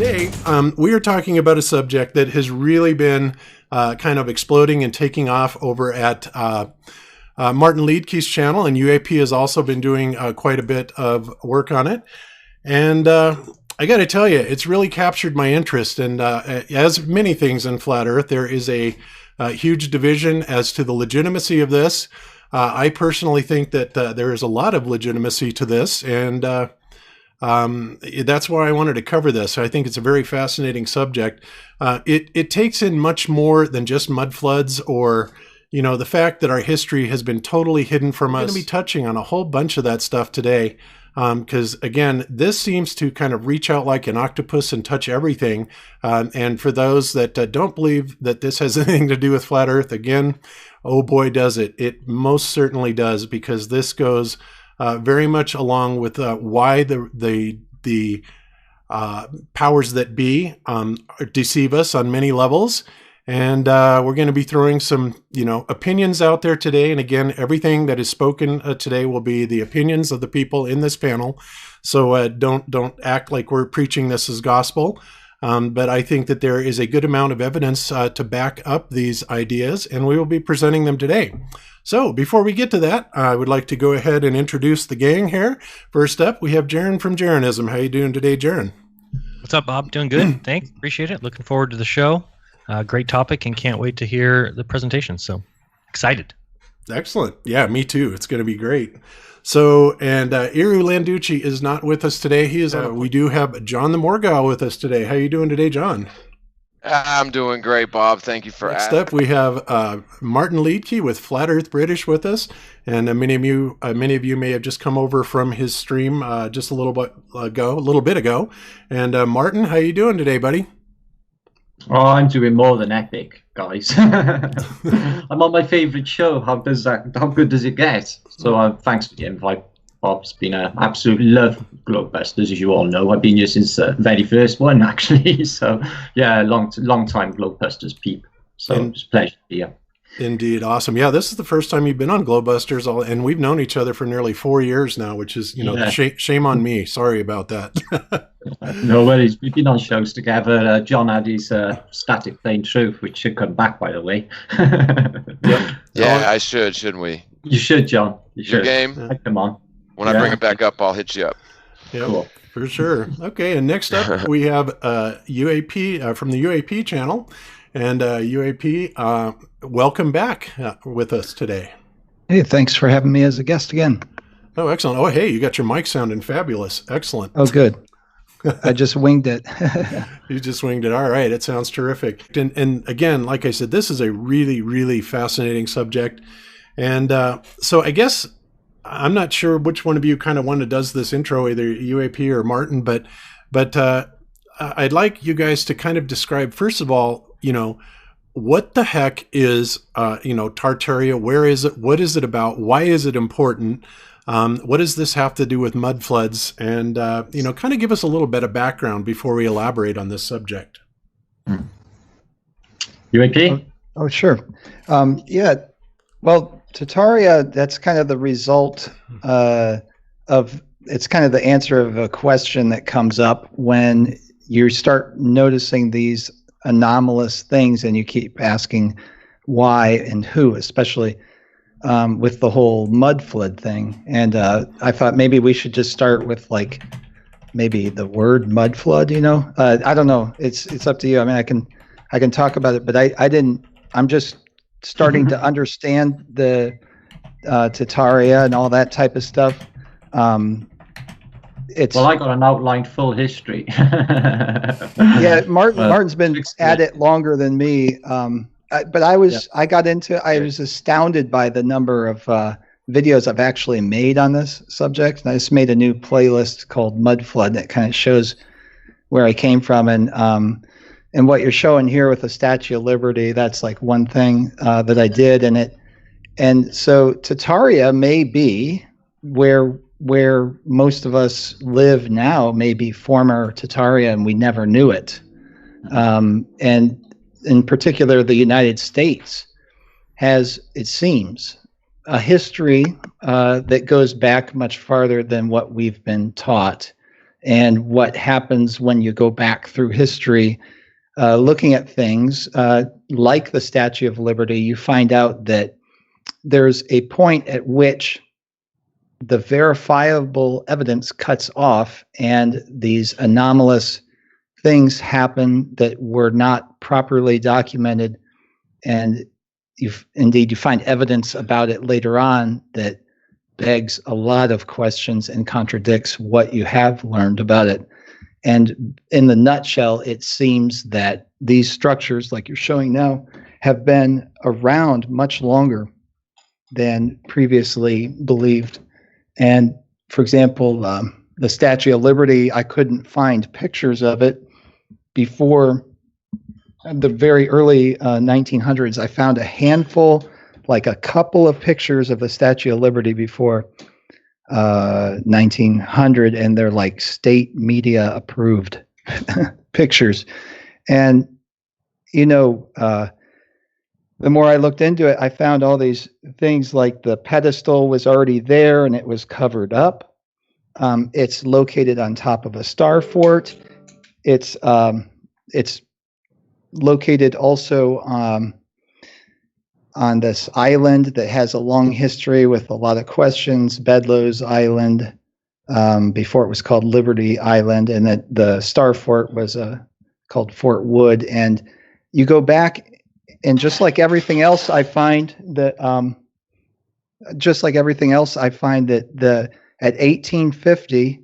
today we are talking about a subject that has really been kind of exploding and taking off over at Martin Liedtke's channel, and UAP has also been doing quite a bit of work on it. And I got to tell you, it's really captured my interest. And as many things in Flat Earth, there is a huge division as to the legitimacy of this. I personally think that there is a lot of legitimacy to this, and that's why I wanted to cover this. I think it's a very fascinating subject. It takes in much more than just mud floods or, you know, the fact that our history has been totally hidden from us. I'm going to be touching on a whole bunch of that stuff today. Because again, this seems to kind of reach out like an octopus and touch everything. And for those that don't believe that this has anything to do with Flat Earth, again, oh boy, does it. It most certainly does, because this goes very much along with why the powers that be deceive us on many levels. And we're going to be throwing some, opinions out there today. And again, everything that is spoken today will be the opinions of the people in this panel. So don't act like we're preaching this as gospel. But I think that there is a good amount of evidence to back up these ideas, and we will be presenting them today. So before we get to that, I would like to go ahead and introduce the gang here. First up, we have Jeran from Giantism. How you doing today, Jeran? What's up, Bob? Doing good. Thanks. Appreciate it. Looking forward to the show. Great topic, and can't wait to hear the presentation. So excited. Excellent. Yeah, me too. It's going to be great. So, and Iru Landucci is not with us today. He is. We do have John the Morgal with us today. How you doing today, John? I'm doing great, Bob. Thank you for asking. Next up, we have Martin Liedtke with Flat Earth British with us, and many of you may have just come over from his stream just a little bit ago. And Martin, how you doing today, buddy? Oh, I'm doing more than epic, guys. I'm on my favorite show. How good does it get? So thanks for the invite, Bob. It's been an absolute love of Globebusters, as you all know. I've been here since the very first one, actually. So yeah, long time Globebusters peep. So it's a pleasure to be here. Indeed. Awesome. Yeah, this is the first time you've been on Globebusters, and we've known each other for nearly 4 years now, which is, shame on me. Sorry about that. No worries. We've been on shows together. John had his Static Plain Truth, which should come back, by the way. Yep. Yeah, I should, shouldn't we? You should, John. You should. Your game? Come on. When I bring it back up, I'll hit you up. Yeah, cool. For sure. Okay, and next up we have UAP from the UAP channel. And UAP, welcome back with us today. Hey, thanks for having me as a guest again. Oh, excellent. Oh, hey, you got your mic sounding fabulous. Excellent. Oh, good. I just winged it. You just winged it. All right. It sounds terrific. And again, like I said, this is a really, really fascinating subject. And so I guess I'm not sure which one of you kind of does this intro, either UAP or Martin, but I'd like you guys to kind of describe, first of all, what the heck is, Tarija? Where is it? What is it about? Why is it important? What does this have to do with mud floods? And, kind of give us a little bit of background before we elaborate on this subject. UAP? Oh, sure. Yeah. Well, Tarija, that's kind of the result it's kind of the answer of a question that comes up when you start noticing these anomalous things and you keep asking why and who, especially with the whole mud flood thing. And I thought maybe we should just start with maybe the word mud flood, I don't know. It's up to you. I mean, I can talk about it, but I'm just starting to understand the Tarija and all that type of stuff. Well, I got an outlined full history. Yeah, Martin's been at it longer than me. But I was astounded by the number of videos I've actually made on this subject. And I just made a new playlist called Mudflood that kind of shows where I came from. And what you're showing here with the Statue of Liberty, that's like one thing that I did. And so Tarija may be where most of us live now, may be former Tarija, and we never knew it. And in particular, the United States has, it seems, a history that goes back much farther than what we've been taught. and what happens when you go back through history, looking at things like the Statue of Liberty. You find out that there's a point at which the verifiable evidence cuts off, and these anomalous things happen that were not properly documented, and you find evidence about it later on that begs a lot of questions and contradicts what you have learned about it. And in the nutshell, it seems that these structures, like you're showing now, have been around much longer than previously believed. And for example, the Statue of Liberty, I couldn't find pictures of it before the very early 1900s. I found a handful, like a couple of pictures of the Statue of Liberty before 1900, and they're like state media approved pictures. And, the more I looked into it, I found all these things like the pedestal was already there and it was covered up. It's located on top of a star fort. It's located also on this island that has a long history with a lot of questions, Bedloe's Island, before it was called Liberty Island, and that the star fort was called Fort Wood. And you go back, and just like everything else, I find that at 1850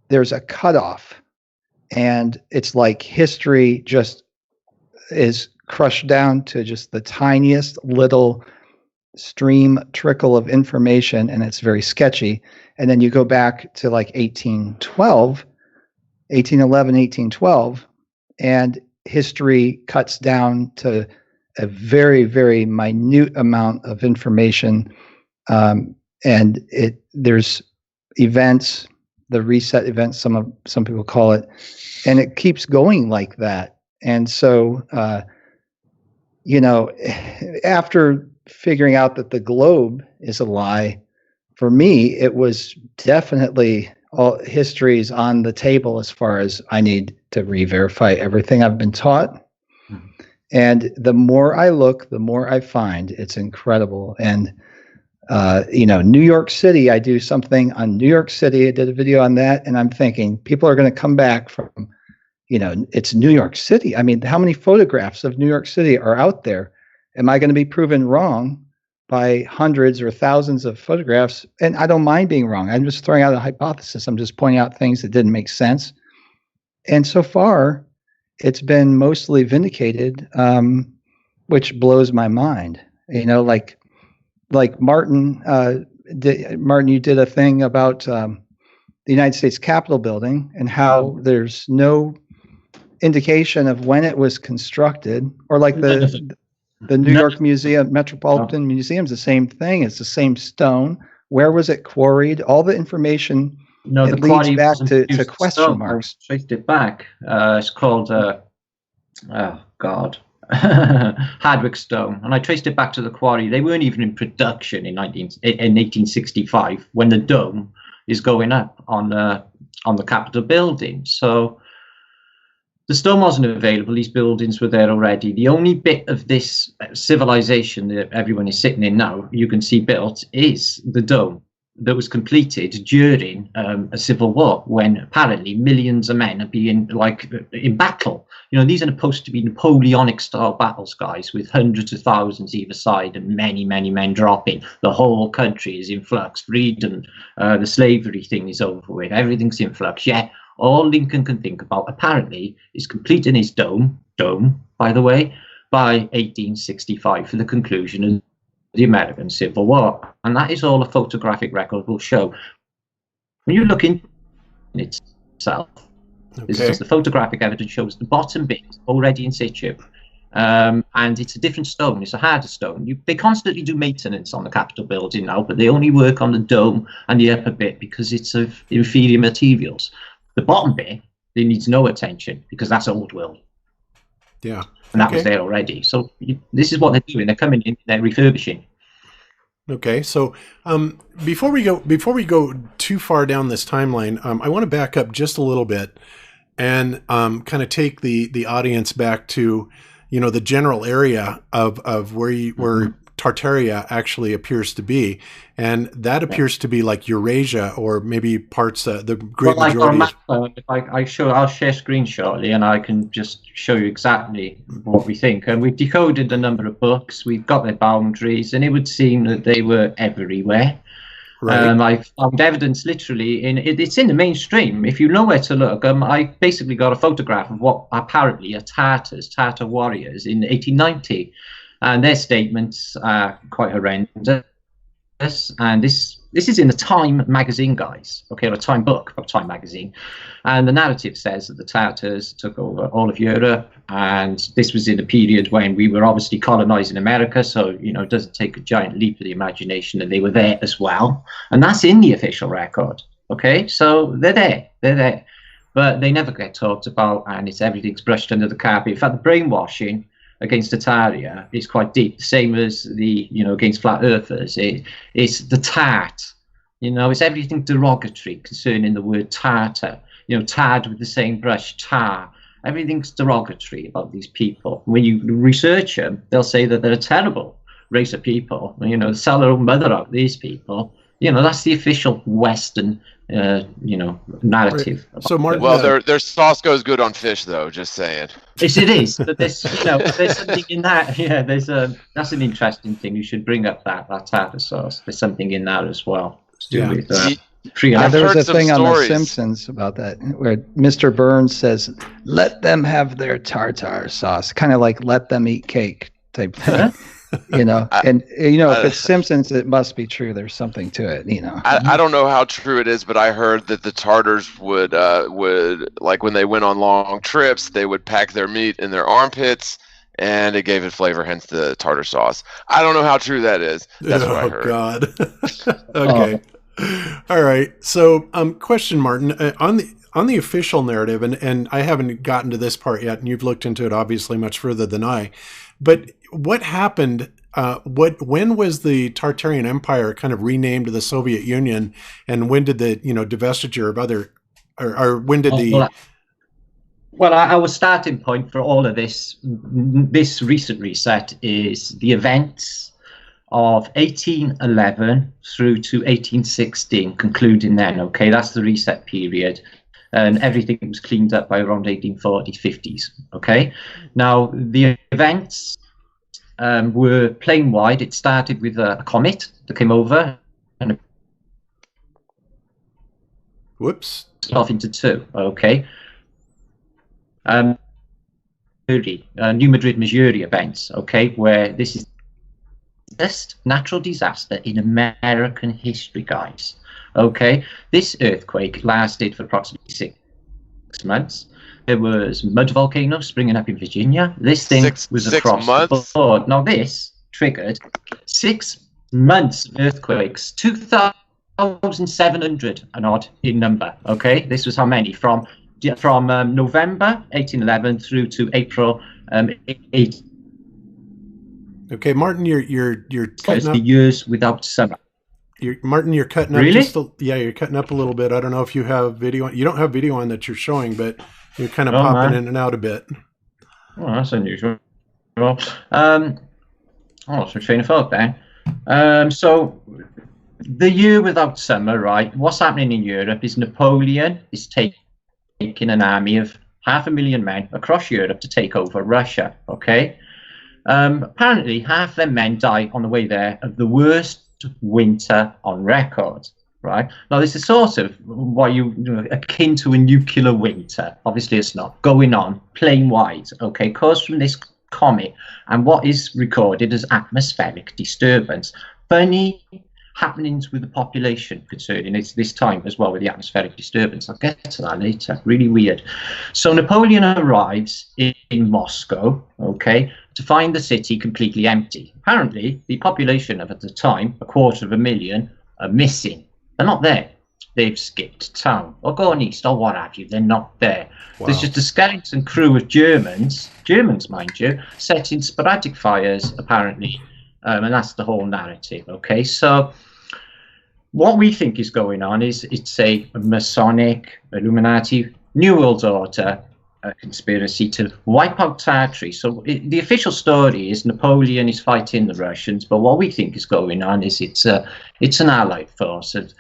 there's a cutoff, and it's like history just is crushed down to just the tiniest little stream trickle of information, and it's very sketchy. And then you go back to like 1812, and history cuts down to a very, very minute amount of information. And there's events, the reset events, some people call it, and it keeps going like that. And so, after figuring out that the globe is a lie, for me, it was definitely all history's on the table as far as I need to re-verify everything I've been taught. And the more I look, the more I find. It's incredible. And, New York City, I do something on New York City. I did a video on that, and I'm thinking people are going to come back from, it's New York City. I mean, how many photographs of New York City are out there? Am I going to be proven wrong by hundreds or thousands of photographs? And I don't mind being wrong. I'm just throwing out a hypothesis. I'm just pointing out things that didn't make sense. And so far, it's been mostly vindicated, which blows my mind. Like Martin, you did a thing about the United States Capitol building and how there's no indication of when it was constructed, or like the New York Museum, Metropolitan Museum's the same thing. It's the same stone. Where was it quarried? All the information. No, it leads back to question marks. I traced it back. It's called Hardwick stone, and I traced it back to the quarry. They weren't even in production in 1865 when the dome is going up on the Capitol building. So the stone wasn't available. These buildings were there already. The only bit of this civilization that everyone is sitting in now, you can see built, is the dome that was completed during a civil war, when apparently millions of men are being in battle. These are supposed to be Napoleonic style battles, guys, with hundreds of thousands either side and many, many men dropping. The whole country is in flux. Freedom, the slavery thing is over with. Everything's in flux. Yeah, all Lincoln can think about apparently is completing his dome, by the way, by 1865 for the conclusion of the American Civil War. And that is all a photographic record will show. When you look in itself, this is the photographic evidence shows the bottom bit already in situ. And it's a different stone. It's a harder stone. They constantly do maintenance on the Capitol building now, but they only work on the dome and the upper bit because it's of inferior materials. The bottom bit, they needs no attention because that's old world. Yeah. And that was there already. So this is what they're doing. They're coming in, they're refurbishing. Okay, so before we go too far down this timeline, I want to back up just a little bit and kind of take the audience back to, you know, the general area of where Tartaria actually appears to be, and that appears to be like Eurasia or maybe parts the great majority. I'll share screen shortly, and I can just show you exactly what we think. And we've decoded a number of books. We've got their boundaries, and it would seem that they were everywhere. Right. I found evidence literally it's in the mainstream. If you know where to look, I basically got a photograph of what apparently are Tartar warriors in 1890. And their statements are quite horrendous. And this is in the Time magazine, guys. Okay, or a Time book of Time magazine. And the narrative says that the Tartars took over all of Europe. And this was in a period when we were obviously colonizing America. So, you know, it doesn't take a giant leap of the imagination that they were there as well. And that's in the official record. Okay, so they're there. But they never get talked about, and everything's brushed under the carpet. In fact, the brainwashing against Tartaria is quite deep, the same as against flat earthers. It's the tart, it's everything derogatory concerning the word Tartar, tarred with the same brush, tar. Everything's derogatory about these people. When you research them, they'll say that they're a terrible race of people, sell their own mother out, these people. That's the official Western narrative. So, Martin, their sauce goes good on fish, though. Just saying. Yes, it is. But there's something in that. Yeah, that's an interesting thing. You should bring up that tartar sauce. There's something in that as well. Yeah. There was a thing on The Simpsons about that, where Mr. Burns says, "Let them have their tartar sauce," kind of like "let them eat cake" type thing. If it's Simpsons, it must be true. There's something to it, I don't know how true it is, but I heard that the Tartars would like when they went on long trips, they would pack their meat in their armpits, and it gave it flavor, hence the tartar sauce. I don't know how true that is. That's what I heard. Oh, God. Okay. All right. So, question, Martin, on the official narrative, and I haven't gotten to this part yet, and you've looked into it obviously much further than I, but what happened? When was the Tartarian Empire kind of renamed to the Soviet Union, and when did the divestiture of other, or when did the? Well, our starting point for all of this recent reset is the events of 1811 through to 1816, concluding then. Okay, that's the reset period. And everything was cleaned up by around 1840s, 50s. Okay, now the events were plane wide. It started with a comet that came over and off into two. Okay, New Madrid, Missouri events. Okay, where this is the best natural disaster in American history, guys. Okay, this earthquake lasted for approximately 6 months. There was mud volcano springing up in Virginia. This thing was across the board. Now this triggered 6 months of earthquakes, 2,700 and odd in number. Okay, this was how many from November 1811 through to April 8. Okay, Martin, you're cutting up. The years without summer. Martin, you're cutting up. Really? You're cutting up a little bit. I don't know if you have video. You don't have video on that you're showing, but you're kind of popping in and out a bit. Oh, that's unusual. Some train of thought there. So the year without summer, right? What's happening in Europe is Napoleon is taking an army of 500,000 men across Europe to take over Russia. Okay. Apparently, half their men die on the way there of the worst winter on record. Right now, this is sort of what akin to a nuclear winter. Obviously, it's not going on plane wide. Okay, caused from this comet and what is recorded as atmospheric disturbance. Funny happenings with the population concerning this time as well with the atmospheric disturbance. I'll get to that later. Really weird. So Napoleon arrives in Moscow. Okay, to find the city completely empty. Apparently, the population of at the time, 250,000, are missing. They're not there. They've skipped town or gone east or what have you. They're not there. Wow. There's just a skeleton crew of Germans, mind you, setting sporadic fires apparently and that's the whole narrative. Okay, so what we think is going on is it's a Masonic, Illuminati, New World Order conspiracy to wipe out territory. So the official story is Napoleon is fighting the Russians, but what we think is going on is it's an allied force of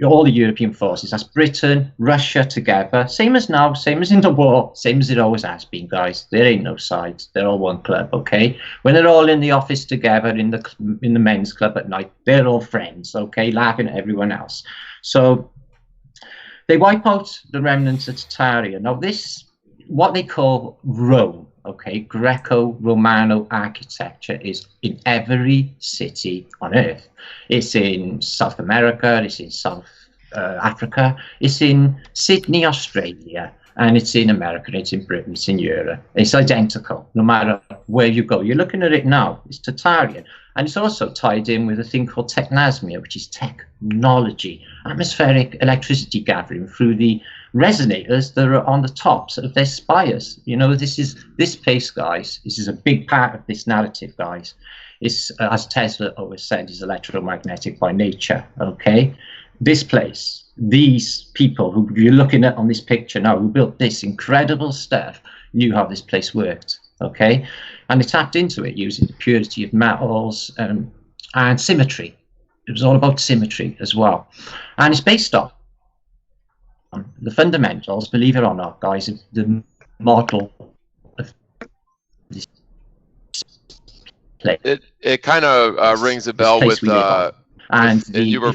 all the European forces. That's Britain, Russia together, same as now, same as in the war, same as it always has been, guys. There ain't no sides. They're all one club, okay? When they're all in the office together in the men's club at night, they're all friends, okay, laughing at everyone else. So they wipe out the remnants of Tarija. Now this, what they call Rome, okay, Greco-Romano architecture, is in every city on earth. It's in South America, it's in South Africa, it's in Sydney, Australia, and it's in America, it's in Britain, it's in Europe. It's identical, no matter where you go. You're looking at it now, it's Tartarian. And it's also tied in with a thing called technosmia, which is technology, atmospheric electricity gathering through the resonators that are on the tops of their spires. You know, this place, guys, this is a big part of this narrative, guys. It's, as Tesla always said, is electromagnetic by nature, okay? This place, these people who you're looking at on this picture now, who built this incredible stuff, knew how this place worked, okay? And they tapped into it using the purity of metals and symmetry. It was all about symmetry as well. And it's based on the fundamentals, believe it or not, guys, of the model of this place. It kind of rings a bell with and you were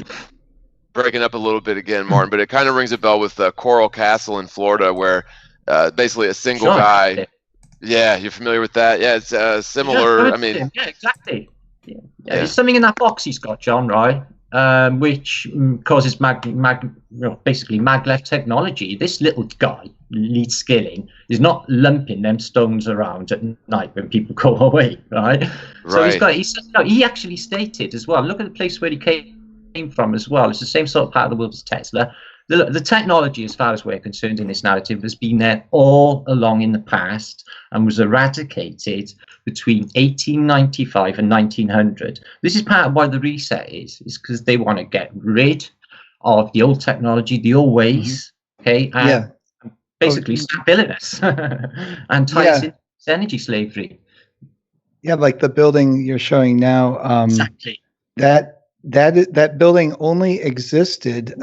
breaking up a little bit again, Martin, but it kind of rings a bell with Coral Castle in Florida, where basically a single guy. Yeah, you're familiar with that? Yeah, it's similar. I mean, yeah, exactly. Yeah. There's something in that box he's got, John, right? Which causes basically maglev technology. This little guy, Liedtke, is not lumping them stones around at night when people go away, right? So he actually stated as well. Look at the place where he came from as well. It's the same sort of part of the world as Tesla. The technology, as far as we're concerned in this narrative, has been there all along in the past and was eradicated between 1895 and 1900. This is part of why the reset is because they want to get rid of the old technology, the old ways, okay, and basically stop billing us and tie us into energy slavery. Yeah, like the building you're showing now. Exactly. That building only existed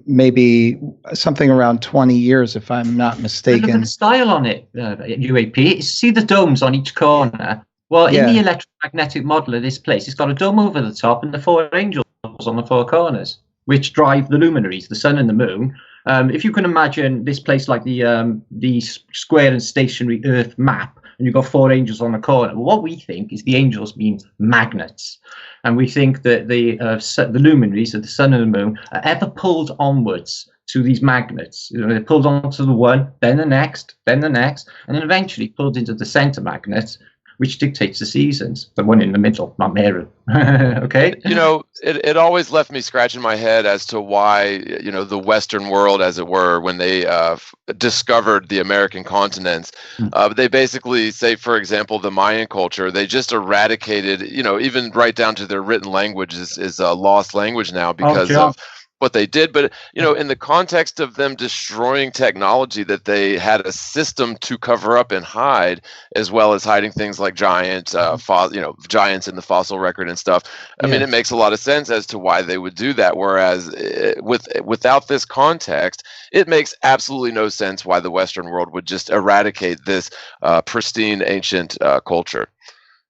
maybe something around 20 years, if I'm not mistaken. Look at the style on it, UAP. See the domes on each corner? Well, in the electromagnetic model of this place, it's got a dome over the top and the four angels on the four corners, which drive the luminaries, the sun and the moon. If you can imagine this place like the square and stationary Earth map, and you've got four angels on the corner. Well, what we think is the angels mean magnets. And we think that the luminaries of the sun and the moon are ever pulled onwards to these magnets. You know, they're pulled onto the one, then the next, and then eventually pulled into the center magnet, which dictates the seasons. The one in the middle, not Meru. Okay? You know, it always left me scratching my head as to why, you know, the Western world, as it were, when they discovered the American continents, they basically say, for example, the Mayan culture, they just eradicated, you know, even right down to their written language is a lost language now because of what they did. But, you know, in the context of them destroying technology that they had a system to cover up and hide, as well as hiding things like giants in the fossil record and stuff. I mean, it makes a lot of sense as to why they would do that. Whereas without this context, it makes absolutely no sense why the Western world would just eradicate this pristine ancient culture.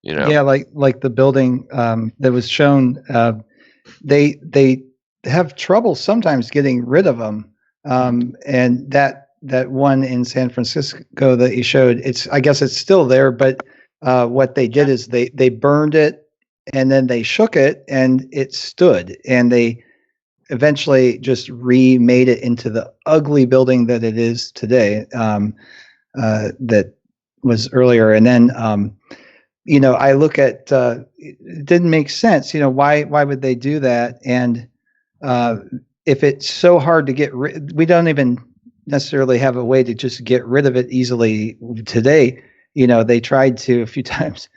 You know? Yeah, like the building that was shown, they have trouble sometimes getting rid of them, and that one in San Francisco that you showed, I guess it's still there, but what they did is they burned it and then they shook it and it stood, and they eventually just remade it into the ugly building that it is today, that was earlier. And then you know, I look at it didn't make sense. You know, why would they do that? And if it's so hard to get rid, we don't even necessarily have a way to just get rid of it easily today. You know, they tried to a few times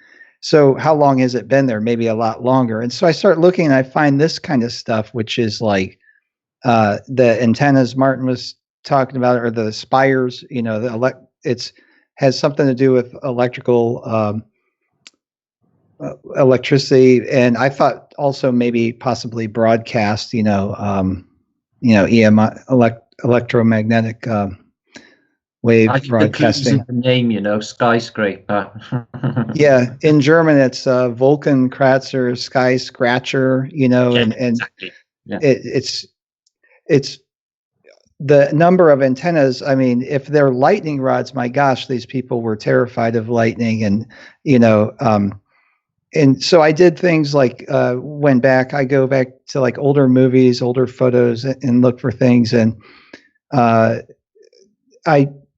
So how long has it been there? Maybe a lot longer. And so I start looking and I find this kind of stuff, which is like the antennas Martin was talking about, or the spires, you know, it's has something to do with electrical electricity. And I thought also maybe possibly broadcast, EMI, electromagnetic wave broadcasting. The name, skyscraper. Yeah, in German it's Wolkenkratzer, sky scratcher, and exactly. Yeah. It's the number of antennas. I mean, if they're lightning rods, my gosh, these people were terrified of lightning, and and so I did things like I go back to like older movies, older photos, and look for things, and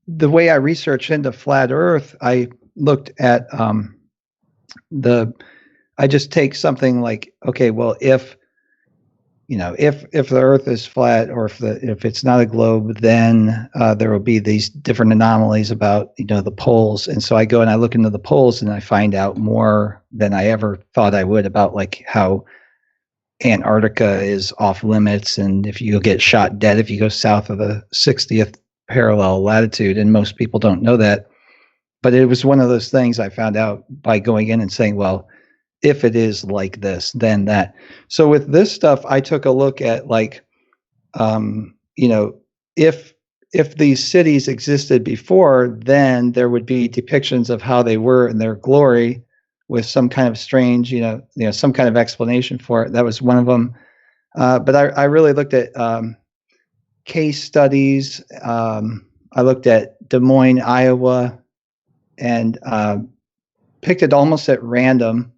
the way I researched into flat Earth, I looked at I just take something like, okay, well, if the Earth is flat, or if it's not a globe, then there will be these different anomalies about the poles. And so I go and I look into the poles, and I find out more than I ever thought I would about like how Antarctica is off limits, and if you get shot dead if you go south of the 60th parallel latitude, and most people don't know that. But it was one of those things I found out by going in and saying, well, if it is like this, then that. So with this stuff, I took a look at like, if these cities existed before, then there would be depictions of how they were in their glory, with some kind of strange, some kind of explanation for it. That was one of them. But I really looked at case studies. I looked at Des Moines, Iowa, and picked it almost at random,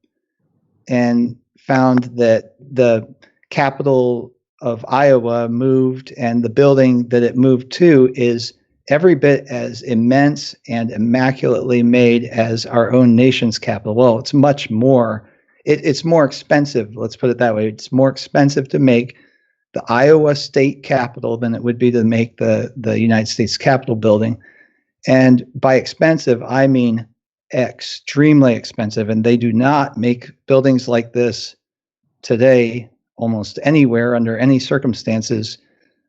and found that the capital of Iowa moved, and the building that it moved to is every bit as immense and immaculately made as our own nation's capital. Well, it's much more. It's more expensive. Let's put it that way. It's more expensive to make the Iowa state capitol than it would be to make the United States Capitol building. And by expensive, I mean extremely expensive. And they do not make buildings like this today almost anywhere under any circumstances.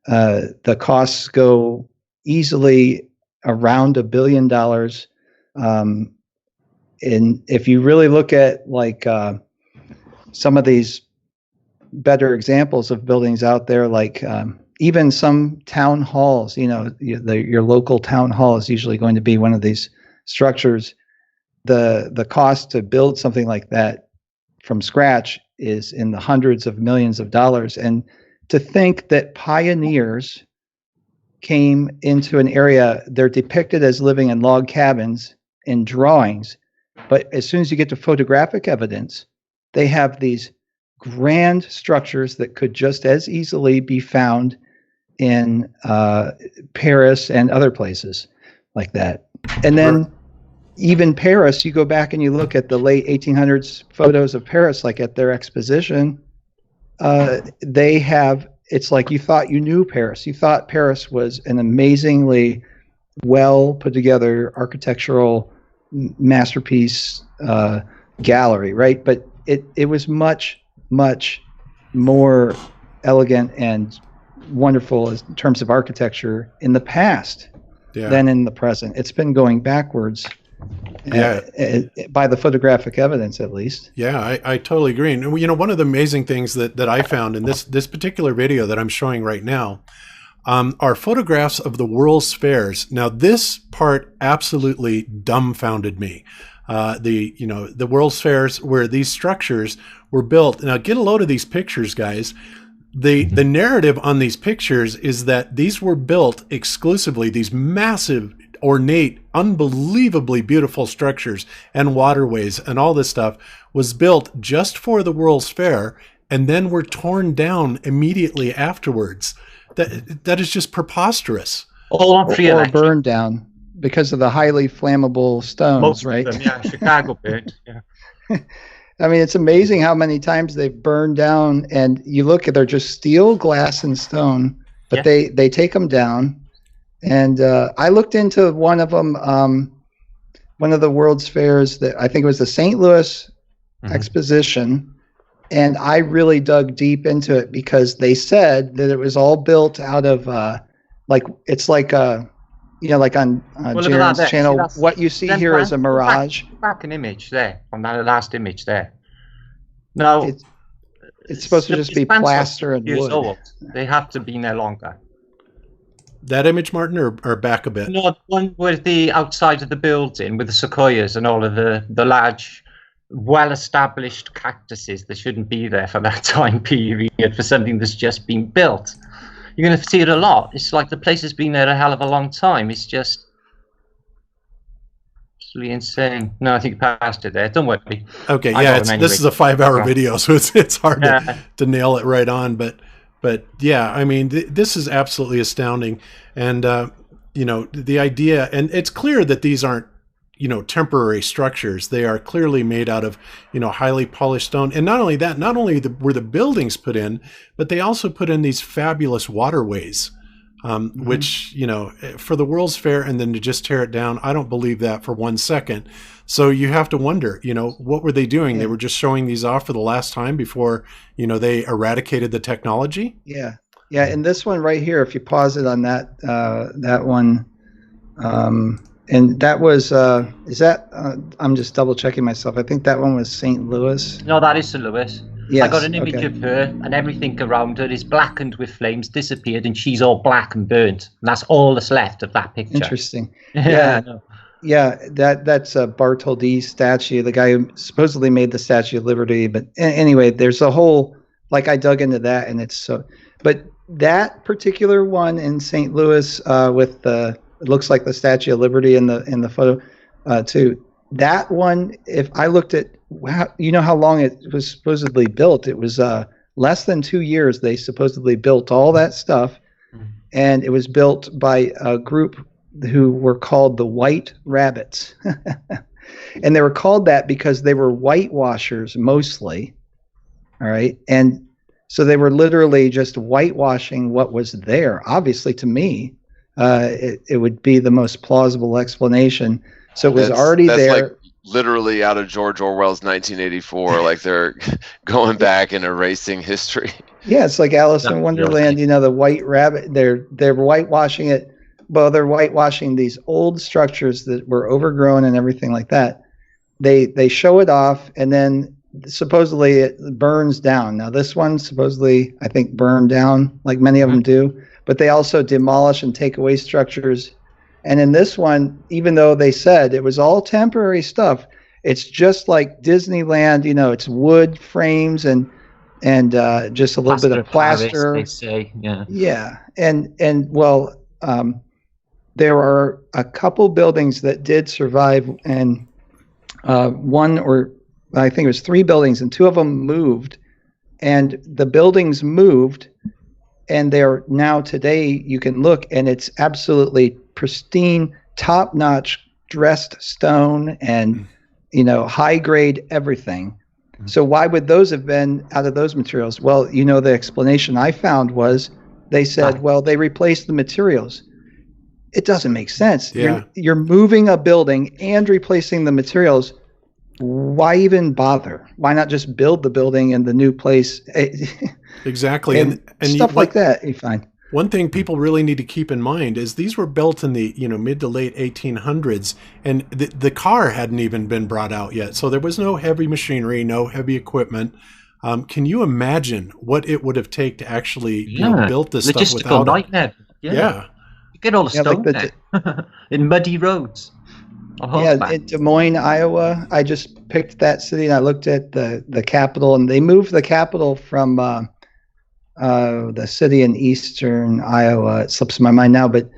The costs go easily around $1 billion. And if you really look at like some of these better examples of buildings out there, like even some town halls, your local town hall is usually going to be one of these structures. The cost to build something like that from scratch is in the hundreds of millions of dollars. And to think that pioneers came into an area, they're depicted as living in log cabins in drawings, but as soon as you get to photographic evidence, they have these grand structures that could just as easily be found in Paris and other places like that. And then even Paris, you go back and you look at the late 1800s photos of Paris, like at their exposition, they have, it's like you thought you knew Paris. You thought Paris was an amazingly well put together architectural masterpiece gallery, right? But it was much, much more elegant and wonderful in terms of architecture in the past than in the present. It's been going backwards. By the photographic evidence, at least. Yeah, I totally agree. And one of the amazing things that I found in this particular video that I'm showing right now are photographs of the World's Fairs. Now, this part absolutely dumbfounded me. The World's Fairs, where these structures were built. Now, get a load of these pictures, guys. The narrative on these pictures is that these were built exclusively, these massive, ornate, unbelievably beautiful structures and waterways and all this stuff was built just for the World's Fair, and then were torn down immediately afterwards. That is just preposterous. Or burned down because of the highly flammable stones. Most right? Of them, yeah, Chicago burned. Yeah. I mean, it's amazing how many times they've burned down, and you look at, they're just steel, glass, and stone, but they take them down. And I looked into one of them one of the World's Fairs that I think it was the St. Louis Exposition, and I really dug deep into it because they said that it was all built out of it's like like on Jeran's channel. What you see here is a mirage. Back an image there on that last image there. No, it's supposed to just be plaster and wood. Old. They have to be no longer. That image, Martin, or back a bit? No, the one with the outside of the building with the sequoias and all of the large, well-established cactuses that shouldn't be there for that time period for something that's just been built. You're going to see it a lot. It's like the place has been there a hell of a long time. It's just absolutely insane. No, I think you passed it there. Don't worry. Okay, yeah, this is a 5-hour video, so it's hard to nail it right on, but yeah, I mean, this is absolutely astounding. And, the idea, and it's clear that these aren't, temporary structures. They are clearly made out of, highly polished stone. And not only that, were the buildings put in, but they also put in these fabulous waterways, which, for the World's Fair and then to just tear it down, I don't believe that for 1 second. So you have to wonder, what were they doing? Yeah. They were just showing these off for the last time before, they eradicated the technology. Yeah. Yeah. And this one right here, if you pause it on that one, and that was, I'm just double checking myself. I think that one was St. Louis. No, that is St. Louis. Yes, I got an image of her, and everything around her is blackened with flames, disappeared, and she's all black and burnt. And that's all that's left of that picture. Interesting. Yeah. Yeah, that's a Bartholdi statue, the guy who supposedly made the Statue of Liberty. But anyway, there's a whole, I dug into that, and it's so. But that particular one in St. Louis with it looks like the Statue of Liberty in the photo too. That one, if I looked at how long it was supposedly built, it was less than 2 years. They supposedly built all that stuff, and it was built by a group who were called the White Rabbits. And they were called that because they were whitewashers mostly. All right. And so they were literally just whitewashing what was there. Obviously, to me, it would be the most plausible explanation. So it was already there. Like literally out of George Orwell's 1984. Like they're going back and erasing history. Yeah, it's like Alice in Wonderland. The White Rabbit. They're whitewashing it. Well, they're whitewashing these old structures that were overgrown and everything like that. They show it off, and then supposedly it burns down. Now, this one supposedly, I think, burned down like many of them do, but they also demolish and take away structures. And in this one, even though they said it was all temporary stuff, it's just like Disneyland. It's wood frames and just a little bit of plaster. Paris, they say, yeah. Yeah, and well. There are a couple buildings that did survive, and I think it was 3 buildings, and 2 of them moved. And the buildings moved, and they're now today, you can look, and it's absolutely pristine, top-notch dressed stone and, high-grade everything. So why would those have been out of those materials? Well, the explanation I found was they said, well, they replaced the materials. It doesn't make sense. Yeah. You're moving a building and replacing the materials. Why even bother? Why not just build the building in the new place? Exactly. And stuff like that, you find. One thing people really need to keep in mind is these were built in the mid to late 1800s, and the car hadn't even been brought out yet. So there was no heavy machinery, no heavy equipment. Can you imagine what it would have taken to actually build this stuff without nightmare. Yeah. Get all the stone there. In muddy roads. Yeah, in Des Moines, Iowa. I just picked that city and I looked at the capital, and they moved the capital from the city in eastern Iowa. It slips my mind now, but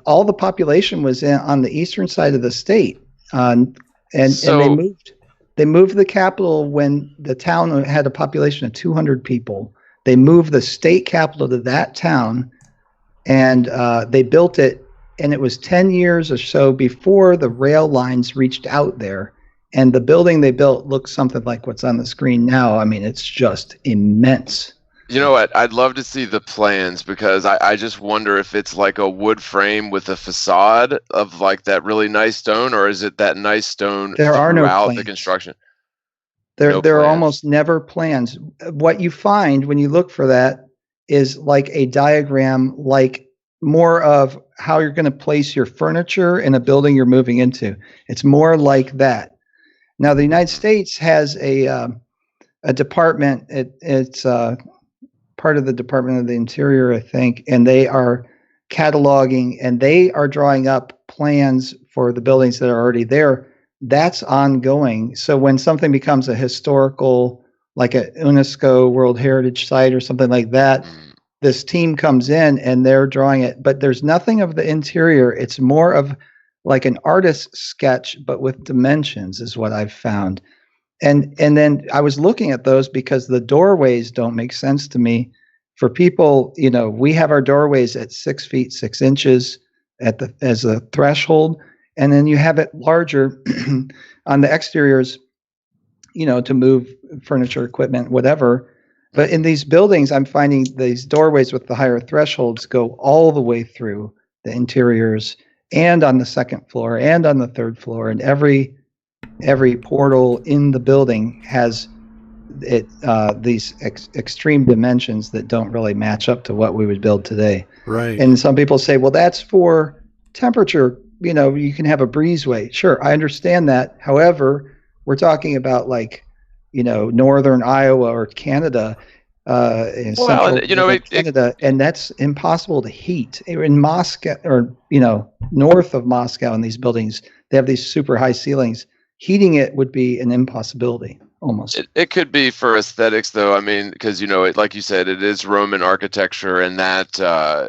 all the population was on the eastern side of the state, and they moved the capital when the town had a population of 200 people. They moved the state capital to that town. And they built it, and it was 10 years or so before the rail lines reached out there. And the building they built looks something like what's on the screen now. I mean, it's just immense. You know what? I'd love to see the plans, because I just wonder if it's like a wood frame with a facade of like that really nice stone, or is it that nice stone There are no throughout plans. the construction? There No are plans. almost never plans. What you find when you look for that is like a diagram, like more of how you're going to place your furniture in a building you're moving into. It's more like that. Now, the United States has a department. It's part of the Department of the Interior, I think, and they are cataloging and they are drawing up plans for the buildings that are already there. That's ongoing. So when something becomes a historical, like a UNESCO World Heritage Site or something like that, this team comes in and they're drawing it. But there's nothing of the interior. It's more of like an artist's sketch, but with dimensions, is what I've found. And then I was looking at those because the doorways don't make sense to me. For people, you know, we have our doorways at 6 feet 6 inches as a threshold, and then you have it larger on the exteriors, you know, to move furniture, equipment, whatever. But in these buildings, I'm finding these doorways with the higher thresholds go all the way through the interiors, and on the second floor and on the third floor, and every portal in the building has these extreme dimensions that don't really match up to what we would build today. Right. And some people say, well, that's for temperature. You know, you can have a breezeway. Sure, I understand that. However, we're talking about like, you know, northern Iowa or Canada, Canada, and that's impossible to heat. In Moscow, or, you know, north of Moscow, in these buildings, they have these super high ceilings. Heating it would be an impossibility. Almost. It could be for aesthetics, though. I mean, because, you know, like you said, it is Roman architecture, and that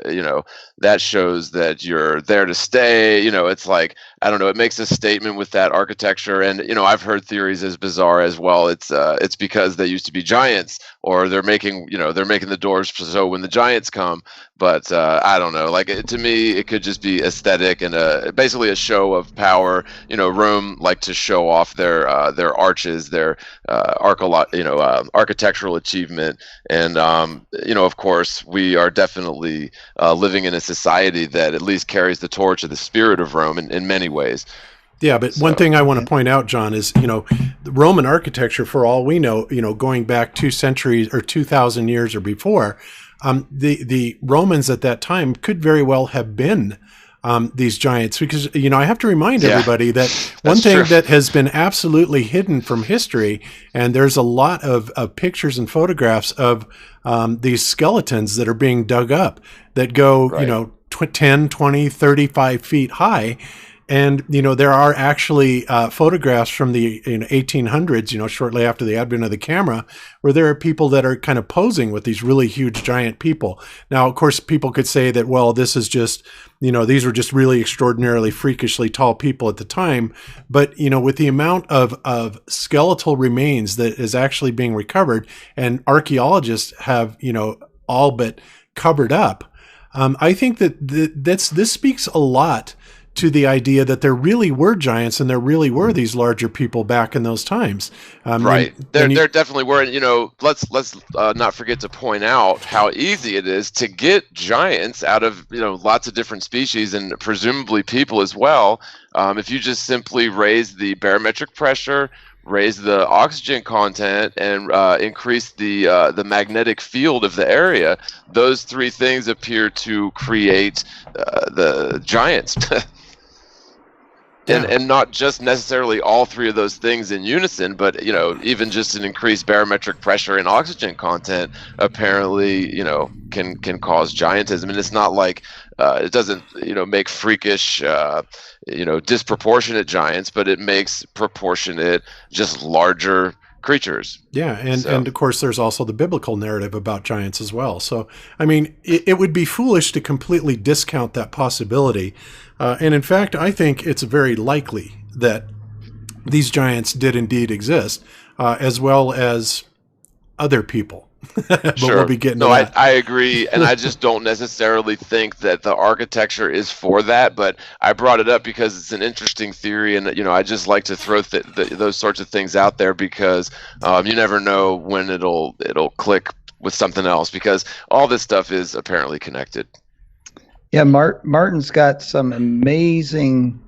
you know, that shows that you're there to stay. You know, it's like, I don't know, it makes a statement with that architecture. And, you know, I've heard theories as bizarre as well. It's because they used to be giants, or they're making the doors so when the giants come. But I don't know. Like, to me, it could just be aesthetic and basically a show of power. You know, Rome liked to show off their arches, their architectural achievement. And you know, of course, we are definitely living in a society that at least carries the torch of the spirit of Rome in many ways. Yeah, but one thing I want to point out, John, is, you know, the Roman architecture, for all we know, you know, going back 2 centuries or 2,000 years or before, the Romans at that time could very well have been these giants, because, you know, I have to remind everybody that one thing that has been absolutely hidden from history, and there's a lot of pictures and photographs of these skeletons that are being dug up that go, you know, 10, 20, 35 feet high. And, you know, there are actually photographs from the 1800s, you know, shortly after the advent of the camera, where there are people that are kind of posing with these really huge giant people. Now, of course, people could say that, well, this is just, you know, these were just really extraordinarily freakishly tall people at the time. But, you know, with the amount of skeletal remains that is actually being recovered, and archaeologists have, you know, all but covered up, I think that this speaks a lot to the idea that there really were giants and there really were these larger people back in those times. Right. There definitely were. And, you know, let's not forget to point out how easy it is to get giants out of, you know, lots of different species, and presumably people as well. If you just simply raise the barometric pressure, raise the oxygen content, and increase the magnetic field of the area, those three things appear to create the giants. And not just necessarily all three of those things in unison, but, you know, even just an increased barometric pressure and oxygen content apparently, you know, can cause giantism. And it's not like it doesn't, you know, make freakish, you know, disproportionate giants, but it makes proportionate, just larger creatures. Yeah, and of course there's also the biblical narrative about giants as well. So, I mean, it would be foolish to completely discount that possibility. And in fact, I think it's very likely that these giants did indeed exist, as well as other people. But sure. We'll be getting to that. I agree, and I just don't necessarily think that the architecture is for that, but I brought it up because it's an interesting theory, and, you know, I just like to throw those sorts of things out there because you never know when it'll click with something else, because all this stuff is apparently connected. Yeah, Martin's got some amazing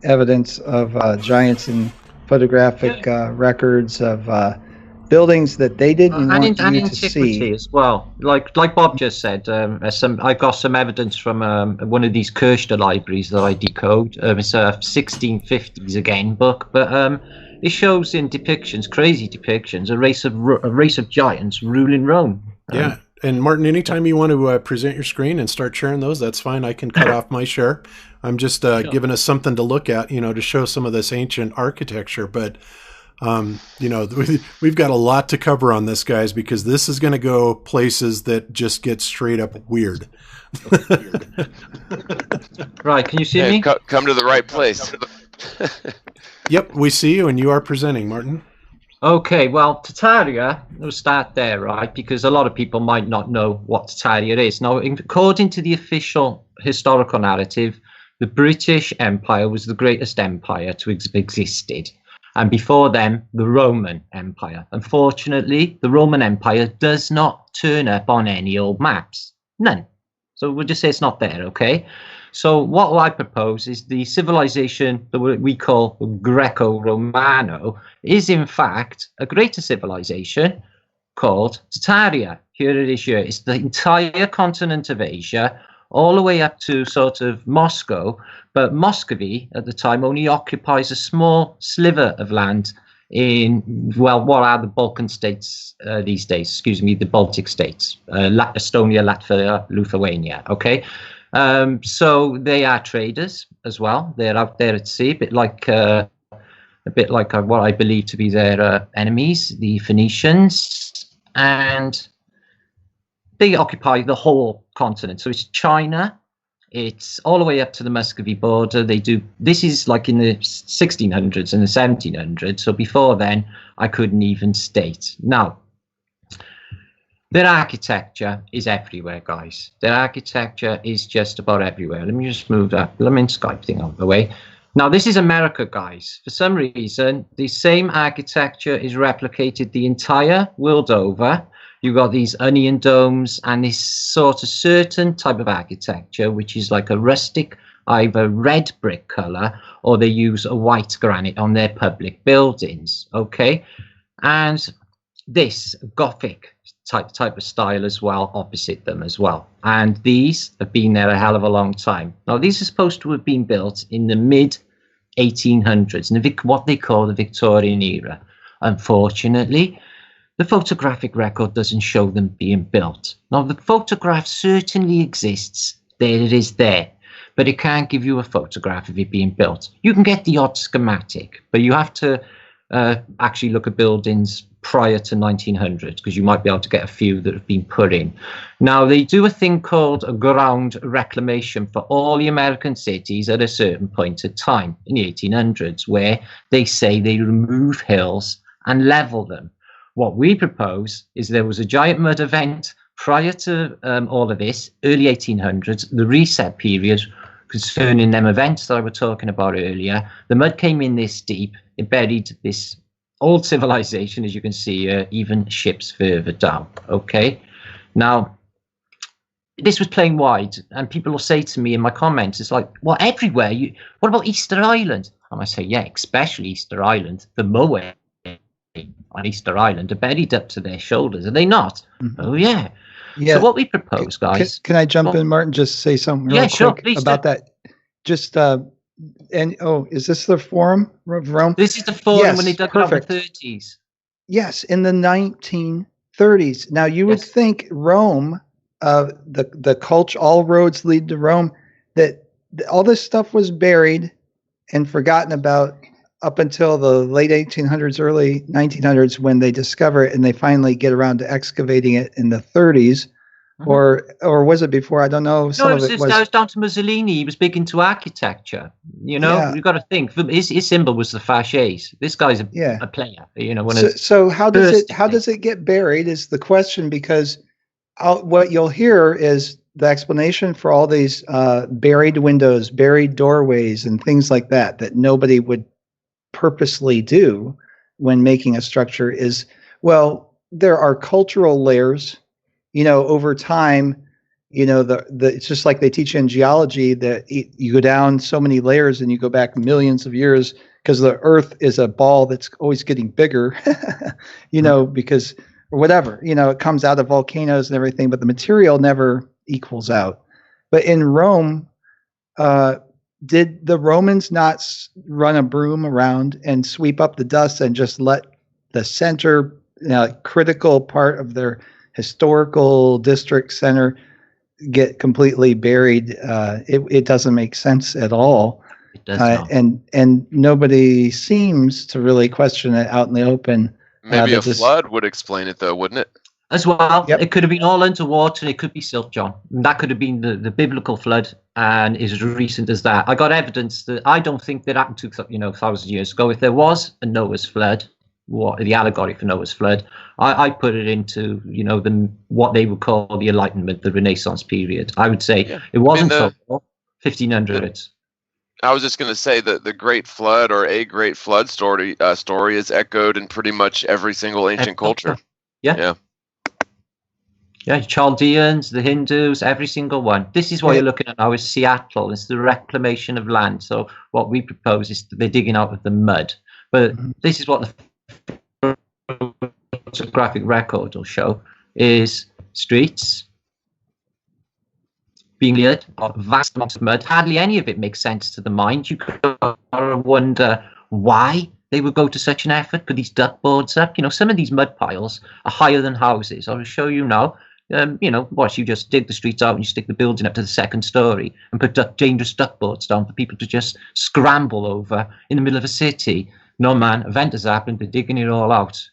evidence of giants and photographic records of buildings that they didn't want you to see as well. Like Bob just said, I got some evidence from one of these Kirchner libraries that I decode. It's a 1650s again book, but it shows in depictions, crazy depictions, a race of giants ruling Rome. Yeah. And Martin, anytime you want to present your screen and start sharing those, that's fine. I can cut off my share. I'm just giving us something to look at, to show some of this ancient architecture. But, we've got a lot to cover on this, guys, because this is going to go places that just get straight up weird. Right. Can you see me? Come to the right place. Yep, we see you, and you are presenting, Martin. Okay, well, Tarija, we'll start there, right? Because a lot of people might not know what Tarija is. Now, according to the official historical narrative, the British Empire was the greatest empire to have existed. And before them, the Roman Empire. Unfortunately, the Roman Empire does not turn up on any old maps. None. So we'll just say it's not there, okay? So what I propose is the civilization that we call Greco-Romano is in fact a greater civilization called Tarija. Here it is here. It's the entire continent of Asia, all the way up to sort of Moscow. But Muscovy at the time only occupies a small sliver of land in, well, what are the Balkan states these days? Excuse me, the Baltic states, Estonia, Latvia, Lithuania, okay? So they are traders as well. They're out there at sea, a bit like what I believe to be their enemies, the Phoenicians, and they occupy the whole continent. So it's China. It's all the way up to the Muscovy border. This is like in the 1600s and the 1700s. So before then, I couldn't even state. Now, their architecture is everywhere, guys. Their architecture is just about everywhere. Let me just move that blooming Skype thing out of the way. Now, this is America, guys. For some reason, the same architecture is replicated the entire world over. You've got these onion domes and this sort of certain type of architecture, which is like a rustic, either red brick color, or they use a white granite on their public buildings, okay? And this Gothic type of style as well opposite them as well. And these have been there a hell of a long time. Now, these are supposed to have been built in the mid-1800s, in what they call the Victorian era. Unfortunately, the photographic record doesn't show them being built. Now, the photograph certainly exists. There it is there. But it can't give you a photograph of it being built. You can get the odd schematic, but you have to actually look at buildings prior to 1900, because you might be able to get a few that have been put in. Now, they do a thing called a ground reclamation for all the American cities at a certain point of time in the 1800s, where they say they remove hills and level them. What we propose is there was a giant mud event prior to all of this, early 1800s, the reset period concerning them events that I was talking about earlier. The mud came in this deep, it buried this old civilization, as you can see, even ships further down, okay? Now, this was playing wide, and people will say to me in my comments, it's like, well, everywhere, what about Easter Island? And I say, yeah, especially Easter Island, the Moe on Easter Island are buried up to their shoulders, are they not? Mm-hmm. Oh, yeah. Yeah. So what we propose, guys... Can I jump in, Martin, just say something real quick about that? Just... is this the Forum of Rome? This is the Forum when they dug it out in the 30s. Yes, in the 1930s. Now, you would think Rome, the culture, all roads lead to Rome, that all this stuff was buried and forgotten about up until the late 1800s, early 1900s, when they discover it and they finally get around to excavating it in the 30s. Mm-hmm. Or was it before? I don't know. No, it was down to Mussolini. He was big into architecture. You've got to think. His symbol was the fasces. This guy's a player. So how does it get buried is the question, because what you'll hear is the explanation for all these buried windows, buried doorways, and things like that nobody would purposely do when making a structure is, well, there are cultural layers, over time. It's just like they teach in geology that you go down so many layers and you go back millions of years, because the Earth is a ball that's always getting bigger, because or whatever, it comes out of volcanoes and everything, but the material never equals out. But in Rome, did the Romans not run a broom around and sweep up the dust and just let the center, critical part of their historical district center get completely buried? It doesn't make sense at all. It does not. And nobody seems to really question it out in the open. Maybe a flood would explain it, though, wouldn't it? As well, Yep. It could have been all underwater. It could be silt, John. And that could have been the biblical flood, and is as recent as that. I got evidence that I don't think that happened 1,000 years ago. If there was a Noah's flood, the allegory for Noah's flood, I put it into what they would call the Enlightenment, the Renaissance period. I would say it wasn't so 1500s. I was just going to say that the Great Flood, or a Great Flood story is echoed in pretty much every single ancient culture. Yeah, Chaldeans, the Hindus, every single one. This is what you're looking at now is Seattle. It's the reclamation of land. So what we propose is they're digging out of the mud. But this is what the photographic record will show is streets being cleared of vast amounts of mud. Hardly any of it makes sense to the mind. You could wonder why they would go to such an effort, put these duck boards up. Some of these mud piles are higher than houses. I'll show you now. You just dig the streets out and you stick the building up to the second story and put dangerous duck boards down for people to just scramble over in the middle of a city. No, man, event has happened. They're digging it all out.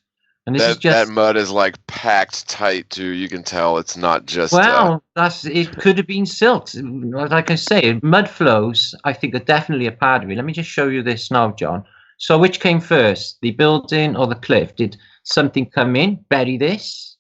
And this is just, that mud is like packed tight too. You can tell it's not just. Well, it could have been silt. Like I say, mud flows, I think, are definitely a part of it. Let me just show you this now, John. So which came first, the building or the cliff? Did something come in, bury this,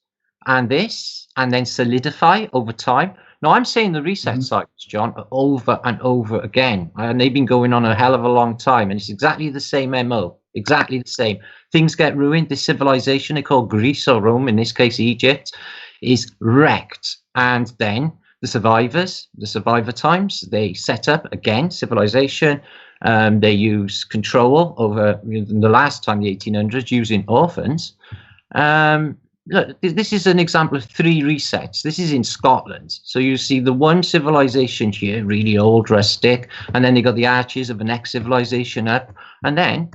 and then solidify over time? Now, I'm saying the reset cycles, John, are over and over again. And they've been going on a hell of a long time. And it's exactly the same MO, exactly the same. Things get ruined. This civilization they call Greece or Rome, in this case Egypt, is wrecked. And then the survivor times, they set up again civilization. They use control over, the last time, the 1800s, using orphans. Look, this is an example of 3 resets. This is in Scotland. So you see the one civilization here, really old, rustic, and then they got the arches of the next civilization up, and then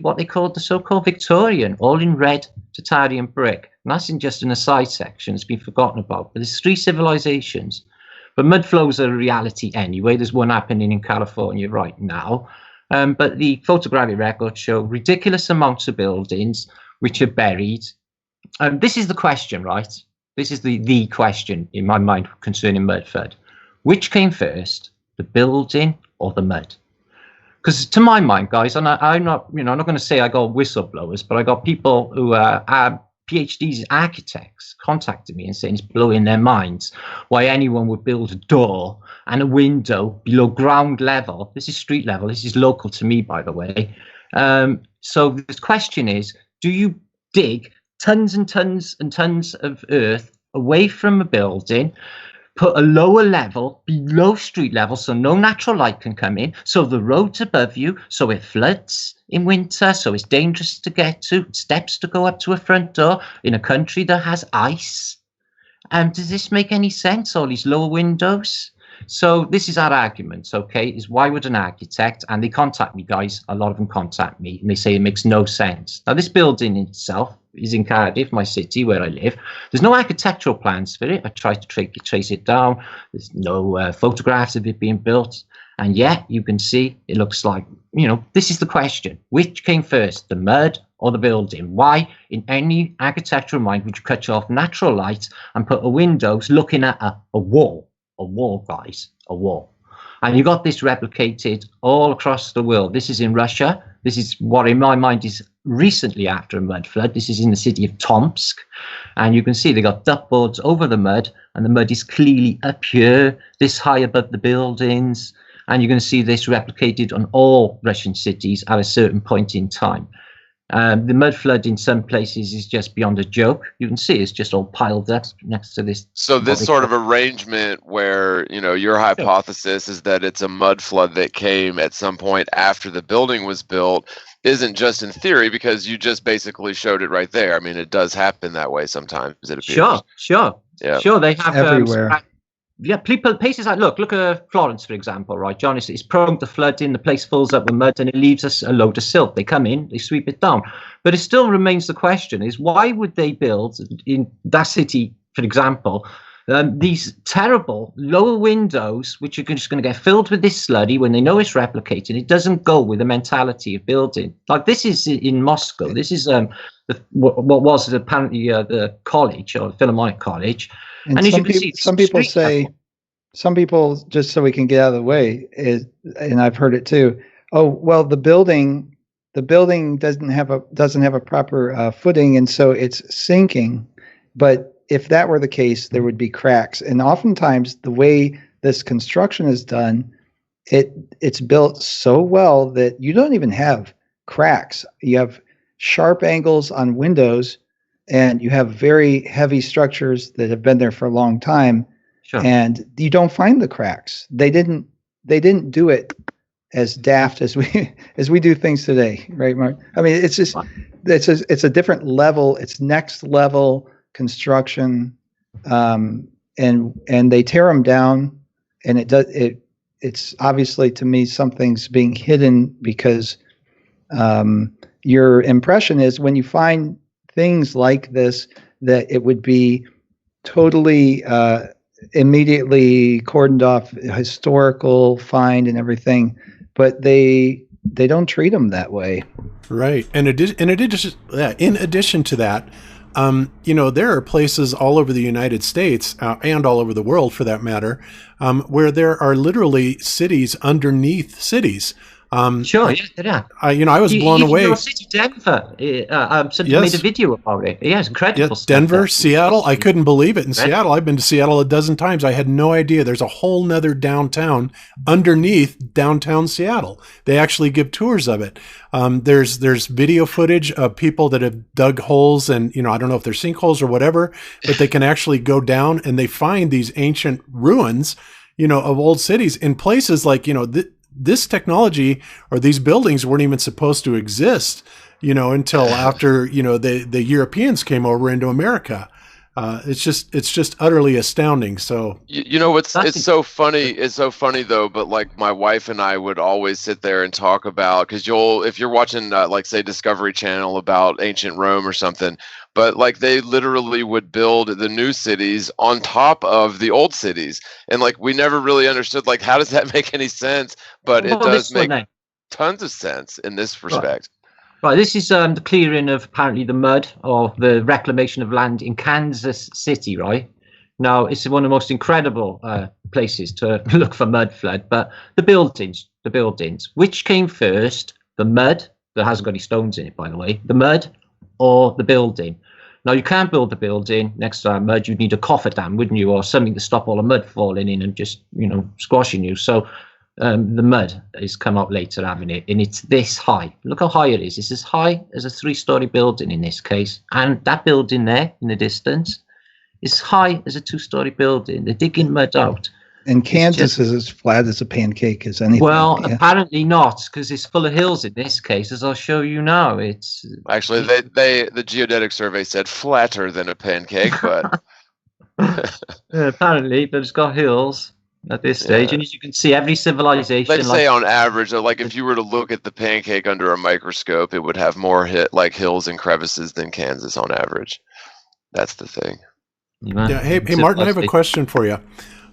what they called the so-called Victorian, all in red Tarija brick. And that's just in a side section. It's been forgotten about. But there's 3 civilizations. But mud flows are a reality anyway. There's one happening in California right now. But the photographic records show ridiculous amounts of buildings which are buried. This is the question, right? This is the question in my mind concerning Mudflood. Which came first, the building or the mud? Because to my mind, guys, and I'm not going to say I got whistleblowers, but I got people who are PhDs, architects, contacted me and saying it's blowing their minds why anyone would build a door and a window below ground level. This is street level. This is local to me, by the way. So the question is, do you dig tons and tons and tons of earth away from a building, put a lower level below street level so no natural light can come in, so the road's above you, so it floods in winter, so it's dangerous to get to, steps to go up to a front door in a country that has ice? Does this make any sense, all these lower windows? So this is our argument, okay, is why would an architect, and they contact me, guys, a lot of them contact me, and they say it makes no sense. Now, this building itself is in Cardiff, my city, where I live. There's no architectural plans for it. I tried to trace it down. There's no photographs of it being built. And yet, you can see, it looks like, this is the question. Which came first, the mud or the building? Why, in any architectural mind, would you cut off natural light and put a windows looking at a wall? A wall, guys, a wall. And you got this replicated all across the world. This is in Russia. This is what, in my mind, is recently after a mud flood. This is in the city of Tomsk. And you can see they got duck boards over the mud, and the mud is clearly up here, this high above the buildings. And you're going to see this replicated on all Russian cities at a certain point in time. The mud flood in some places is just beyond a joke. You can see it's just all piled up next to this. So this sort of arrangement where, your hypothesis is that it's a mud flood that came at some point after the building was built isn't just in theory, because you just basically showed it right there. I mean, it does happen that way sometimes, it appears. Sure. They have everywhere. Places like look at Florence, for example, right? John, it's prone to flooding. The place fills up with mud and it leaves us a load of silt. They come in, they sweep it down. But it still remains the question is, why would they build in that city, for example, these terrible lower windows, which are just going to get filled with this sluddy when they know it's replicating? It doesn't go with the mentality of building. Like this is in Moscow. This is what was apparently the college, or Philharmonic College. And as you can see, some people, just so we can get out of the way, and I've heard it too. Oh, well, the building doesn't have a proper footing, and so it's sinking. But if that were the case, there would be cracks. And oftentimes, the way this construction is done, it's built so well that you don't even have cracks. You have sharp angles on windows, and you have very heavy structures that have been there for a long time, and you don't find the cracks. They didn't do it as daft as we do things today, right, Mark? I mean, it's a different level. It's next level construction, and they tear them down, and it's obviously, to me, something's being hidden, because your impression is when you find things like this that it would be totally immediately cordoned off, historical find and everything, but they don't treat them that way. Right. And in addition to that, there are places all over the United States and all over the world, for that matter, where there are literally cities underneath cities. I was blown away. City, Denver. Made a video about it. Yeah, it's incredible. Yes, Denver, Seattle. I couldn't believe it. In Seattle, I've been to Seattle a dozen times. I had no idea there's a whole nother downtown underneath downtown Seattle. They actually give tours of it. There's video footage of people that have dug holes, and I don't know if they're sinkholes or whatever, but they can actually go down and they find these ancient ruins, of old cities in places like this technology or these buildings weren't even supposed to exist, until after, the Europeans came over into America. It's just utterly astounding. So, it's so funny. It's so funny though, but like my wife and I would always sit there and talk about, because if you're watching like say Discovery Channel about ancient Rome or something, but like they literally would build the new cities on top of the old cities, and like we never really understood like how does that make any sense, but it does make tons of sense in this respect. Right, this is the clearing of apparently the mud, or the reclamation of land in Kansas City, right? Now, it's one of the most incredible places to look for mud flood, but the buildings, which came first, the mud, that hasn't got any stones in it, by the way, the mud or the building? Now, you can't build the building next to that mud. You'd need a cofferdam, wouldn't you, or something to stop all the mud falling in and just, squashing you. So the mud has come out later, having it, and it's this high. Look how high it is. It's as high as a 3-story building in this case, and that building there in the distance is high as a 2-story building. They're digging mud out. And Kansas is as flat as a pancake as anything. Well, apparently not, because it's full of hills in this case, as I'll show you now. It's actually the geodetic survey said flatter than a pancake, but apparently, but it's got hills at this stage, and as you can see, every civilization. Let's say on average, like if you were to look at the pancake under a microscope, it would have more hills and crevices than Kansas on average. That's the thing. Hey Martin, I have a question for you.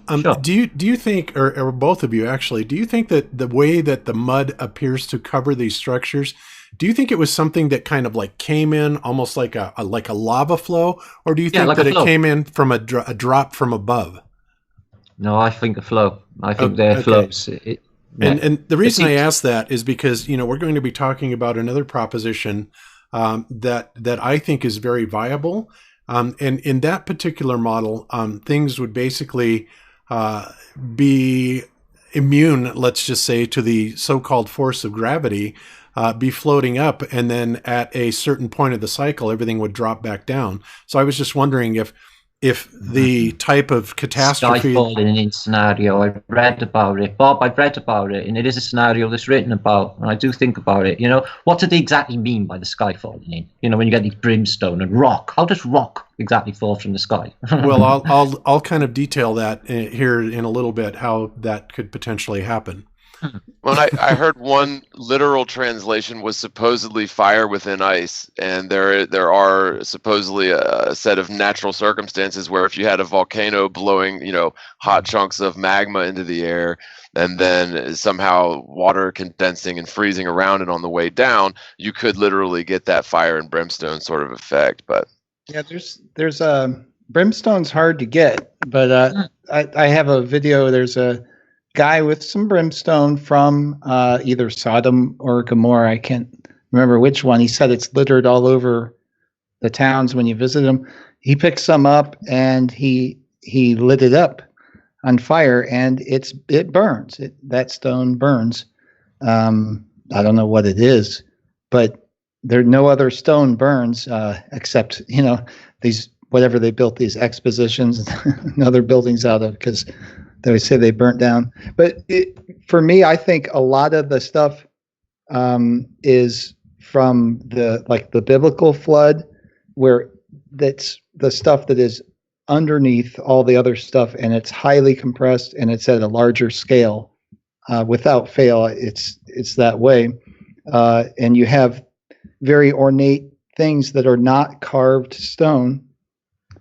Sure. Do you think, or both of you actually, do you think that the way that the mud appears to cover these structures, do you think it was something that kind of like came in almost like a lava flow, or do you think that it came in from a drop from above? No, I think a flow. I think they're flows. And the reason I ask that is because we're going to be talking about another proposition that I think is very viable. And in that particular model, things would basically be immune, let's just say, to the so-called force of gravity, be floating up, and then at a certain point of the cycle, everything would drop back down. So I was just wondering if the type of catastrophe... Skyfall in scenario, I've read about it. Bob, I've read about it, and it is a scenario that's written about, and I do think about it. You know, what do they exactly mean by the sky falling in? You know, when you get these brimstone and rock, how does rock exactly fall from the sky? Well, I'll kind of detail that here in a little bit, how that could potentially happen. Well, I heard one literal translation was supposedly fire within ice, and there are supposedly a set of natural circumstances where if you had a volcano blowing, you know, hot chunks of magma into the air, and then somehow water condensing and freezing around it on the way down, you could literally get that fire and brimstone sort of effect. But yeah, there's brimstone's hard to get, but I have a video. There's a guy with some brimstone from either Sodom or Gomorrah. I can't remember which one. He said it's littered all over the towns when you visit them. He picked some up and he lit it up on fire, and it burns. That stone burns. I don't know what it is, but no other stone burns except, you know, these, whatever they built these expositions and other buildings out of, because they would say they burnt down. But for me, I think a lot of the stuff is from the biblical flood, where that's the stuff that is underneath all the other stuff, and it's highly compressed and it's at a larger scale. Without fail, it's that way. And you have very ornate things that are not carved stone.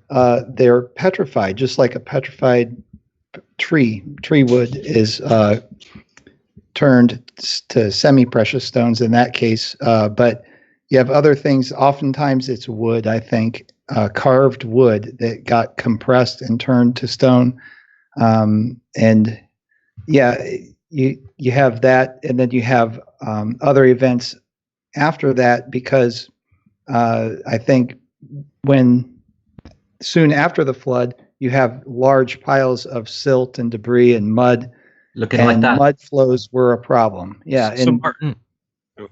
They're petrified, just like a petrified tree wood is turned to semi-precious stones in that case. But you have other things. Oftentimes it's wood, I think, carved wood that got compressed and turned to stone. And yeah, you have that, and then you have other events after that, because I think soon after the flood, you have large piles of silt and debris and mud. Looking like that. Mud flows were a problem. Yeah. So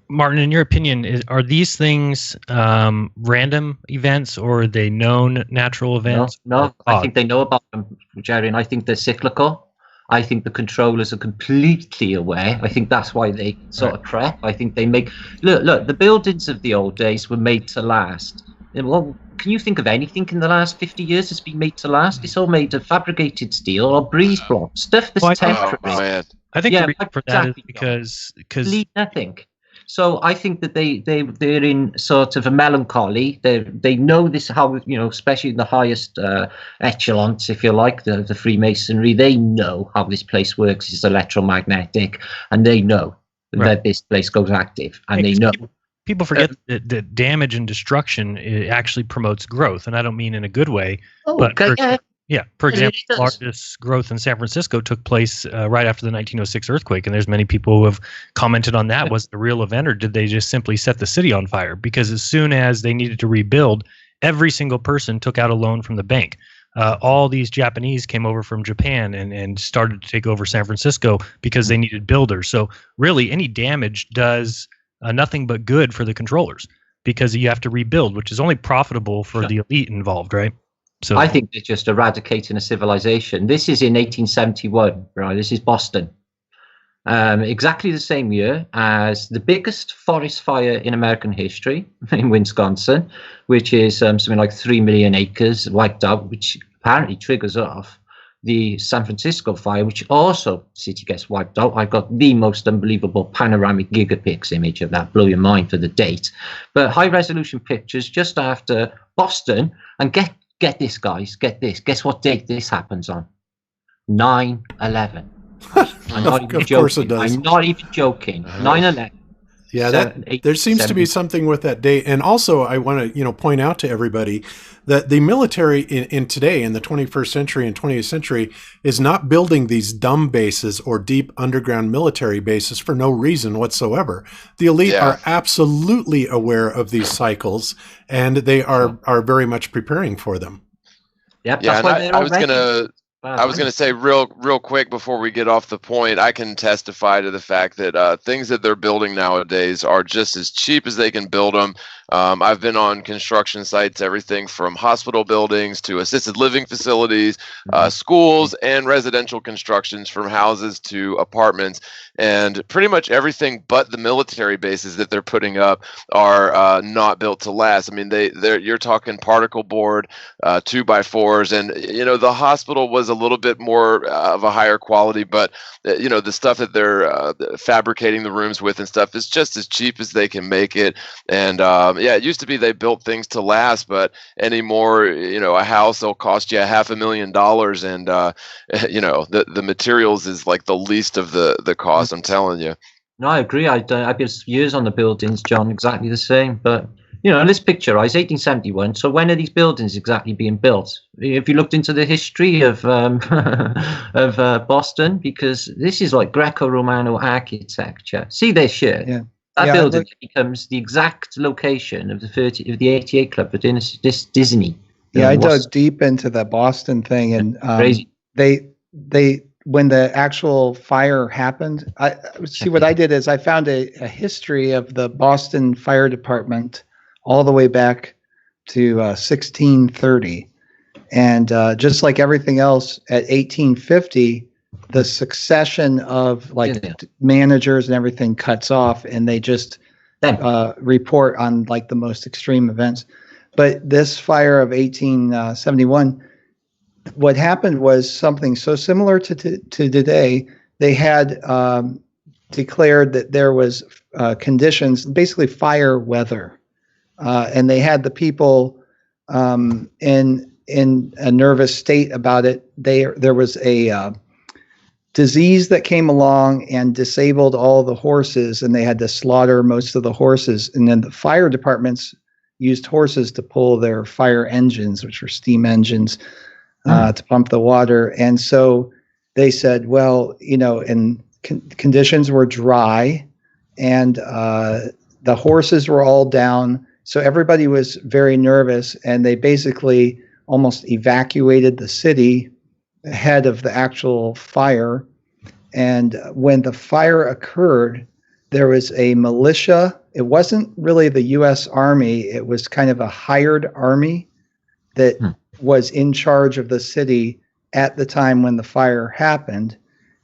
Martin, in your opinion, are these things random events, or are they known natural events? No, I think they know about them, Jeran. I think they're cyclical. I think the controllers are completely aware. I think that's why they sort of prep. I think they make... Look, the buildings of the old days were made to last. Well, can you think of anything in the last 50 years that's been made to last? It's all made of fabricated steel or breeze block stuff that's temporary. I think the reason for that is because nothing. So I think that they're in sort of a melancholy. They know this, how, you know, especially in the highest echelons, if you like, the Freemasonry. They know how this place works. It's electromagnetic, and they know that this place goes active, and they know. People forget that damage and destruction actually promotes growth, and I don't mean in a good way. For example, the largest growth in San Francisco took place right after the 1906 earthquake, and there's many people who have commented on that. Was it a real event, or did they just simply set the city on fire? Because as soon as they needed to rebuild, every single person took out a loan from the bank. All these Japanese came over from Japan and started to take over San Francisco because they needed builders. So really, any damage does nothing but good for the controllers, because you have to rebuild, which is only profitable for the elite involved, right? So I think they're just eradicating a civilization. This is in 1871, right? This is Boston. Exactly the same year as the biggest forest fire in American history in Wisconsin, which is something like 3 million acres wiped out, which apparently triggers off the San Francisco fire, which also city gets wiped out. I've got the most unbelievable panoramic gigapix image of that, blow your mind for the date. But high resolution pictures just after Boston, and get this, guys, get this. Guess what date this happens on? 9/11. I'm not even joking. Course it does. I'm not even joking. 9/11. Yeah, there seems to be something with that date. And also, I want to point out to everybody that the military in today, in the 21st century and 20th century, is not building these dumb bases or deep underground military bases for no reason whatsoever. The elite are absolutely aware of these cycles, and they are very much preparing for them. Yep, yeah, and I was I was going to say real quick before we get off the point, I can testify to the fact that things that they're building nowadays are just as cheap as they can build them. I've been on construction sites, everything from hospital buildings to assisted living facilities, schools, and residential constructions, from houses to apartments. And pretty much everything but the military bases that they're putting up are not built to last. I mean, you're talking particle board, 2x4s, and the hospital was a little bit more of a higher quality, but the stuff that they're fabricating the rooms with and stuff is just as cheap as they can make it. And it used to be they built things to last, but anymore, a house will cost you $500,000, and the materials is like the least of the cost. I'm telling you. No, I agree. I've been years on the buildings, John, exactly the same. But let's picturise 1871. So when are these buildings exactly being built? If you looked into the history of Boston, because this is like Greco-Romano architecture. See this shit. Yeah. That building becomes the exact location of the 88 Club for Disney. Yeah, I dug deep into the Boston thing, and crazy. They when the actual fire happened, what I did is I found a history of the Boston Fire Department all the way back to 1630, and just like everything else at 1850. The succession of managers and everything cuts off, and they just report on like the most extreme events. But this fire of 1871, what happened was something so similar to today. They had declared that there was conditions, basically fire weather, and they had the people in a nervous state about it. There was a disease that came along and disabled all the horses, and they had to slaughter most of the horses. And then the fire departments used horses to pull their fire engines, which were steam engines, to pump the water. And so they said, well, and conditions were dry, and the horses were all down. So everybody was very nervous, and they basically almost evacuated the city ahead of the actual fire. And when the fire occurred, there was a militia. It wasn't really the U.S. Army. It was kind of a hired army that was in charge of the city at the time when the fire happened.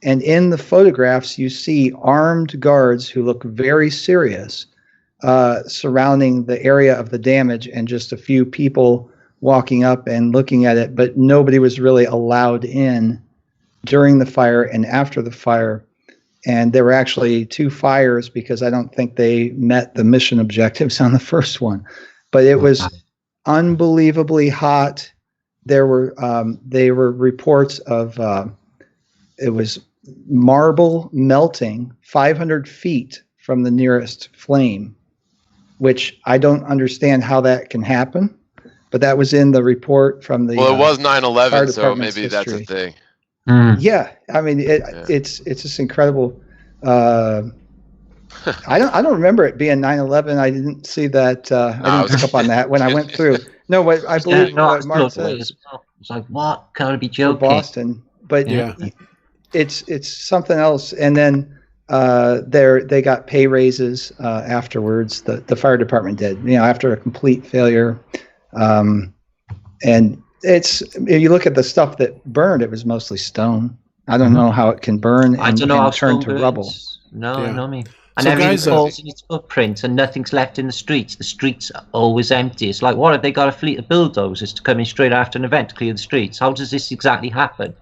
And in the photographs, you see armed guards who look very serious surrounding the area of the damage, and just a few people walking up and looking at it, but nobody was really allowed in during the fire and after the fire. And there were actually 2 fires because I don't think they met the mission objectives on the first one. But it was unbelievably hot. There were reports of it was marble melting 500 feet from the nearest flame, which I don't understand how that can happen. But that was in the report from the. Well, it was 9/11, so maybe that's a thing. Yeah, I mean, it's just incredible. I don't remember it being 9/11. I didn't see that. I didn't pick up on that when I went through. No, what I believe what Mark said. It's like, what? Can I be joking? Boston, but it's something else. And then they got pay raises afterwards. The fire department did. After a complete failure. And if you look at the stuff that burned, it was mostly stone. I don't know how it can burn and turn to rubble. No, me. And everything falls in its footprint, and nothing's left in the streets. The streets are always empty. It's like, what if they got a fleet of bulldozers to come in straight after an event to clear the streets? How does this exactly happen?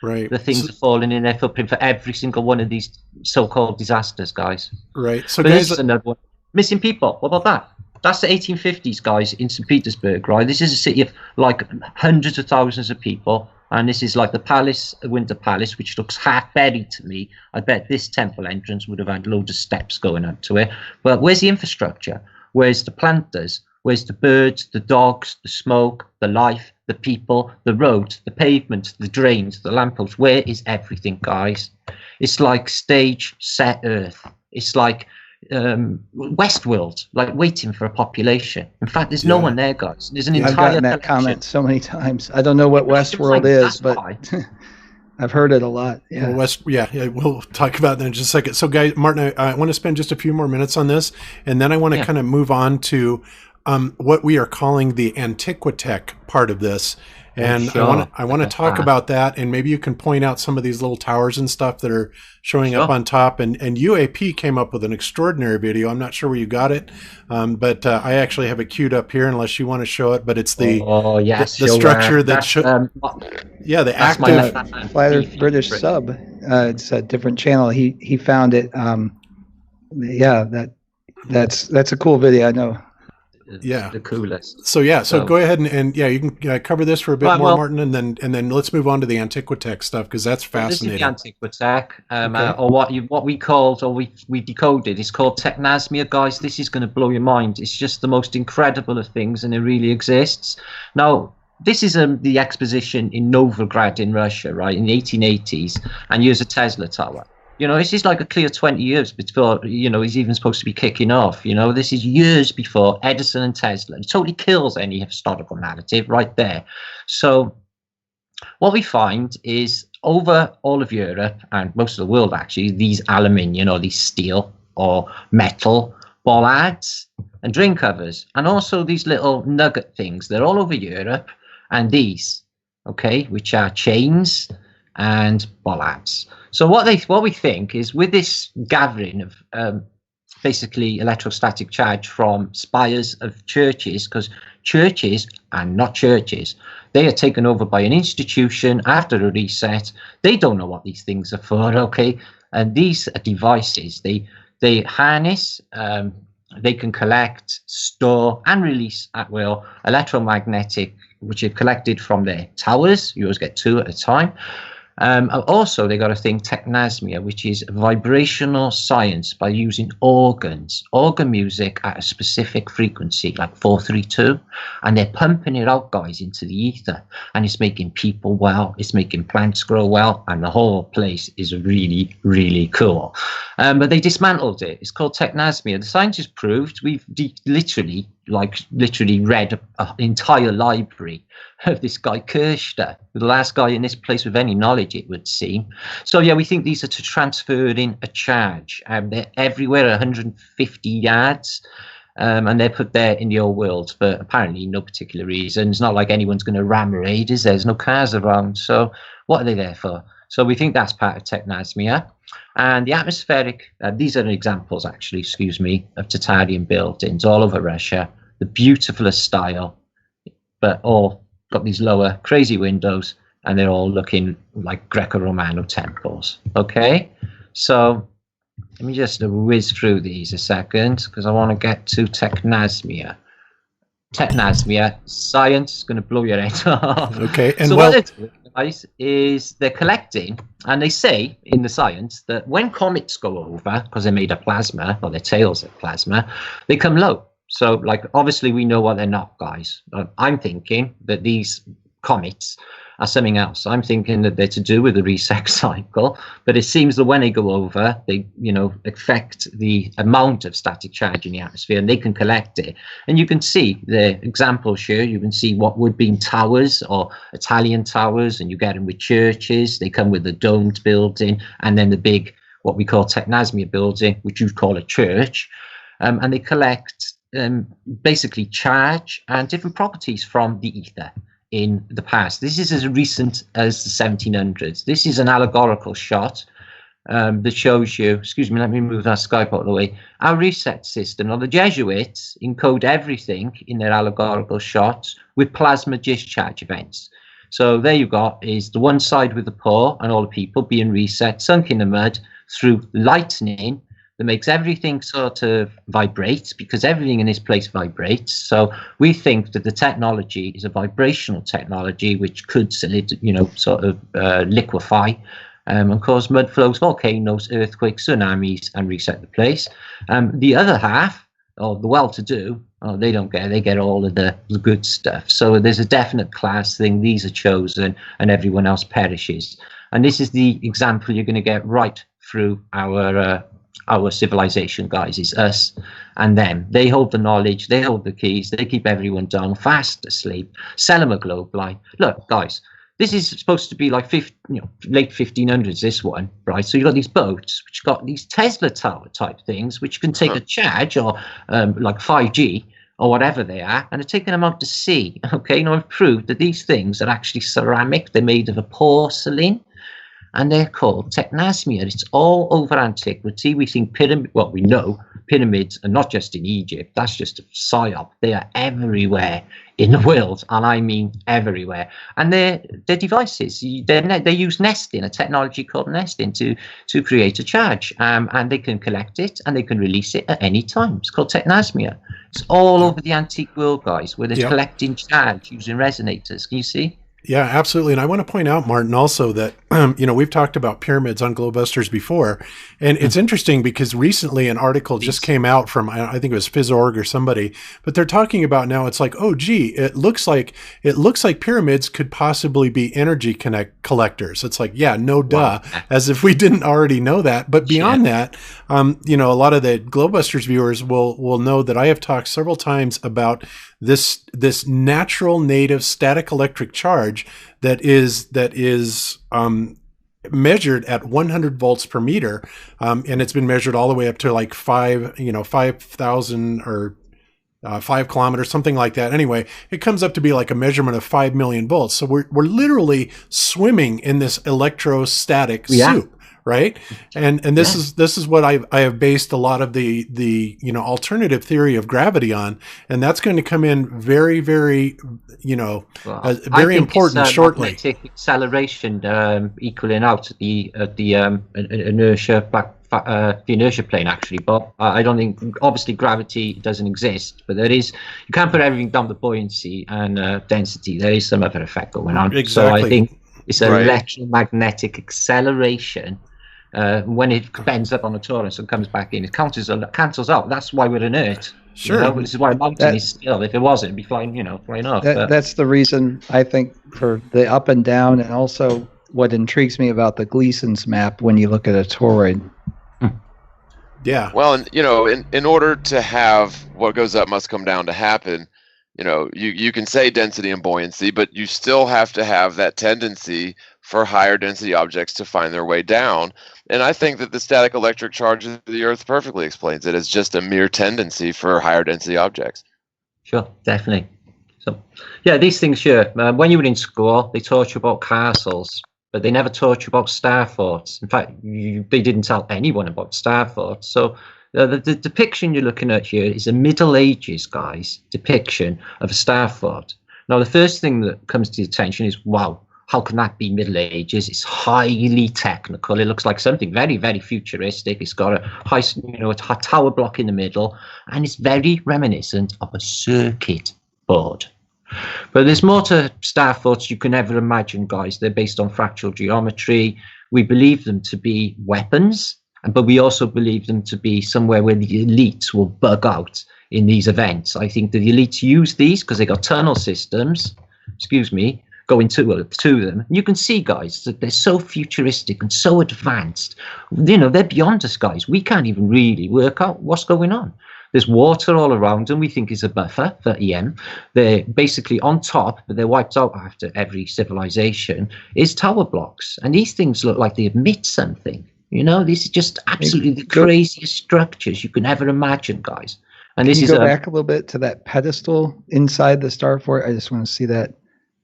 Right. The things are falling in their footprint for every single one of these so-called disasters, guys. Right. So, but guys, this is another one. Missing people. What about that? That's the 1850s, guys, in St. Petersburg, right? This is a city of like hundreds of thousands of people. And this is like the palace, the Winter Palace, which looks half buried to me. I bet this temple entrance would have had loads of steps going up to it. But where's the infrastructure? Where's the planters? Where's the birds, the dogs, the smoke, the life, the people, the roads, the pavements, the drains, the lampposts? Where is everything, guys? It's like stage set Earth. It's like, Westworld, like waiting for a population. In fact, there's no one there, guys. There's an entire I've gotten that collection. comment so many times. I don't know what Westworld is, but I've heard it a lot. Yeah. Well, we'll talk about that in just a second. So, guys, Martin, I want to spend just a few more minutes on this, and then I want to kind of move on to what we are calling the Antiquitech part of this. And I want to talk about that, and maybe you can point out some of these little towers and stuff that are showing up on top. And UAP came up with an extraordinary video. I'm not sure where you got it, but I actually have it queued up here, unless you want to show it. But it's the the structure that the active Flat Earth British sub. It's a different channel. He found it. That's a cool video. I know. The coolest. So go ahead and you can cover this for a bit more, Martin, and then let's move on to the Antiquitech stuff, because that's fascinating. This is the Antiquitech, or what we called, or we decoded. It's called Technasmia, guys. This is going to blow your mind. It's just the most incredible of things, and it really exists. Now, this is the exposition in Novograd in Russia, right, in the 1880s, and here's a Tesla tower. This is like a clear 20 years before, he's even supposed to be kicking off. This is years before Edison and Tesla. It totally kills any historical narrative right there. So what we find is over all of Europe and most of the world, actually, these aluminium or these steel or metal bollards and drain covers, and also these little nugget things. They're all over Europe, and these, which are chains and bollards. So what we think is, with this gathering of basically electrostatic charge from spires of churches, because churches are not churches, they are taken over by an institution after a reset. They don't know what these things are for, and these devices, they harness, they can collect, store, and release at will electromagnetic, which are collected from their towers. You always get 2 at a time. Also, they got a thing, Technasmia, which is vibrational science by using organ music at a specific frequency, like 432, and they're pumping it out, guys, into the ether, and it's making people well, it's making plants grow well, and the whole place is really, really cool. But they dismantled it. It's called Technasmia. The scientists proved, we've literally read an entire library of this guy Kirster, the last guy in this place with any knowledge, it would seem. So we think these are to transfer in a charge. They're everywhere, 150 yards, and they're put there in the old world for apparently no particular reason. It's not like anyone's going to ram raiders. There's no cars around. So what are they there for? So we think that's part of Technasmia. And the atmospheric, these are examples, actually, of Tatarian buildings all over Russia. The beautifulest style, but all got these lower crazy windows, and they're all looking like Greco-Romano temples. So let me just whiz through these a second, because I want to get to Technasmia. Science is going to blow your head off. And so what they're doing, guys, is they're collecting, and they say in the science that when comets go over, because they're made of plasma, or their tails are plasma, they come low. So, obviously we know what they're not, guys. I'm thinking that these comets are something else. I'm thinking that they're to do with the reset cycle, but it seems that when they go over, they, affect the amount of static charge in the atmosphere, and they can collect it. And you can see the examples here. You can see what would be towers or Italian towers, and you get them with churches. They come with the domed building, and then the big, what we call Technasmia building, which you call a church, and they collect basically charge and different properties from the ether in the past. This is as recent as the 1700s. This is an allegorical shot that shows you, let me move that Skype out of the way, our reset system. Now, the Jesuits encode everything in their allegorical shots with plasma discharge events. So there you got is the one side with the poor and all the people being reset, sunk in the mud through lightning that makes everything sort of vibrate, because everything in this place vibrates. So we think that the technology is a vibrational technology which could, liquefy and cause mud flows, volcanoes, earthquakes, tsunamis, and reset the place. The other half, or the well-to-do, they don't get it. They get all of the good stuff. So there's a definite class thing. These are chosen, and everyone else perishes. And this is the example you're going to get right through our our civilization, guys, is us and them. They hold the knowledge, they hold the keys, they keep everyone down, fast asleep, sell them a globe line. Look, guys, this is supposed to be like late 1500s, this one, right? So you've got these boats, which got these Tesla tower type things, which can take a charge, or like 5G, or whatever they are, and are taking them out to sea. Okay, now I've proved that these things are actually ceramic. They're made of a porcelain, and they're called technasmia. It's all over antiquity. We think we know pyramids are not just in Egypt. That's just a psyop. They are everywhere in the world, and I mean everywhere. And they're devices. They use nesting, a technology called nesting, to create a charge. And they can collect it and they can release it at any time. It's called technasmia. It's all over the antique world, guys, where they're collecting charge using resonators. Can you see? Yeah, absolutely. And I want to point out, Martin, also that, we've talked about pyramids on Globebusters before. And it's interesting because recently an article just came out from, I think it was Phys.org or somebody, but they're talking about now, it's like, oh, gee, it looks like pyramids could possibly be energy collectors. It's like, yeah, no duh, as if we didn't already know that. But beyond that, a lot of the Globebusters viewers will know that I have talked several times about this natural native static electric charge that is measured at 100 volts per meter, and it's been measured all the way up to like 5,000 or 5 kilometers, something like that. Anyway, it comes up to be like a measurement of 5 million volts. So we're literally swimming in this electrostatic soup. Right. And this is what I have based a lot of the alternative theory of gravity on. And that's going to come in very, very, very important shortly. Magnetic acceleration equaling out the inertia the inertia plane, actually. But I don't think, obviously gravity doesn't exist, but there is, you can't put everything down to buoyancy and density. There is some other effect going on. Exactly. So I think it's an electromagnetic acceleration. When it bends up on a torus and comes back in, it cancels out. That's why we're inert. Sure. This is why a mountain is still. If it wasn't, it'd be flying off. That's the reason, I think, for the up and down, and also what intrigues me about the Gleason's map when you look at a toroid. Yeah. Well, and in order to have what goes up must come down to happen, you can say density and buoyancy, but you still have to have that tendency for higher density objects to find their way down. And I think that the static electric charge of the Earth perfectly explains it as just a mere tendency for higher density objects. Sure, definitely. So, yeah, these things, sure. When you were in school, they taught you about castles, but they never taught you about star forts. In fact, they didn't tell anyone about star forts. So the depiction you're looking at here is a Middle Ages, guys, depiction of a star fort. Now, the first thing that comes to the attention is, wow, how can that be Middle Ages? It's highly technical. It looks like something very, very futuristic. It's got a high, a tower block in the middle, and it's very reminiscent of a circuit board. But there's more to star forts you can ever imagine, guys. They're based on fractal geometry. We believe them to be weapons, but we also believe them to be somewhere where the elites will bug out in these events. I think that the elites use these because they got tunnel systems, going to them. You can see, guys, that they're so futuristic and so advanced. They're beyond us, guys. We can't even really work out what's going on. There's water all around them, we think is a buffer for EM. They're basically on top, but they're wiped out after every civilization, is tower blocks. And these things look like they emit something. These are just absolutely the craziest structures you can ever imagine, guys. And this Can you go back a little bit to that pedestal inside the star fort? I just want to see that.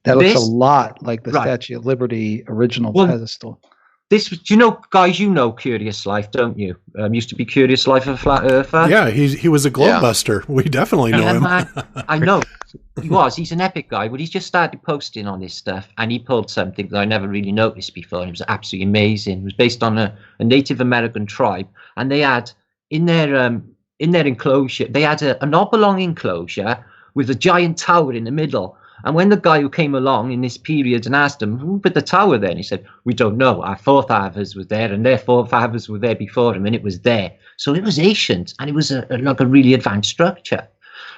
That looks a lot like the Statue of Liberty original pedestal. This, guys, Curious Life, don't you? Used to be Curious Life of a Flat Earther. Yeah, he was a Globebuster. Yeah. We definitely know him. I know. He was. He's an epic guy, but he's just started posting on this stuff, and he pulled something that I never really noticed before, and it was absolutely amazing. It was based on a Native American tribe, and they had, in their enclosure, they had an oblong enclosure with a giant tower in the middle. And when the guy who came along in this period and asked him, who put the tower there? And he said, we don't know. Our forefathers were there, and their forefathers were there before him, and it was there. So it was ancient, and it was like a really advanced structure.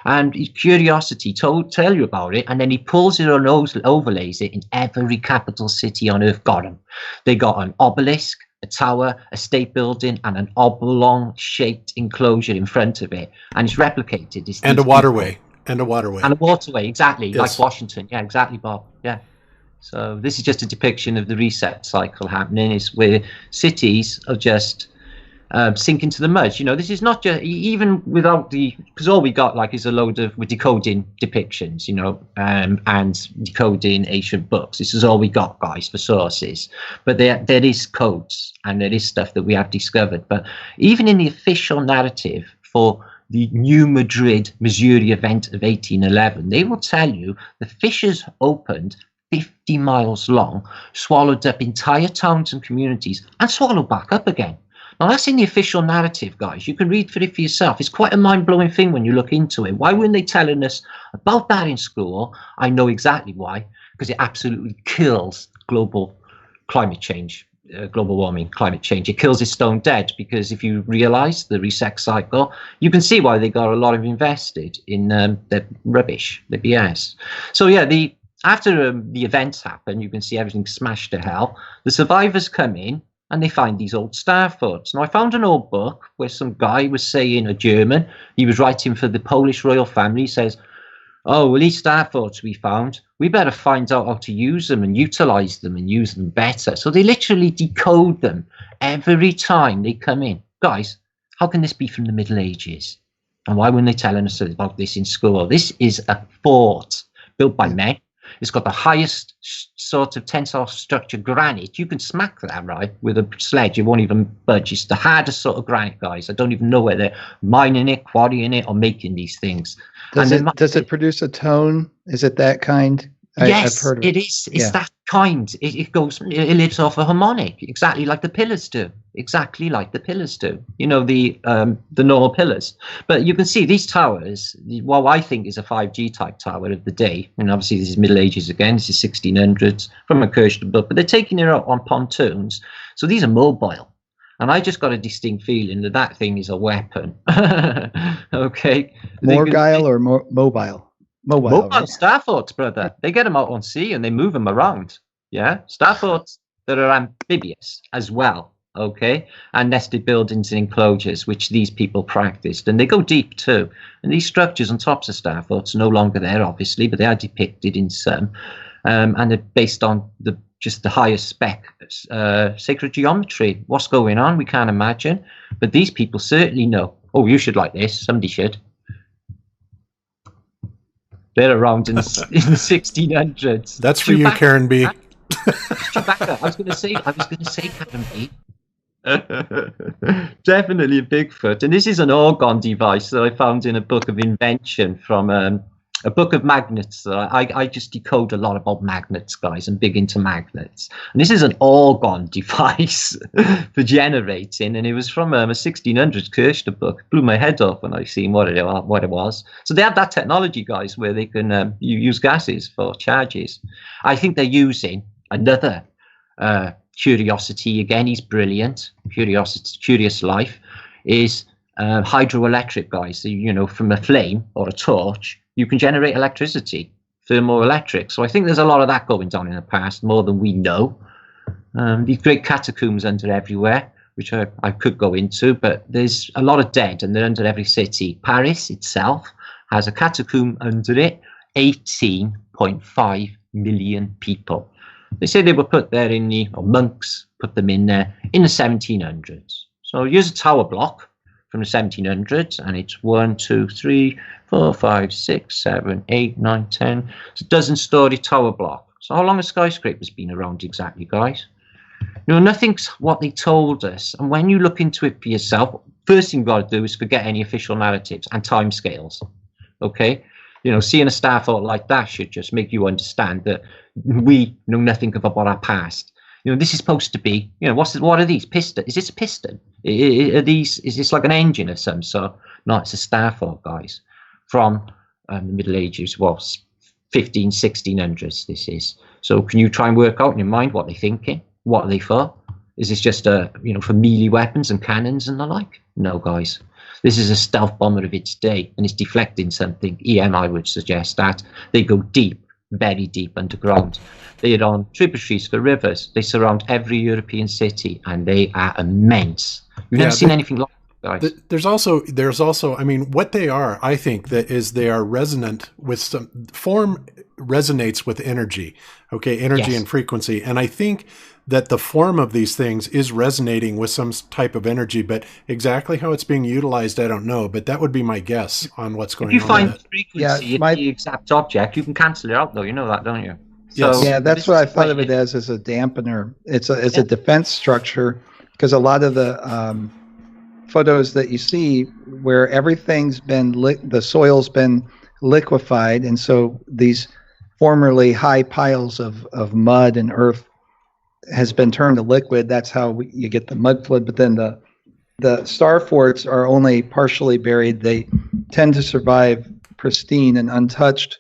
And curiosity tell you about it, and then he pulls it and overlays it in every capital city on earth. Got them. They got an obelisk, a tower, a state building, and an oblong-shaped enclosure in front of it, and it's replicated. And a waterway. And a waterway. And a waterway, exactly, yes. like Washington. Yeah, exactly, Bob. Yeah. So this is just a depiction of the reset cycle happening, is where cities are just sink into the mud. You know, this is not just, even without because all we got like is a load of, we're decoding depictions, you know, and decoding ancient books. This is all we got, guys, for sources. But there is codes and there is stuff that we have discovered. But even in the official narrative for the New Madrid, Missouri event of 1811, they will tell you the fissures opened 50 miles long, swallowed up entire towns and communities, and swallowed back up again. Now, that's in the official narrative, guys. You can read for it for yourself. It's quite a mind-blowing thing when you look into it. Why weren't they telling us about that in school? I know exactly why, because it absolutely kills global climate change. Global warming, climate change. It kills it stone dead, because if you realize the reset cycle, you can see why they got a lot of invested in the rubbish, the BS. So yeah, after the events happen, you can see everything smashed to hell. The survivors come in and they find these old star forts. Now, I found an old book where some guy was saying, a German, he was writing for the Polish royal family, he says, oh, well, these star forts we found, we better find out how to use them and utilize them and use them better. So they literally decode them every time they come in. Guys, how can this be from the Middle Ages? And why weren't they telling us about this in school? This is a fort built by men. It's got the highest sort of tensile structure granite. You can smack that, right, with a sledge. It won't even budge. It's the hardest sort of granite, guys. I don't even know where they're mining it, quarrying it, or making these things. Does it produce a tone? Is it that kind? Yes, I've heard of it is. It's that kind. It lives off a harmonic, exactly like the pillars do. Exactly like the pillars do. You know, the normal pillars. But you can see these towers, what I think is a 5G type tower of the day, and obviously this is Middle Ages again, this is 1600s from a Kirchner book, but they're taking it out on pontoons. So these are mobile. And I just got a distinct feeling that that thing is a weapon. Okay. Morgile or mobile? Mobile right? Star forts, brother. They get them out on sea and they move them around. Yeah. Star forts that are amphibious as well. Okay. And nested buildings and enclosures, which these people practiced. And they go deep too. And these structures on tops of star forts are no longer there, obviously, but they are depicted in some. And they're based on just the highest spec sacred geometry. What's going on? We can't imagine. But these people certainly know. Oh, you should like this. Somebody should. They're around in the 1600s. That's for you, Karen B. Chewbacca. I was going to say Karen B. Definitely a Bigfoot. And this is an orgon device that I found in a book of invention from a book of magnets. I just decode a lot about magnets, guys. I'm big into magnets. And this is an orgon device for generating. And it was from a 1600s Kirchner book. It blew my head off when I seen what it was. So they have that technology, guys, where they can use gases for charges. I think they're using another curiosity. Again, he's brilliant. Curious Life is hydroelectric, guys. So, you know, from a flame or a torch, you can generate electricity, thermoelectric. So I think there's a lot of that going on in the past, more than we know. These great catacombs under everywhere, which I could go into, but there's a lot of dead, and they're under every city. Paris itself has a catacomb under it, 18.5 million people. They say they were put there monks put them in there in the 1700s. So here's a tower block from the 1700s, and it's 1, 2, 3, 4, 5, 6, 7, 8, 9, 10. It's a dozen-story tower block. So how long have skyscrapers been around exactly, guys? You know, nothing's what they told us. And when you look into it for yourself, first thing you've got to do is forget any official narratives and timescales. Okay? You know, seeing a star fort like that should just make you understand that we know nothing about our past. You know, this is supposed to be, you know, what are these? Piston? Is this a piston? Is this like an engine of some sort? No, it's a star fort, guys. From the Middle Ages, 1600s this is. So can you try and work out in your mind what they're thinking? What are they for? Is this just, for melee weapons and cannons and the like? No, guys. This is a stealth bomber of its day, and it's deflecting something. EM, I would suggest that. They go deep, very deep underground. They are on tributaries for rivers. They surround every European city, and they are immense. You've never seen anything like that, guys. There's also, I mean, what they are, I think, that is they are resonant with some form, resonates with energy, okay, energy and frequency. And I think that the form of these things is resonating with some type of energy, but exactly how it's being utilized, I don't know. But that would be my guess on what's going on. If you find frequency in the exact object, you can cancel it out, though. You know that, don't you? So, yeah, that's what I thought of it as a dampener. It's a defense structure, because a lot of the photos that you see where everything's been the soil's been liquefied, and so these formerly high piles of mud and earth has been turned to liquid. That's how you get the mud flood. But then the star forts are only partially buried. They tend to survive pristine and untouched.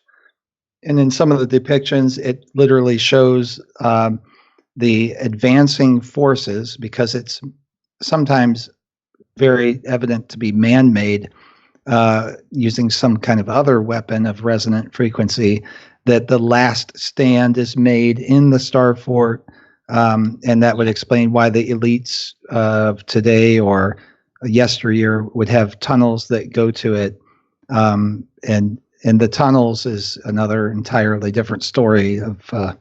And in some of the depictions, it literally shows the advancing forces, because it's sometimes very evident to be man-made, using some kind of other weapon of resonant frequency, that the last stand is made in the star fort. And that would explain why the elites of today or yesteryear would have tunnels that go to it. And the tunnels is another entirely different story of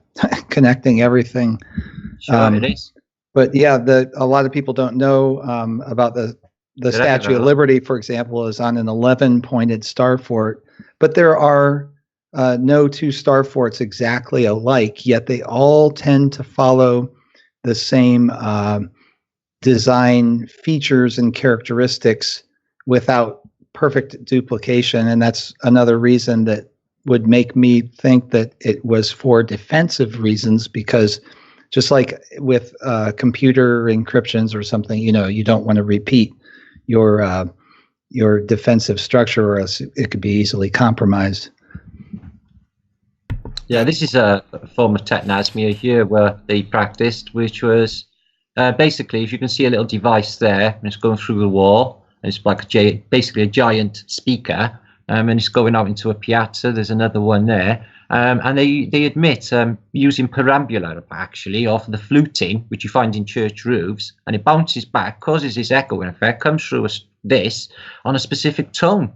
connecting everything. Sure, it is. But yeah, a lot of people don't know about the Statue of Liberty, for example, is on an 11-pointed star fort. But there are no two star forts exactly alike, yet they all tend to follow the same design features and characteristics without perfect duplication. And that's another reason that would make me think that it was for defensive reasons, because just like with computer encryptions or something, you don't want to repeat your defensive structure, or else it could be easily compromised. Yeah, this is a form of technasmia here where they practiced, which was basically, if you can see a little device there, and it's going through the wall. It's like basically a giant speaker, and it's going out into a piazza. There's another one there, and they admit using perambula actually off the fluting, which you find in church roofs, and it bounces back, causes this echoing effect, comes through this on a specific tone.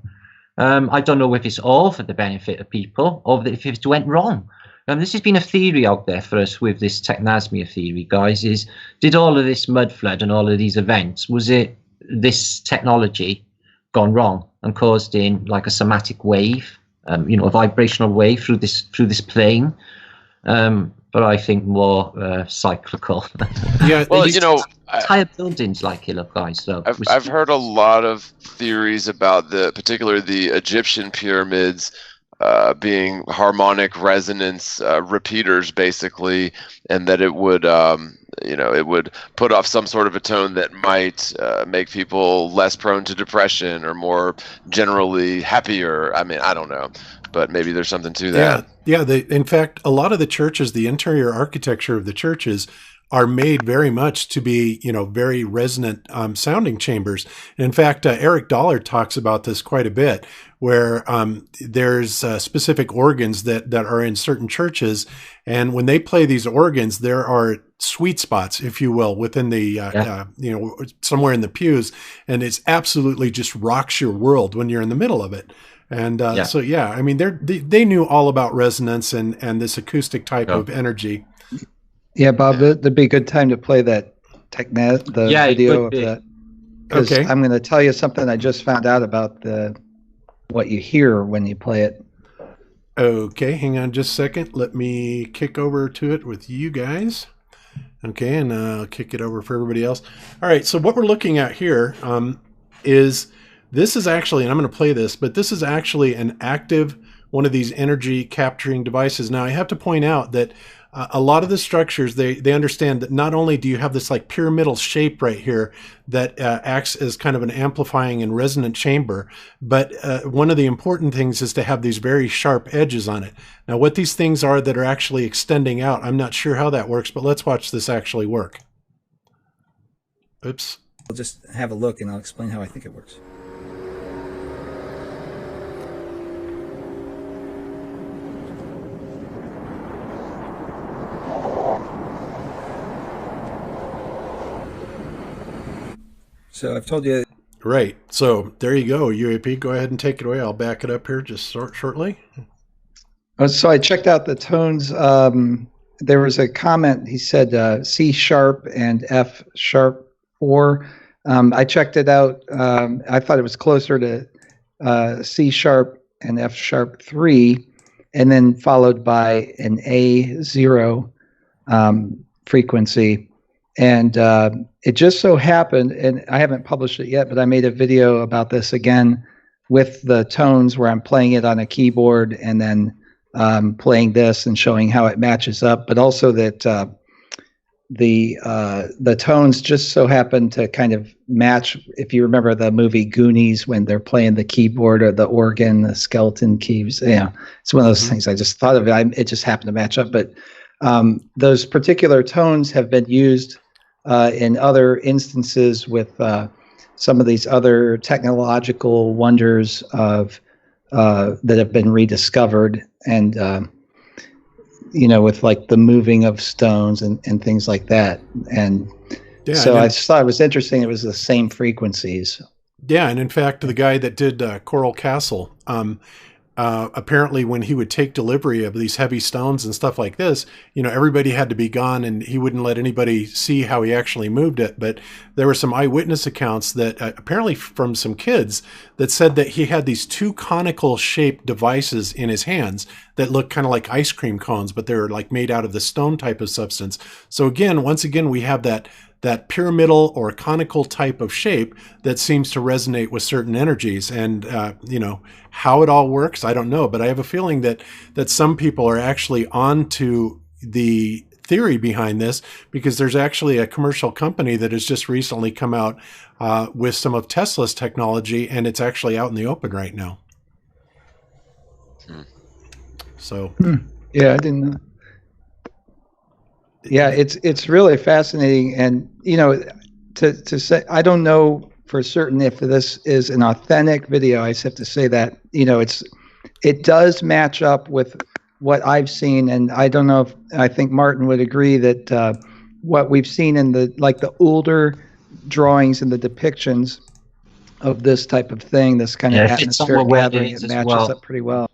I don't know if it's all for the benefit of people or if it went wrong. This has been a theory out there for us with this technasmia theory, guys. Did all of this mud flood and all of these events, was it this technology gone wrong and caused in like a somatic wave, a vibrational wave through this plane? But I think more cyclical. Yeah, well, entire buildings like it, look, guys. So I've heard a lot of theories about particularly the Egyptian pyramids being harmonic resonance repeaters, basically, and that it would it would put off some sort of a tone that might make people less prone to depression or more generally happier. I mean, I don't know, but maybe there's something to that. Yeah. In fact, a lot of the churches, the interior architecture of the churches are made very much to be, very resonant sounding chambers. In fact, Eric Dollard talks about this quite a bit, where there's specific organs that are in certain churches. And when they play these organs, there are sweet spots, if you will, within the, somewhere in the pews. And it's absolutely just rocks your world when you're in the middle of it. And so, I mean, they knew all about resonance and this acoustic type of energy. Yeah, Bob, that'd be a good time to play that video of that. Because I'm going to tell you something I just found out about what you hear when you play it. Okay, hang on just a second. Let me kick over to it with you guys. Okay, and I'll kick it over for everybody else. All right, so what we're looking at here is this is actually, and I'm going to play this, but this is actually an active one of these energy capturing devices. Now, I have to point out that a lot of the structures, they understand that not only do you have this like pyramidal shape right here that acts as kind of an amplifying and resonant chamber, but one of the important things is to have these very sharp edges on it. Now, what these things are that are actually extending out, I'm not sure how that works, but let's watch this actually work. Oops. I'll just have a look and I'll explain how I think it works. So I've told you. Right. So there you go, UAP. Go ahead and take it away. I'll back it up here just shortly. So I checked out the tones. There was a comment. He said C sharp and F sharp 4. I checked it out. I thought it was closer to C sharp and F sharp 3, and then followed by an A0 frequency. And it just so happened, and I haven't published it yet, but I made a video about this again with the tones where I'm playing it on a keyboard and then playing this and showing how it matches up, but also that the tones just so happen to kind of match. If you remember the movie Goonies, when they're playing the keyboard or the organ, the skeleton keys, yeah, it's one of those things. I just thought of it. It just happened to match up, but those particular tones have been used in other instances with some of these other technological wonders of that have been rediscovered, and with like the moving of stones and things like that. And yeah, so I just thought it was interesting. It was the same frequencies. Yeah, and in fact, the guy that did Coral Castle, apparently when he would take delivery of these heavy stones and stuff like this, everybody had to be gone and he wouldn't let anybody see how he actually moved it. But there were some eyewitness accounts that apparently from some kids that said that he had these 2 conical shaped devices in his hands that looked kind of like ice cream cones, but they're like made out of the stone type of substance. So once again, we have that pyramidal or conical type of shape that seems to resonate with certain energies. And, how it all works, I don't know, but I have a feeling that some people are actually onto the theory behind this, because there's actually a commercial company that has just recently come out with some of Tesla's technology, and it's actually out in the open right now. So, yeah, I didn't know. Yeah, it's really fascinating, and to say, I don't know for certain if this is an authentic video. I just have to say that it does match up with what I've seen, and I don't know if I think Martin would agree that what we've seen in the older drawings and the depictions of this type of thing, this kind of atmospheric gathering, it matches up pretty well.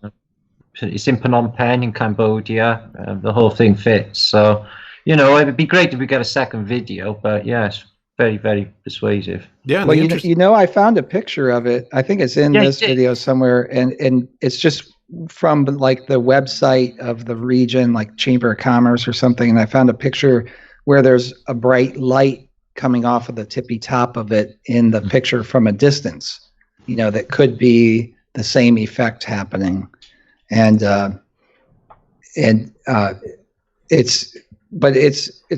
It's in Phnom Penh in Cambodia. The whole thing fits. So, it'd be great if we get a second video, but yes, very, very persuasive. Yeah. Well, I found a picture of it. I think it's in this video somewhere, and it's just from like the website of the region, like Chamber of Commerce or something. And I found a picture where there's a bright light coming off of the tippy top of it in the picture from a distance, that could be the same effect happening. And it's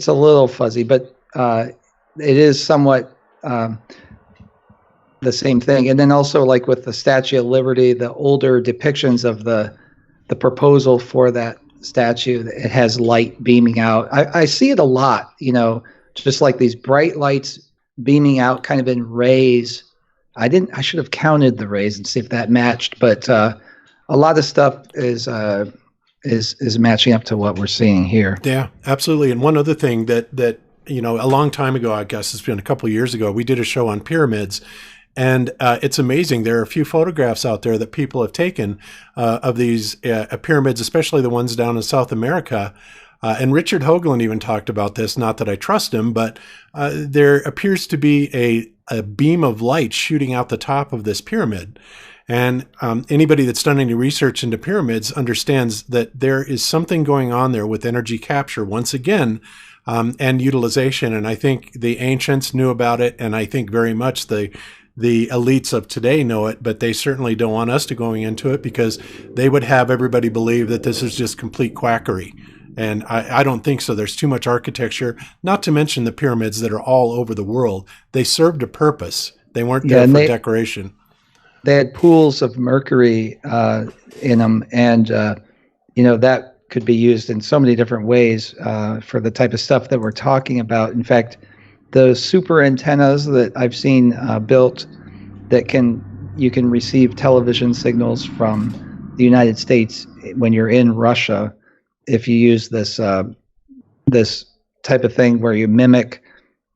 a little fuzzy, but it is somewhat the same thing. And then also, like with the Statue of Liberty, the older depictions of the proposal for that statue, it has light beaming out. I see it a lot, just like these bright lights beaming out kind of in rays. I should have counted the rays and see if that matched, but a lot of stuff is matching up to what we're seeing here. Yeah, absolutely. And one other thing that a long time ago, I guess it's been a couple of years ago, we did a show on pyramids, and it's amazing. There are a few photographs out there that people have taken of these pyramids, especially the ones down in South America. And Richard Hoagland even talked about this, not that I trust him, but there appears to be a beam of light shooting out the top of this pyramid. And anybody that's done any research into pyramids understands that there is something going on there with energy capture, once again, and utilization. And I think the ancients knew about it, and I think very much the elites of today know it, but they certainly don't want us to going into it, because they would have everybody believe that this is just complete quackery. And I don't think so. There's too much architecture, not to mention the pyramids that are all over the world. They served a purpose. They weren't there for decoration. They had pools of mercury in them, and that could be used in so many different ways for the type of stuff that we're talking about. In fact, the super antennas that I've seen built that you can receive television signals from the United States when you're in Russia, if you use this this type of thing where you mimic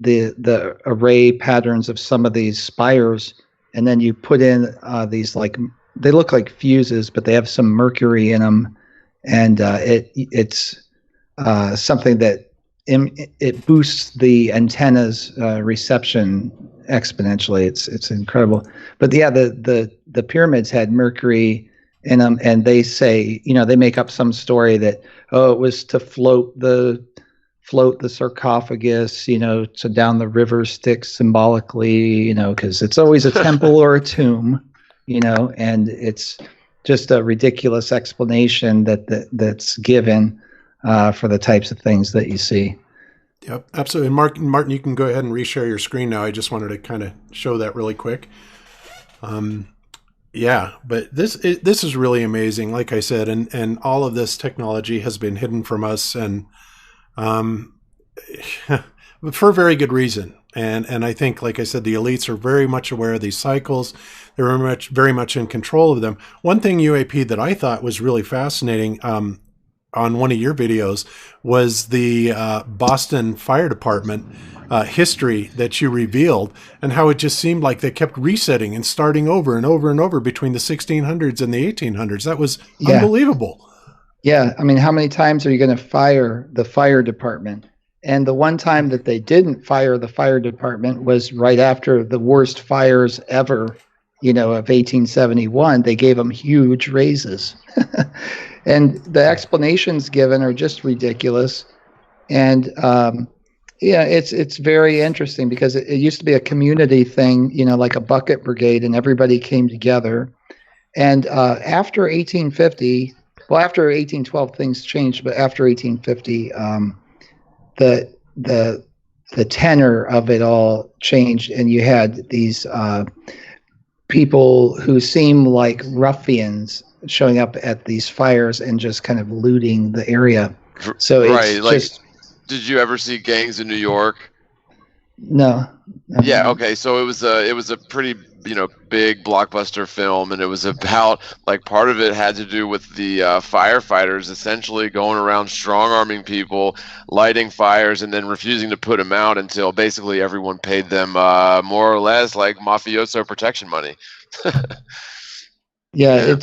the array patterns of some of these spires, and then you put in these, like, they look like fuses, but they have some mercury in them, and it's something that it boosts the antenna's reception exponentially. It's incredible. But yeah, the pyramids had mercury in them, and they say, they make up some story that, it was to float the sarcophagus, so down the river Styx symbolically, because it's always a temple or a tomb, and it's just a ridiculous explanation that's given for the types of things that you see. Yep, absolutely. And Martin, you can go ahead and reshare your screen now. I just wanted to kind of show that really quick. Yeah, but this is really amazing, like I said, and all of this technology has been hidden from us, and for a very good reason. And I think, like I said, the elites are very much aware of these cycles. They're very much in control of them. One thing, UAP, that I thought was really fascinating on one of your videos was the Boston Fire Department history that you revealed, and how it just seemed like they kept resetting and starting over and over and over between the 1600s and the 1800s. That was unbelievable. Yeah, I mean, how many times are you going to fire the fire department? And the one time that they didn't fire the fire department was right after the worst fires ever, of 1871. They gave them huge raises. And the explanations given are just ridiculous. And it's very interesting, because it used to be a community thing, like a bucket brigade, and everybody came together. And after 1850, well, after 1812 things changed, but after 1850, the tenor of it all changed, and you had these people who seem like ruffians showing up at these fires and just kind of looting the area. So it's did you ever see Gangs in New York? No. Yeah. Okay. So it was a pretty big blockbuster film, and it was about, like, part of it had to do with the firefighters essentially going around strong-arming people, lighting fires, and then refusing to put them out until basically everyone paid them more or less like mafioso protection money. Yeah.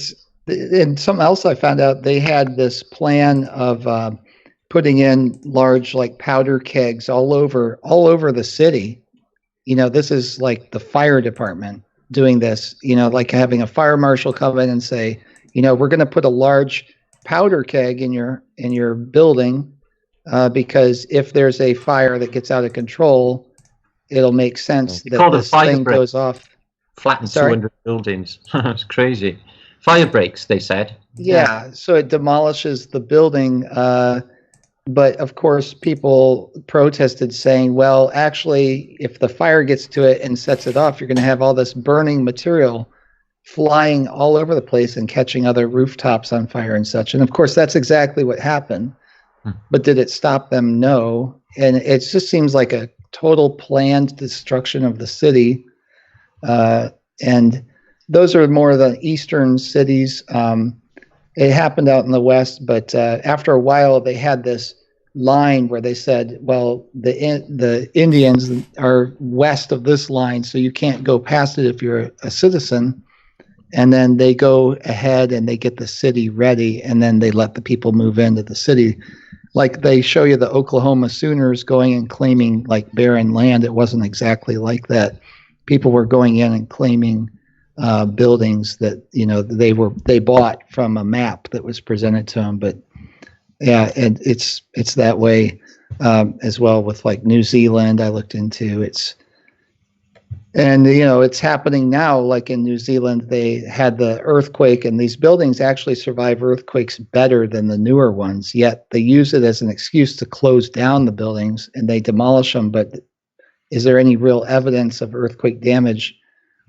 And something else I found out, they had this plan of putting in large, like, powder kegs all over the city. This is like the fire department doing this, like having a fire marshal come in and say, we're going to put a large powder keg in your building because if there's a fire that gets out of control, it'll make sense that this thing goes off. Flatten 200 buildings. It's crazy. Fire breaks, they said. Yeah, so it demolishes the building. But of course, people protested, saying, well, actually, if the fire gets to it and sets it off, you're going to have all this burning material flying all over the place and catching other rooftops on fire and such. And of course, that's exactly what happened. But did it stop them? No. And it just seems like a total planned destruction of the city. And those are more the eastern cities. It happened out in the west, but after a while, they had this line where they said, well, the Indians are west of this line, so you can't go past it if you're a citizen. And then they go ahead and they get the city ready, and then they let the people move into the city. Like they show you the Oklahoma Sooners going and claiming, like, barren land. It wasn't exactly like that. People were going in and claiming buildings that they bought from a map that was presented to them. But yeah, and it's that way as well with, like, New Zealand. I looked into it's happening now. Like in New Zealand, they had the earthquake, and these buildings actually survive earthquakes better than the newer ones. Yet they use it as an excuse to close down the buildings and they demolish them. But is there any real evidence of earthquake damage?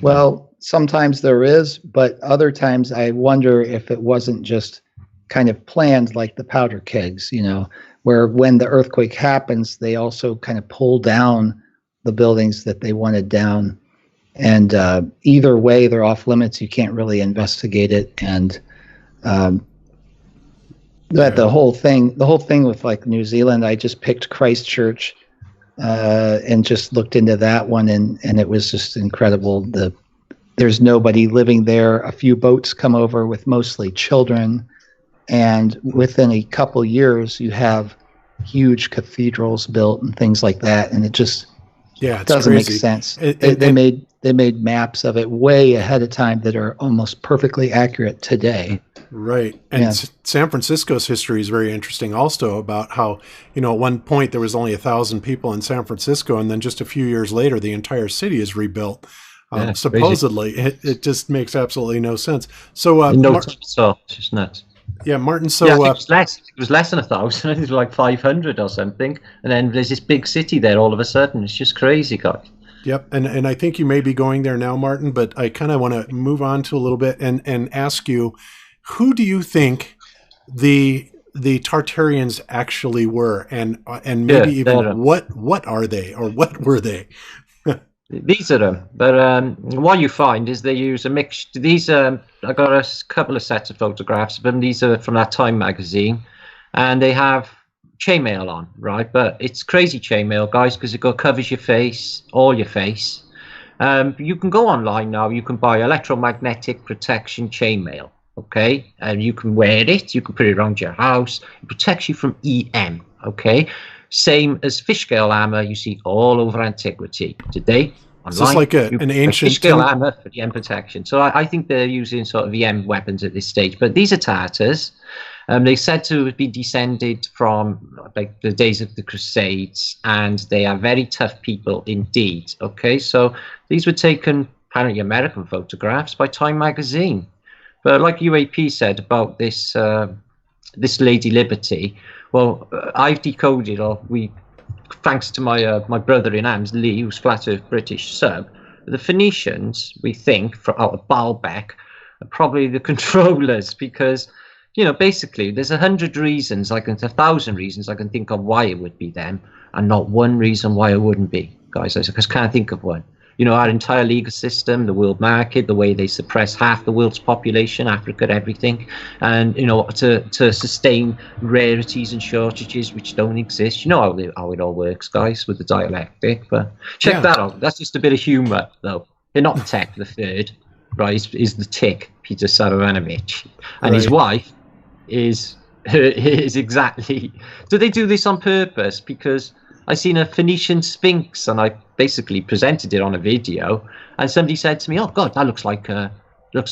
Well, sometimes there is, but other times I wonder if it wasn't just kind of planned, like the powder kegs, where when the earthquake happens, they also kind of pull down the buildings that they wanted down. And either way, they're off limits. You can't really investigate it. And that the whole thing with like New Zealand, I just picked Christchurch and just looked into that one, and it was just incredible. There's nobody living there. A few boats come over with mostly children, and within a couple years, you have huge cathedrals built and things like that, and it just doesn't make sense. They made maps of it way ahead of time that are almost perfectly accurate today. Right. And San Francisco's history is very interesting also, about how, at one point there was only 1,000 people in San Francisco, and then just a few years later, the entire city is rebuilt. Supposedly, it just makes absolutely no sense. So, it's just nuts. Yeah, Martin. So it was less than 1,000. I think it was like 500 or something. And then there's this big city there all of a sudden. It's just crazy, guys. Yep, and I think you may be going there now, Martin. But I kind of want to move on to a little bit and ask you, who do you think the Tartarians actually were, and maybe even what are they, or what were they? These are them, but what you find is they use a mix. These I got a couple of sets of photographs of them. These are from that Time magazine, and they have chainmail on, right? But it's crazy chainmail, guys, because it covers your face, all your face. You can go online now. You can buy electromagnetic protection chainmail, okay, and you can wear it. You can put it around your house. It protects you from EM, okay. Same as fish scale armor you see all over antiquity today. Online, so it's like an ancient fish scale armor for EM protection. So I think they're using sort of EM weapons at this stage. But these are Tartars. They said to be descended from like the days of the Crusades, and they are very tough people indeed. Okay, so these were taken apparently American photographs by Time magazine. But like UAP said about this this Lady Liberty. Well, I've decoded, thanks to my brother in arms, Lee, who's flat Earth British sub, the Phoenicians, we think, out of Baalbek, are probably the controllers, because, basically, there's 1,000 reasons I can think of why it would be them, and not one reason why it wouldn't be, guys. I just can't think of one. Our entire legal system, the world market, the way they suppress half the world's population, Africa, everything, and to sustain rarities and shortages which don't exist. How it all works, guys, with the dialectic. But check that out. That's just a bit of humour, though. They're not Tech the Third, right? Is the tick Peter Saranovich, and his wife is exactly. Do they do this on purpose? Because I seen a Phoenician Sphinx, and I basically presented it on a video, and somebody said to me, "Oh God, that looks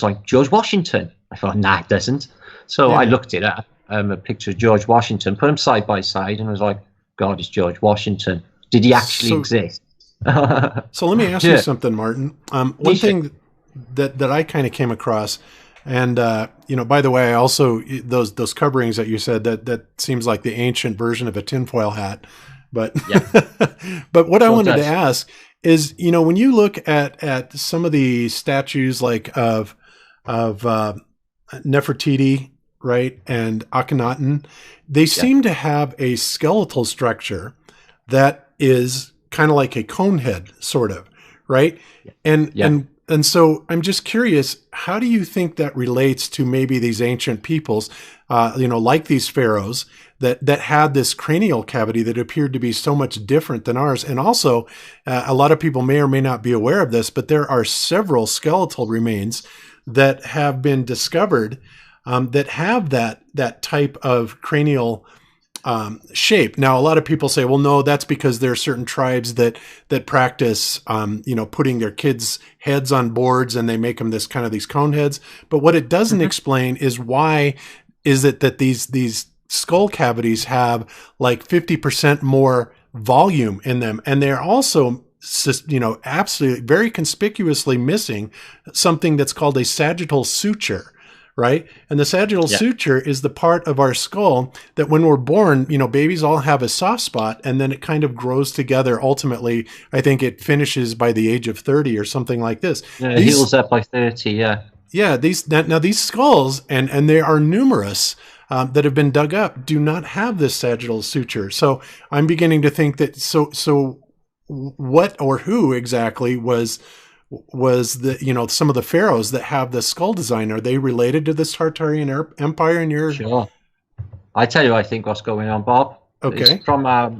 like George Washington." I thought, nah, it doesn't. So I looked it up, a picture of George Washington, put them side by side, and I was like, God, it's George Washington. Did he actually exist? So let me ask you something, Martin. One thing that I kind of came across, and by the way, I also those coverings that you said, that seems like the ancient version of a tinfoil hat. But but what I wanted to ask is, when you look at some of the statues like of Nefertiti, right, and Akhenaten, they seem to have a skeletal structure that is kind of like a cone head, sort of, right? And so I'm just curious, how do you think that relates to maybe these ancient peoples, like these pharaohs that had this cranial cavity that appeared to be so much different than ours? And also, a lot of people may or may not be aware of this, but there are several skeletal remains that have been discovered that have that type of cranial shape. Now, a lot of people say, well, no, that's because there are certain tribes that practice, putting their kids' heads on boards, and they make them these cone heads. But what it doesn't explain is why is it that these skull cavities have like 50% more volume in them, and they're also absolutely very conspicuously missing something that's called a sagittal suture. Right. And the sagittal suture is the part of our skull that when we're born, babies all have a soft spot, and then it kind of grows together. Ultimately, I think it finishes by the age of 30 or something like this. Yeah, it heals up by 30. Yeah. Yeah. These skulls, and there are numerous that have been dug up, do not have this sagittal suture. So I'm beginning to think that, so what or who exactly was the some of the pharaohs that have the skull design. Are they related to this Tartarian Empire in your? Sure. I tell you, I think what's going on, Bob. Okay. It's from our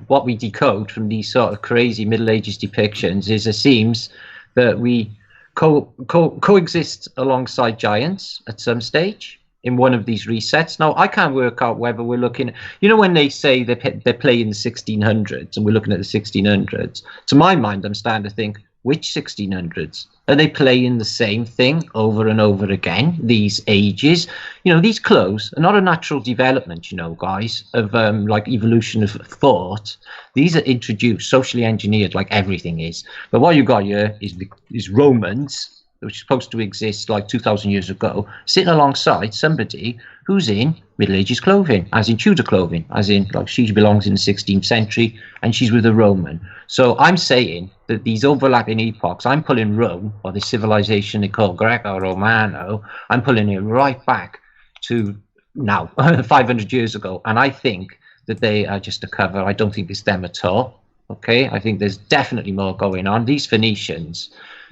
what we decode from these sort of crazy Middle Ages depictions is it seems that we coexist alongside giants at some stage in one of these resets. Now, I can't work out whether we're looking, when they say they're playing the 1600s and we're looking at the 1600s, to my mind, I'm starting to think, which 1600s? Are they playing the same thing over and over again, these ages? These clothes are not a natural development, guys, of like evolution of thought. These are introduced, socially engineered, like everything is. But what you got here is Romans, which is supposed to exist like 2,000 years ago, sitting alongside somebody who's in Middle Ages clothing, as in Tudor clothing, as in like she belongs in the 16th century and she's with a Roman. So I'm saying that these overlapping epochs, I'm pulling Rome, or the civilization they call Greco-Romano, I'm pulling it right back to now, 500 years ago. And I think that they are just a cover. I don't think it's them at all. Okay, I think there's definitely more going on. These Phoenicians,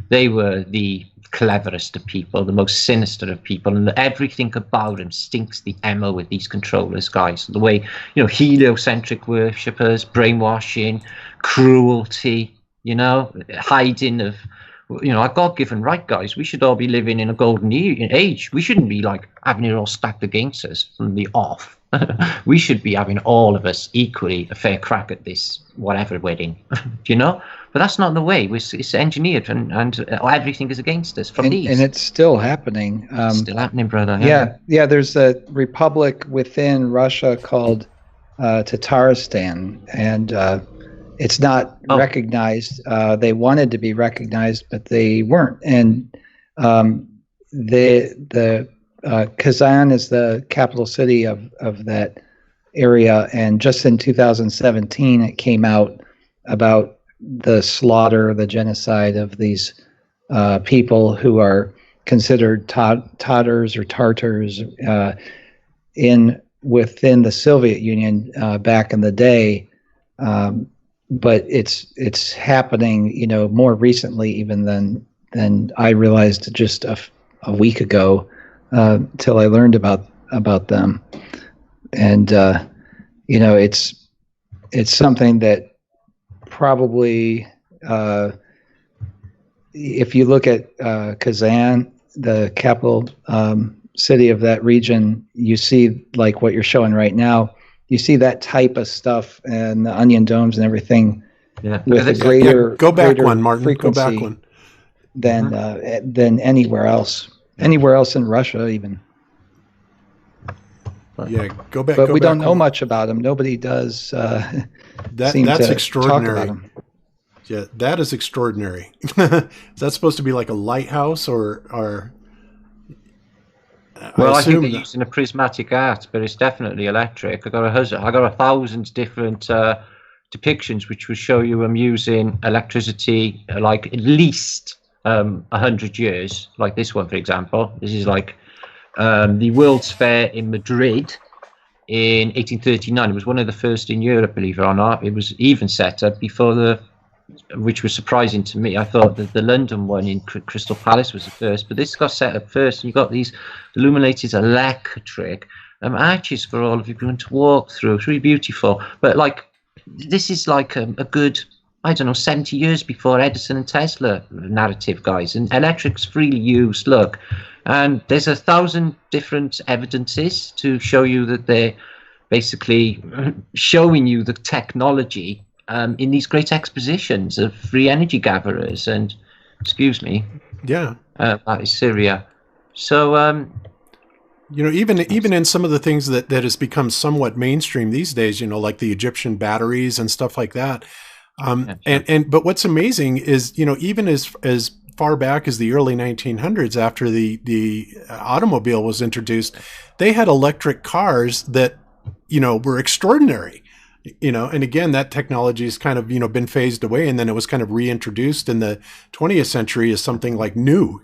they were the cleverest of people, the most sinister of people, and everything about them stinks the Emma with these controllers, guys. The way, heliocentric worshippers, brainwashing, cruelty, hiding of, our God-given right, guys. We should all be living in a golden age. We shouldn't be like having it all stacked against us from the off. We should be having all of us equally a fair crack at this whatever wedding, But that's not the way. It's engineered, and everything is against us from these. And it's still happening. Still happening, brother. Yeah. There's a republic within Russia called Tatarstan, and it's not recognized. They wanted to be recognized, but they weren't. And the Kazan is the capital city of that area, and just in 2017 it came out about the slaughter, the genocide of these people who are considered Tatars or Tartars within the Soviet Union back in the day, but it's happening more recently even than I realized just a week ago. Till I learned about them, and it's something that probably, if you look at Kazan, the capital city of that region, you see like what you're showing right now. You see that type of stuff and the onion domes and everything with a greater go back one, Martin. Frequency go back one. than anywhere else. Anywhere else in Russia, even. Yeah, go back. But we don't know much about them. Nobody does. That's extraordinary. Yeah, that is extraordinary. Is that supposed to be like a lighthouse or? Well, I think they're using a prismatic art, but it's definitely electric. I got 1,000 different depictions, which will show you I'm using electricity, like at least 100 years, like this one, for example. This is like the World's Fair in Madrid in 1839. It was one of the first in Europe, believe it or not. It was even set up before which was surprising to me. I thought that the London one in Crystal Palace was the first, but this got set up first. You got these illuminated electric arches for all of you to walk through. It's really beautiful. But like, this is like a good, 70 years before Edison and Tesla narrative, guys. And electric's freely used, look. And there's 1,000 different evidences to show you that they're basically showing you the technology in these great expositions of free energy gatherers. And, excuse me. Yeah. That is Syria. So, even in some of the things that has become somewhat mainstream these days, like the Egyptian batteries and stuff like that. But what's amazing is, even as far back as the early 1900s, after the automobile was introduced, they had electric cars that, were extraordinary. And again, that technology has kind of, been phased away, and then it was kind of reintroduced in the 20th century as something like new.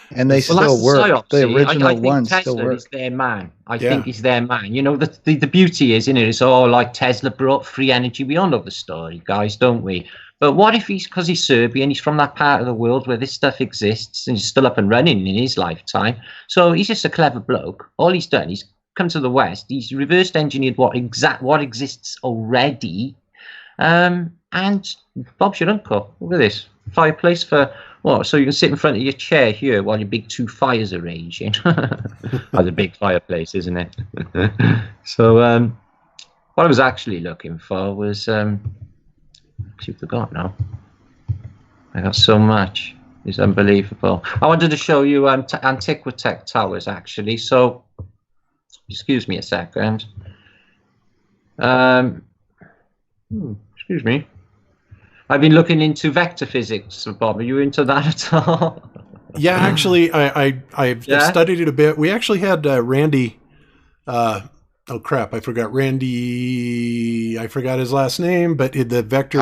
And they still work. The original ones Tesla still work. Is their man. I think he's their man. The beauty is, it's all like Tesla brought free energy. We all know the story, guys, don't we? But what if because he's Serbian, he's from that part of the world where this stuff exists and he's still up and running in his lifetime. So he's just a clever bloke. All he's done is come to the West. He's reversed engineered what exists already. And Bob's your uncle. Look at this fireplace for what? So you can sit in front of your chair here while your big two fires are raging. That's a big fireplace, isn't it? So what I was actually looking for was actually forgot now. I got so much. It's unbelievable. I wanted to show you Antiquitech towers actually. So excuse me a second. Excuse me. I've been looking into vector physics, Bob. Are you into that at all? Yeah, actually, I've studied it a bit. We actually had Randy. Oh crap! I forgot Randy. I forgot his last name, but the vector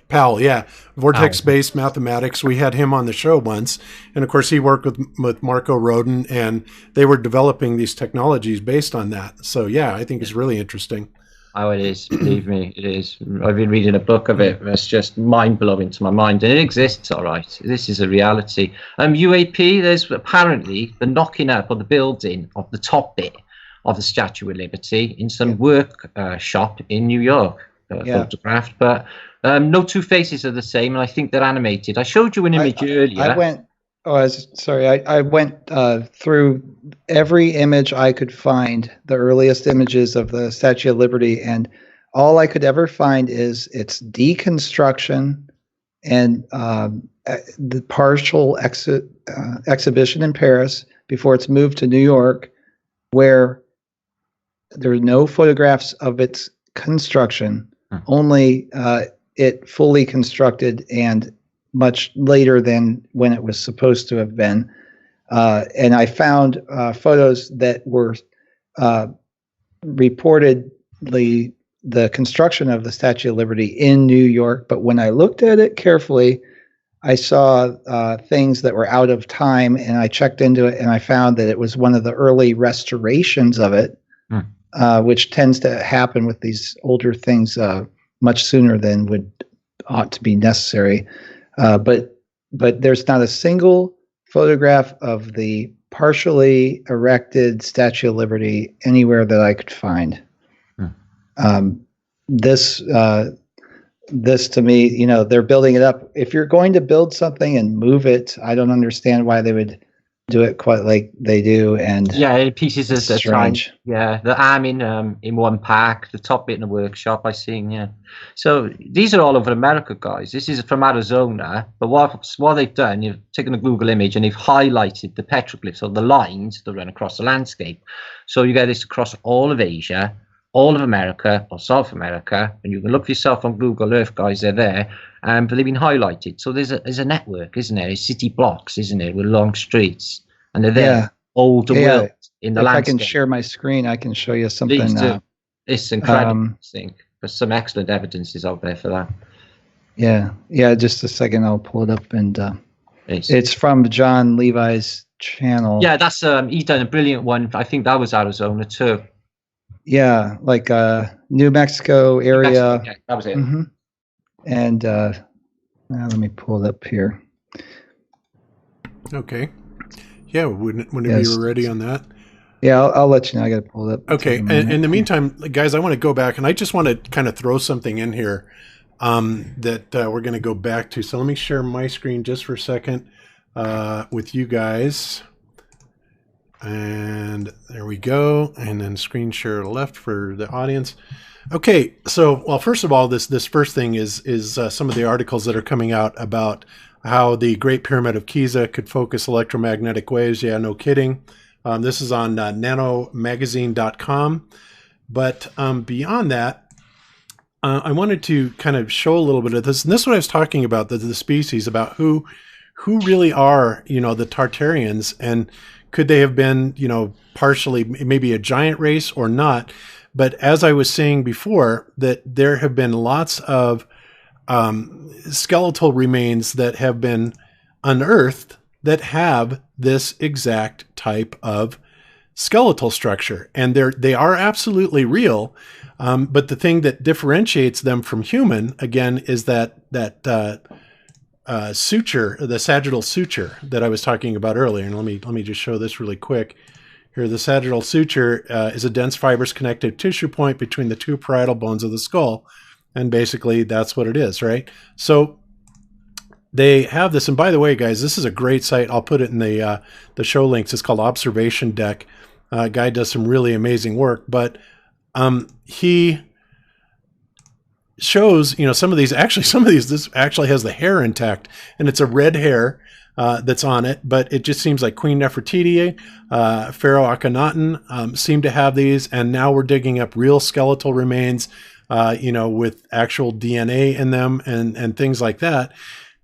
Powell. Yeah, vortex-based mathematics. We had him on the show once, and of course, he worked with Marco Rodin, and they were developing these technologies based on that. So yeah, I think it's really interesting. Oh, it is. Believe me, it is. I've been reading a book of it. It's just mind-blowing to my mind. And it exists, all right. This is a reality. UAP, there's apparently the knocking up of the building of the top bit of the Statue of Liberty in some workshop in New York, photographed. But no two faces are the same, and I think they're animated. I showed you an image earlier. I went through every image I could find, the earliest images of the Statue of Liberty, and all I could ever find is its deconstruction and the partial exhibition in Paris before it's moved to New York, where there are no photographs of its construction, only it fully constructed and much later than when it was supposed to have been. And I found photos that were reportedly the construction of the Statue of Liberty in New York. But when I looked at it carefully, I saw things that were out of time, and I checked into it, and I found that it was one of the early restorations of it, which tends to happen with these older things much sooner than ought to be necessary. But there's not a single photograph of the partially erected Statue of Liberty anywhere that I could find. This to me, they're building it up. If you're going to build something and move it, I don't understand why they would do it quite like they do. And pieces at a time. Yeah, the arm in one pack, the top bit in the workshop. I seen. Yeah. So these are all over America, guys. This is from Arizona. But what they've done, you've taken a Google image and they've highlighted the petroglyphs or the lines that run across the landscape. So you get this across all of Asia, all of America, or South America, and you can look for yourself on Google Earth, guys. They're there. But they've been highlighted. So there's a network, isn't there? It's city blocks, isn't it, with long streets, and they're there all the world in the landscape. If I can share my screen, I can show you something. It's incredible. I think there's some excellent evidences out there for that. Yeah. Just a second, I'll pull it up, and it's from John Levi's channel. Yeah, that's he's done a brilliant one. I think that was Arizona too. Yeah, like New Mexico area. Yeah, that was it. Mm-hmm. And now let me pull it up here. Okay. Yeah, whenever you were ready on that. Yeah, I'll let you know. I got to pull it up. Okay. And in the meantime, guys, I want to go back, and I just want to kind of throw something in here that we're going to go back to. So let me share my screen just for a second with you guys. And there we go. And then screen share left for the audience. Okay, so first of all, this first thing is some of the articles that are coming out about how the Great Pyramid of Giza could focus electromagnetic waves. Yeah, no kidding. This is on nanomagazine.com. But beyond that, I wanted to kind of show a little bit of this. And this is what I was talking about, the species, about who really are, the Tartarians, and could they have been, partially maybe a giant race or not. But as I was saying before, that there have been lots of skeletal remains that have been unearthed that have this exact type of skeletal structure, and they are absolutely real. But the thing that differentiates them from human, again, is that suture, the sagittal suture that I was talking about earlier. And let me just show this really quick. Here, the sagittal suture is a dense fibrous connective tissue point between the two parietal bones of the skull, and basically that's what it is, right? So they have this, and by the way, guys, this is a great site. I'll put it in the show links. It's called Observation Deck. Guy does some really amazing work, but he shows, some of these, this actually has the hair intact, and it's a red hair that's on it, but it just seems like Queen Nefertiti, Pharaoh Akhenaten seem to have these, and now we're digging up real skeletal remains, with actual DNA in them and things like that.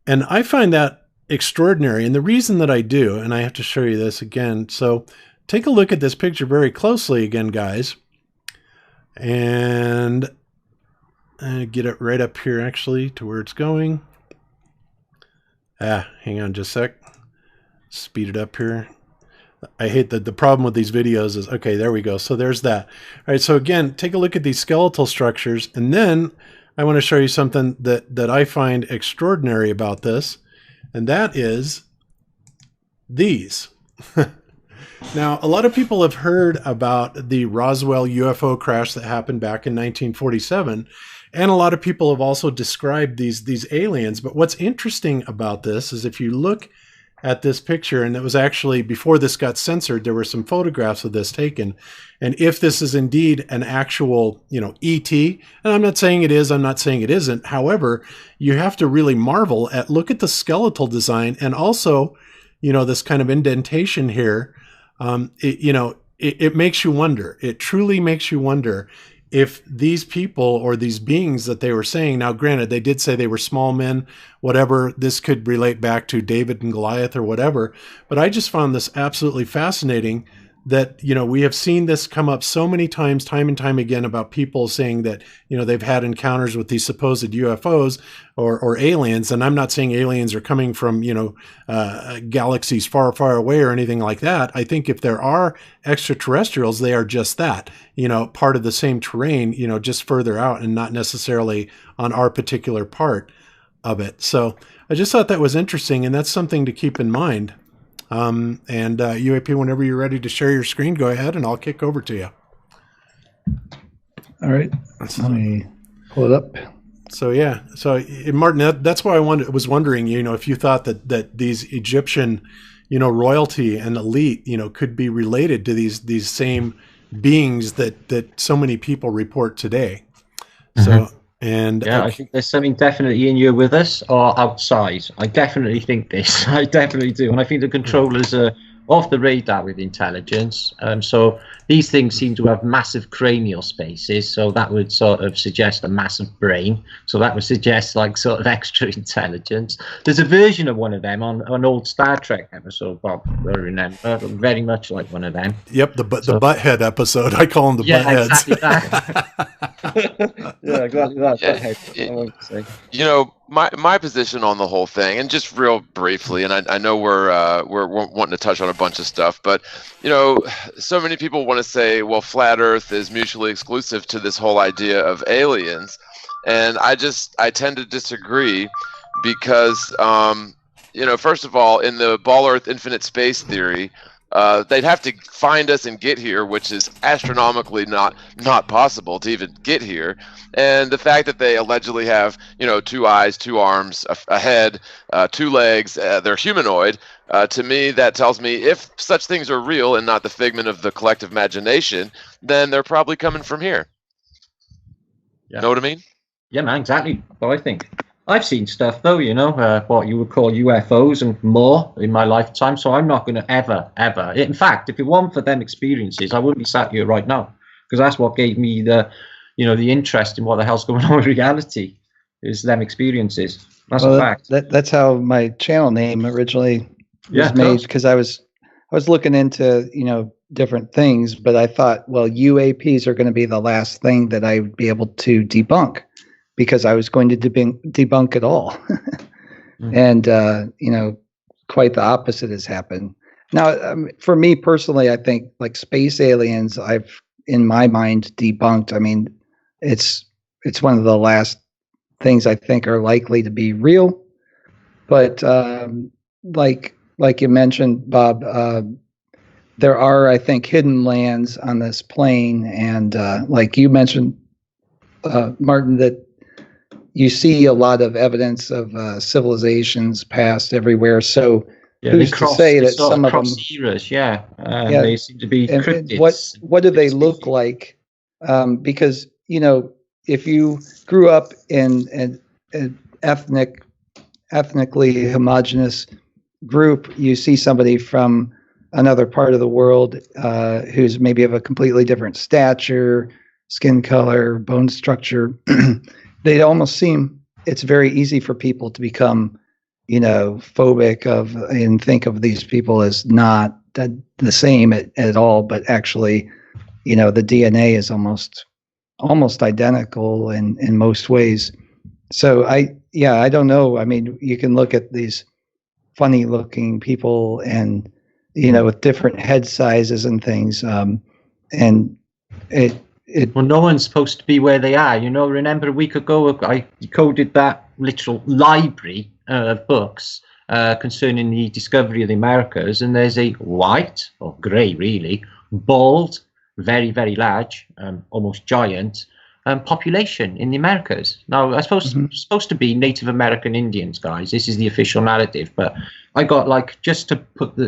And I find that extraordinary. And the reason that I do, and I have to show you this again. So take a look at this picture very closely again, guys. And get it right up here, actually, to where it's going. Hang on just a sec. Speed it up here. I hate that the problem with these videos is, okay, there we go. So there's that. All right, so again, take a look at these skeletal structures, and then I want to show you something that I find extraordinary about this, and that is these. Now, a lot of people have heard about the Roswell UFO crash that happened back in 1947, and a lot of people have also described these aliens. But what's interesting about this is if you look at this picture, and it was actually, before this got censored, there were some photographs of this taken. And if this is indeed an actual, ET, and I'm not saying it is, I'm not saying it isn't. However, you have to really marvel at, look at the skeletal design, and also, this kind of indentation here. It makes you wonder. It truly makes you wonder if these people or these beings that they were saying, now granted, they did say they were small men, whatever, this could relate back to David and Goliath or whatever, but I just found this absolutely fascinating that, we have seen this come up so many times, time and time again, about people saying that, they've had encounters with these supposed UFOs or aliens. And I'm not saying aliens are coming from, galaxies far, far away or anything like that. I think if there are extraterrestrials, they are just that, part of the same terrain, just further out and not necessarily on our particular part of it. So I just thought that was interesting, and that's something to keep in mind. UAP, whenever you're ready to share your screen, go ahead and I'll kick over to you. All right. Let me pull it up. So, yeah. So, Martin, that's why I was wondering, if you thought that these Egyptian, royalty and elite, could be related to these same beings that so many people report today. So, and yeah, I think there's something definitely in you with us or outside. I definitely think this. I definitely do. And I think the controllers are off the radar with intelligence. So these things seem to have massive cranial spaces. So that would sort of suggest a massive brain. So that would suggest like sort of extra intelligence. There's a version of one of them on an old Star Trek episode, Bob, I remember, very much like one of them. Yep, the butthead episode. I call them the buttheads. Exactly that. Yeah, exactly that. My position on the whole thing, and just real briefly, and I know we're wanting to touch on a bunch of stuff, but so many people want to say, well, flat Earth is mutually exclusive to this whole idea of aliens, and I tend to disagree because first of all, in the ball Earth infinite space theory, they'd have to find us and get here, which is astronomically not possible to even get here. And the fact that they allegedly have, 2 eyes, 2 arms, a head, 2 legs, they're humanoid, to me, that tells me if such things are real and not the figment of the collective imagination, then they're probably coming from here. Yeah. Know what I mean? Yeah, man, exactly what I think. I've seen stuff, though, what you would call UFOs and more in my lifetime, so I'm not going to ever. In fact, if it weren't for them experiences, I wouldn't be sat here right now, because that's what gave me the interest in what the hell's going on with reality, is them experiences. That's a fact. That's how my channel name originally was made, because I was looking into, different things, but I thought, well, UAPs are going to be the last thing that I would be able to debunk, because I was going to debunk it all. And, quite the opposite has happened. Now, for me personally, I think like space aliens, I've, in my mind, debunked. I mean, it's one of the last things I think are likely to be real. But like you mentioned, Bob, there are, I think, hidden lands on this plane. And like you mentioned, Martin, that you see a lot of evidence of civilizations past everywhere. So who's to say that some of them eras, they seem to be cryptids. What do they look like? Because if you grew up in an ethnically homogenous group, you see somebody from another part of the world who's maybe of a completely different stature, skin color, bone structure. They almost seem, it's very easy for people to become, phobic of and think of these people as not the same at all, but actually, the DNA is almost identical in most ways. So I don't know. I mean, you can look at these funny looking people and, with different head sizes and things. And well, no one's supposed to be where they are. Remember a week ago, I decoded that literal library of books concerning the discovery of the Americas, and there's a white, or grey really, bald, very, very large, almost giant population in the Americas. Now, I suppose it's supposed to be Native American Indians, guys. This is the official narrative, but I got, just to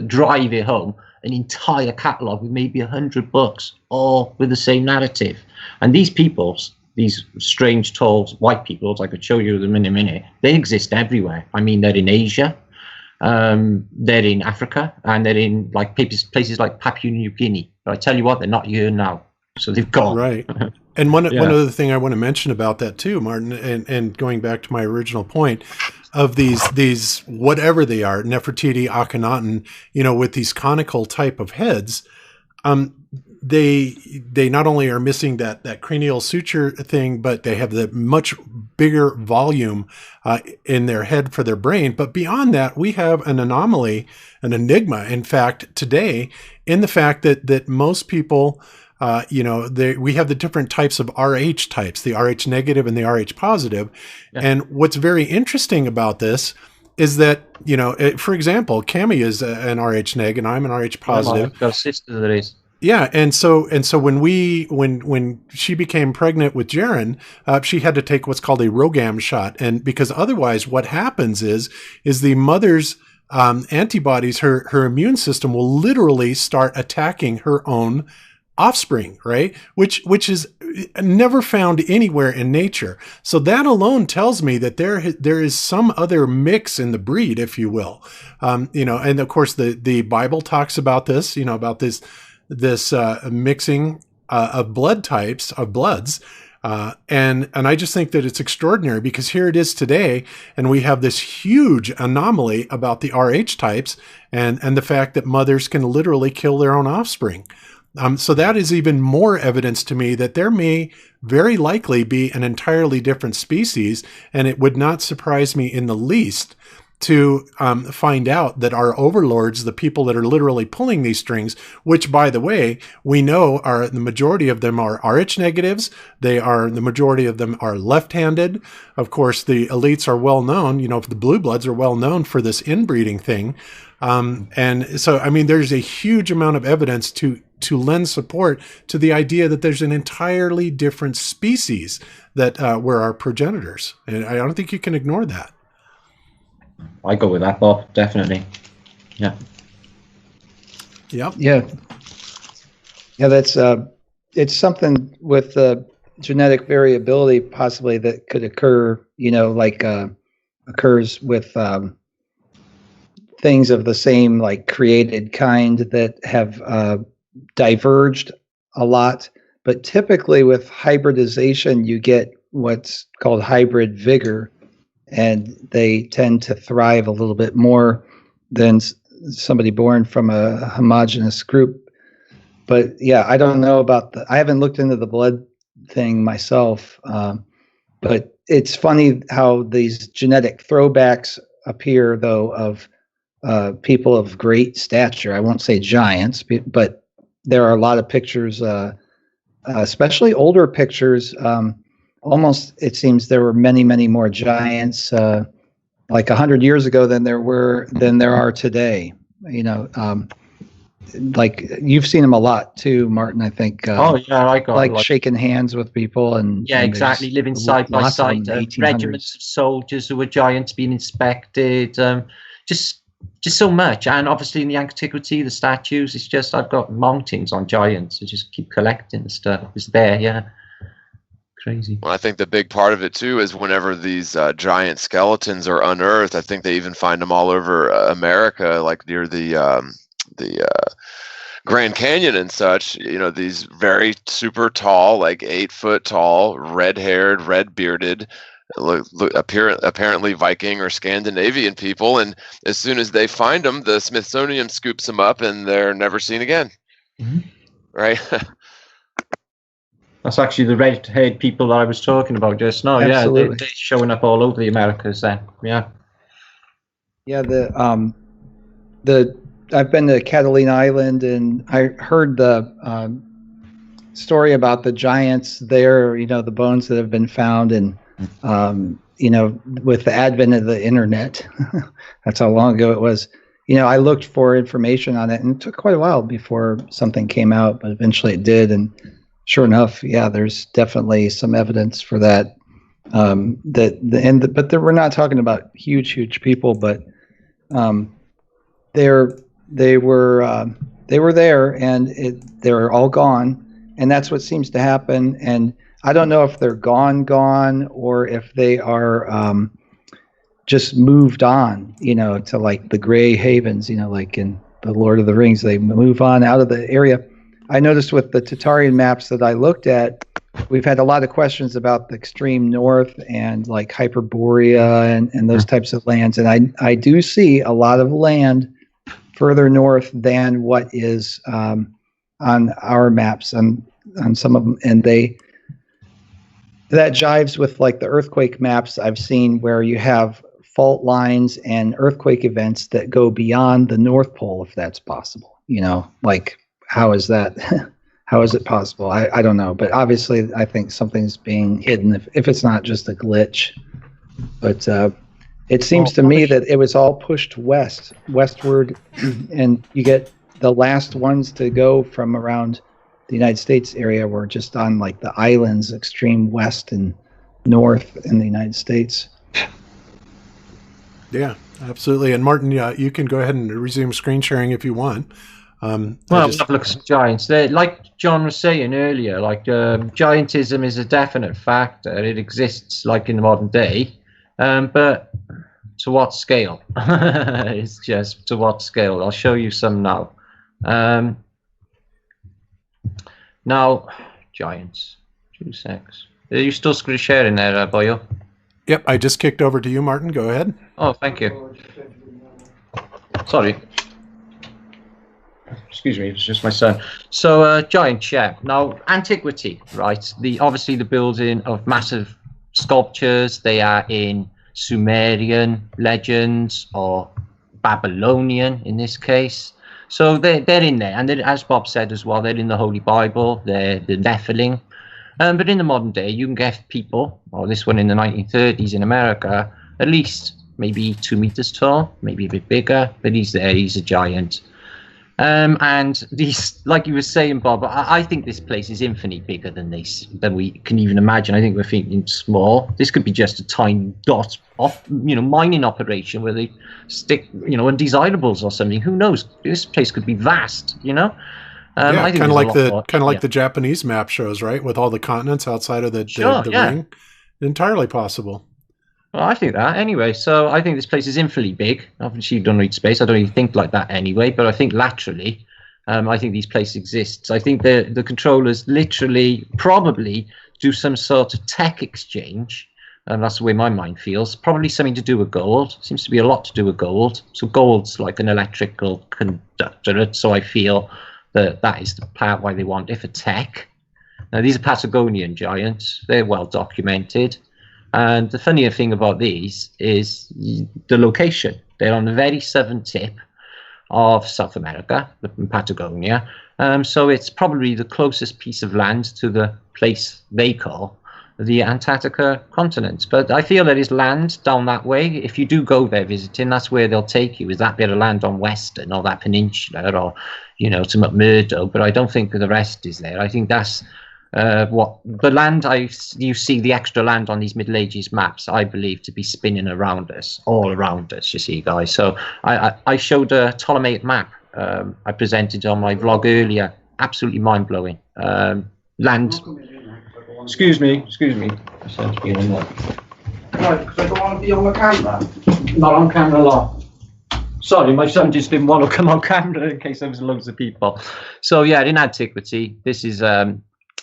drive it home, an entire catalogue with maybe 100 books, all with the same narrative. And these peoples, these strange, tall, white peoples, I could show you them in a minute, they exist everywhere. I mean, they're in Asia, they're in Africa, and they're in places like Papua New Guinea. But I tell you what, they're not here now. So they've gone. Right. And one other thing I want to mention about that too, Martin, and going back to my original point of these whatever they are, Nefertiti, Akhenaten, with these conical type of heads, they not only are missing that cranial suture thing, but they have the much bigger volume in their head for their brain. But beyond that, we have an anomaly, an enigma, in fact, today, in the fact that most people, we have the different types of RH types, the RH negative and the RH positive. Yeah. And what's very interesting about this is that, for example, Cami is an RH neg and I'm an RH positive. I've got a sister that is. Yeah, and so when she became pregnant with Jeran, she had to take what's called a ROGAM shot, and because otherwise, what happens is the mother's antibodies, her immune system will literally start attacking her own offspring, right? Which is never found anywhere in nature. So that alone tells me that there is some other mix in the breed, if you will. And of course the Bible talks about this, about this mixing of blood types, of bloods. And I just think that it's extraordinary because here it is today, and we have this huge anomaly about the RH types and the fact that mothers can literally kill their own offspring. So that is even more evidence to me that there may very likely be an entirely different species, and it would not surprise me in the least to find out that our overlords, the people that are literally pulling these strings, which, by the way, we know are the majority of them are RH negatives. The majority of them are left-handed. Of course, the elites are well known. The blue bloods are well known for this inbreeding thing. And so, I mean, there's a huge amount of evidence to lend support to the idea that there's an entirely different species that were our progenitors. And I don't think you can ignore that. I go with that, Bob. Definitely. Yeah. Yep. Yeah. Yeah. That's it's something with genetic variability possibly that could occur. Occurs with things of the same created kind that have diverged a lot. But typically with hybridization, you get what's called hybrid vigor. And they tend to thrive a little bit more than somebody born from a homogeneous group. But yeah, I don't know about I haven't looked into the blood thing myself. But it's funny how these genetic throwbacks appear, though, of people of great stature. I won't say giants, but there are a lot of pictures, especially older pictures. Almost, it seems there were many, many more giants, like 100 years ago than there are today. You know, like you've seen them a lot too, Martin. I think. Oh yeah, I got like shaking hands with people and exactly, living side by side. Regiments of soldiers who were giants being inspected. Just so much, and obviously in the antiquity, the statues. It's just I've got mountains on giants. I just keep collecting the stuff. It's there, yeah. Crazy. Well, I think the big part of it too is whenever these giant skeletons are unearthed, I think they even find them all over America, like near the Grand Canyon and such. You know, these very super tall, like 8 foot tall, red-haired, red-bearded, apparently Viking or Scandinavian people, and as soon as they find them, the Smithsonian scoops them up, and they're never seen again. Mm-hmm. Right. That's actually the red-haired people that I was talking about just now. Absolutely. Yeah, they're showing up all over the Americas then. Yeah. Yeah, I've been to Catalina Island, and I heard the story about the giants there, you know, the bones that have been found, and you know, with the advent of the internet, that's how long ago it was. You know, I looked for information on it, and it took quite a while before something came out, but eventually it did, and sure enough, yeah, there's definitely some evidence for that. But we're not talking about huge people, but they were there, and they're all gone, and that's what seems to happen. And I don't know if they're gone, or if they are just moved on, you know, to like the Grey Havens, you know, like in the Lord of the Rings, they move on out of the area. I noticed with the Tatarian maps that I looked at, we've had a lot of questions about the extreme north and like Hyperborea and those types of lands. And I do see a lot of land further north than what is on our maps on some of them. And that jives with like the earthquake maps I've seen, where you have fault lines and earthquake events that go beyond the North Pole, if that's possible. You know, like, how is that? How is it possible? I don't know, but obviously I think something's being hidden if it's not just a glitch. But it seems to me that it was all pushed westward, and you get the last ones to go from around the United States area were just on like the islands, extreme west and north in the United States. Yeah, absolutely. And Martin, you can go ahead and resume screen sharing if you want. Well, let's have a look at some giants. Like John was saying earlier, like giantism is a definite factor. It exists like in the modern day, but to what scale? It's just to what scale. I'll show you some now. Now, giants. 2 secs. Are you still screen sharing there, Boyo? Yep, I just kicked over to you, Martin. Go ahead. Oh, thank you. Sorry. Excuse me, it's just my son. So, giant chair. Now, antiquity, right? Obviously the building of massive sculptures. They are in Sumerian legends or Babylonian in this case. So they're in there, and as Bob said as well, they're in the Holy Bible. They're the Nephilim. But in the modern day, you can get people, or this one in the 1930s in America, at least maybe 2 meters tall, maybe a bit bigger, but he's there. He's a giant. And these, like you were saying, Bob, I think this place is infinitely bigger than we can even imagine. I think we're thinking small. This could be just a tiny dot of, mining operation where they stick, undesirables or something. Who knows? This place could be vast, Yeah, kind of like the Japanese map shows, right? With all the continents outside of the ring. Entirely possible. Well, I think that anyway. So I think this place is infinitely big. Obviously, you don't read space. I don't even think like that anyway. But I think laterally, I think these places exist. I think the controllers literally probably do some sort of tech exchange. And that's the way my mind feels. Probably something to do with gold. Seems to be a lot to do with gold. So gold's like an electrical conductor. So I feel that is the part why they want it for tech. Now, these are Patagonian giants. They're well documented. And the funnier thing about these is the location. They're on the very southern tip of South America, in Patagonia. So it's probably the closest piece of land to the place they call the Antarctica continent. But I feel there is land down that way. If you do go there visiting, that's where they'll take you, is that bit of land on Western or that peninsula or, you know, to McMurdo. But I don't think the rest is there. I think that's what the land you see, the extra land on these Middle Ages maps, I believe to be spinning around us, all around us, you see, guys. So I showed a Ptolemaic map I presented on my vlog earlier. Absolutely mind-blowing. Land. Excuse me. I sound to be in the way. No, because I don't want to be on the camera. Not on camera a lot. Sorry, my son just didn't want to come on camera in case there was loads of people. So yeah, in antiquity, this is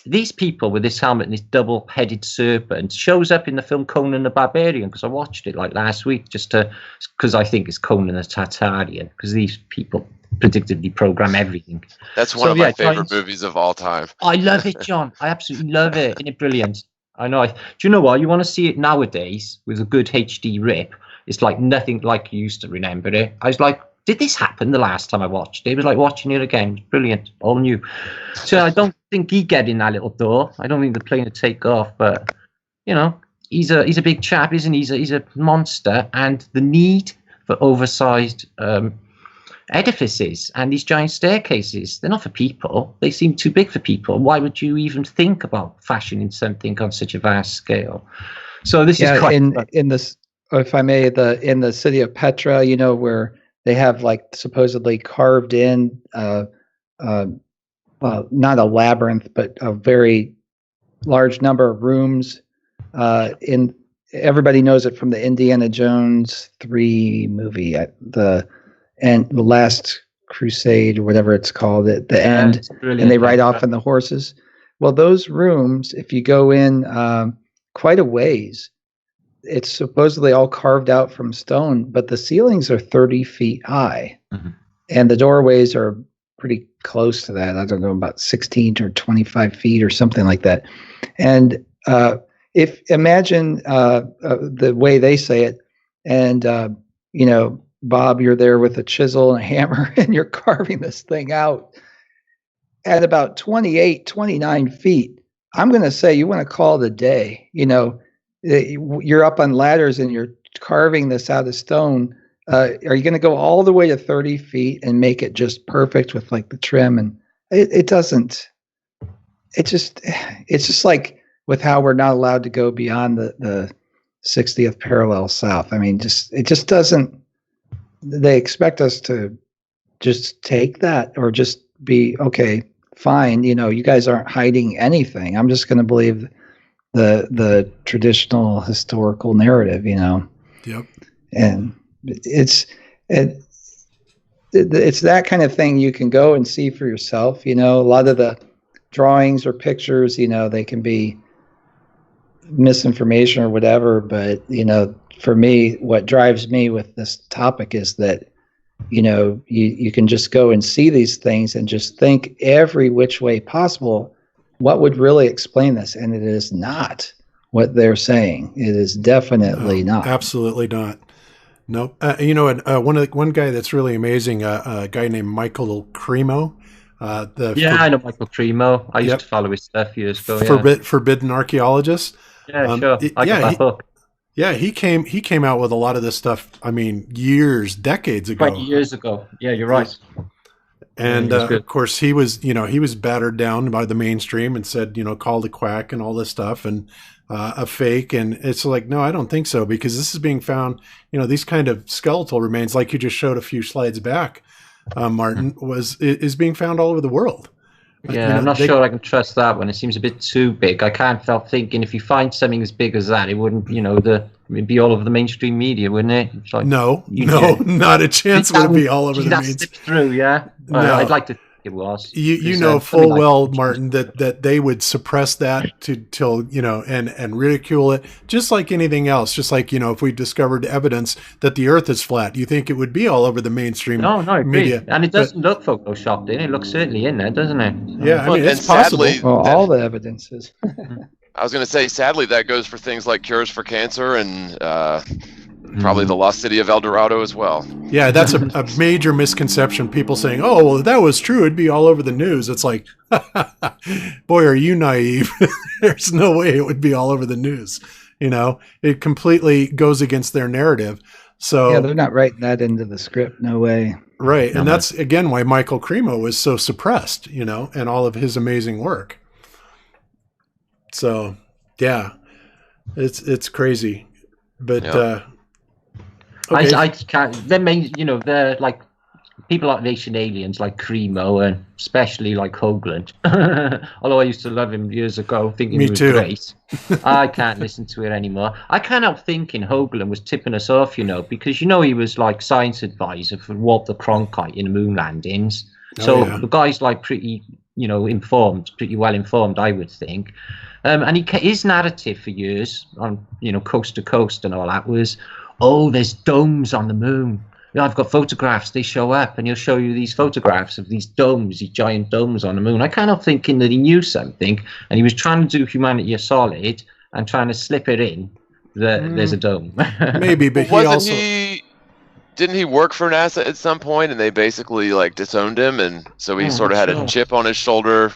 these people with this helmet and this double-headed serpent shows up in the film Conan the Barbarian, because I watched it like last week because I think it's Conan the Tartarian, because these people predictably program everything. That's one of my favorite movies of all time. I love it, John. I absolutely love it. Isn't it brilliant? I know. Do you know what? You want to see it nowadays with a good HD rip. It's like nothing like you used to remember it. I was like, did this happen the last time I watched it? It was like watching it again. It was brilliant. All new. So I don't think he'd get in that little door. I don't think the plane would take off. But, you know, he's a big chap, isn't he? He's a monster. And the need for oversized edifices and these giant staircases, they're not for people. They seem too big for people. Why would you even think about fashioning something on such a vast scale? So this is quite in this, if I may, in the city of Petra, you know, where they have like supposedly carved in not a labyrinth, but a very large number of rooms. Everybody knows it from the Indiana Jones 3 movie, the Last Crusade or whatever it's called at the end, and they ride off on the horses. Well, those rooms, if you go in quite a ways, it's supposedly all carved out from stone, but the ceilings are 30 feet high, and the doorways are pretty close to that. I don't know, about 16 or 25 feet or something like that. And if imagine the way they say it, and you know, Bob, you're there with a chisel and a hammer, and you're carving this thing out at about 28, 29 feet. I'm going to say you want to call it a day. You know, you're up on ladders and you're carving this out of stone. Are you going to go all the way to 30 feet and make it just perfect with like the trim? And it doesn't. It's just like with how we're not allowed to go beyond the 60th parallel south. I mean, it just doesn't. They expect us to just take that or just be okay, fine. You know, you guys aren't hiding anything. I'm just going to believe the traditional historical narrative, you know. Yep. And it's that kind of thing you can go and see for yourself. You know, a lot of the drawings or pictures, you know, they can be misinformation or whatever, but you know, for me, what drives me with this topic is that, you know, you can just go and see these things and just think every which way possible, what would really explain this? And it is not what they're saying. It is definitely not. Absolutely not. No. You know, one guy that's really amazing, a guy named Michael Cremo. I know Michael Cremo. I used to follow his stuff years ago. Forbidden Archaeologist. Yeah, sure. I got that book. Yeah, he came out with a lot of this stuff. I mean, decades ago. 20 years ago. Yeah, you're right. And of course, he was battered down by the mainstream and said, you know, called a quack and all this stuff and a fake. And it's like, no, I don't think so, because this is being found. You know, these kind of skeletal remains, like you just showed a few slides back, Martin, is being found all over the world. Yeah, you know, I'm not sure I can trust that one. It seems a bit too big. I can't help thinking if you find something as big as that, it wouldn't, you know, it'd be all over the mainstream media, wouldn't it? It's like, no, not a chance would it be all over the mainstream. Through, yeah. No. I'd like to it was. You know full well, Martin, that they would suppress that till and ridicule it, just like anything else. Just like if we discovered evidence that the Earth is flat, you think it would be all over the mainstream media, and it doesn't look photoshopped in. It looks certainly in there, doesn't it? Yeah, I mean it's possible. Sadly, all the evidence is. I was going to say, sadly, that goes for things like cures for cancer and probably the lost city of El Dorado as well. Yeah, that's a major misconception. People saying, "Oh, well, if that was true, it'd be all over the news." It's like, boy, are you naive? There's no way it would be all over the news. It completely goes against their narrative. So yeah, they're not writing that into the script. No way. Right, and that's again why Michael Cremo was so suppressed. And all of his amazing work. So, yeah, it's crazy, but okay. I can't. They're like people like Nation Aliens, like Cremo, and especially like Hoagland. Although I used to love him years ago, thinking he was great. I can't listen to it anymore. I can't help thinking Hoagland was tipping us off, because he was like science advisor for Walter Cronkite in the moon landings. The guy's like pretty, pretty well informed, I would think. And his narrative for years on, coast to coast and all that was, there's domes on the moon. I've got photographs. They show up, and he'll show you these photographs of these domes, these giant domes on the moon. I kind of thinking that he knew something, and he was trying to do humanity a solid and trying to slip it in that there's a dome. Maybe, but didn't he work for NASA at some point, and they basically disowned him, and so he sort of had a chip on his shoulder.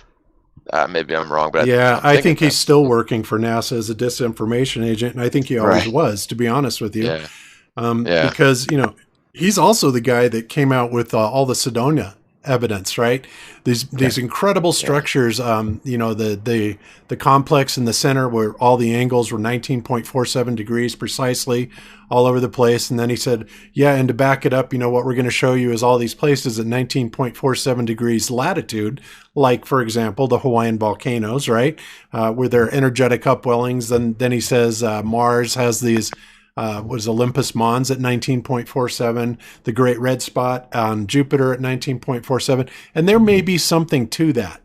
Maybe I'm wrong, but I think he's still working for NASA as a disinformation agent, and I think he always was, to be honest with you. Because he's also the guy that came out with all the Sedona evidence, right? These incredible structures. The complex in the center where all the angles were 19.47 degrees precisely, all over the place. And then he said, and to back it up, what we're going to show you is all these places at 19.47 degrees latitude, like, for example, the Hawaiian volcanoes, right? Where there are energetic upwellings. Then he says Mars has these, was Olympus Mons at 19.47, the Great Red Spot on Jupiter at 19.47. And there may be something to that,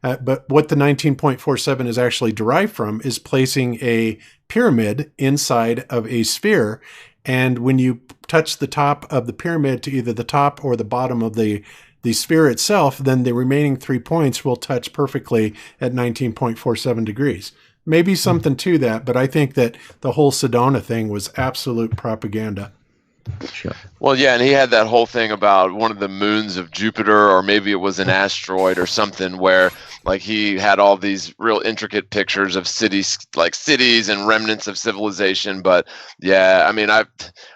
but what the 19.47 is actually derived from is placing a pyramid inside of a sphere. And when you touch the top of the pyramid to either the top or the bottom of the sphere itself, then the remaining 3 points will touch perfectly at 19.47 degrees. Maybe something to that, but I think that the whole Sedona thing was absolute propaganda. Sure. Well, yeah, and he had that whole thing about one of the moons of Jupiter, or maybe it was an asteroid or something, where he had all these real intricate pictures of cities and remnants of civilization. But yeah, I mean,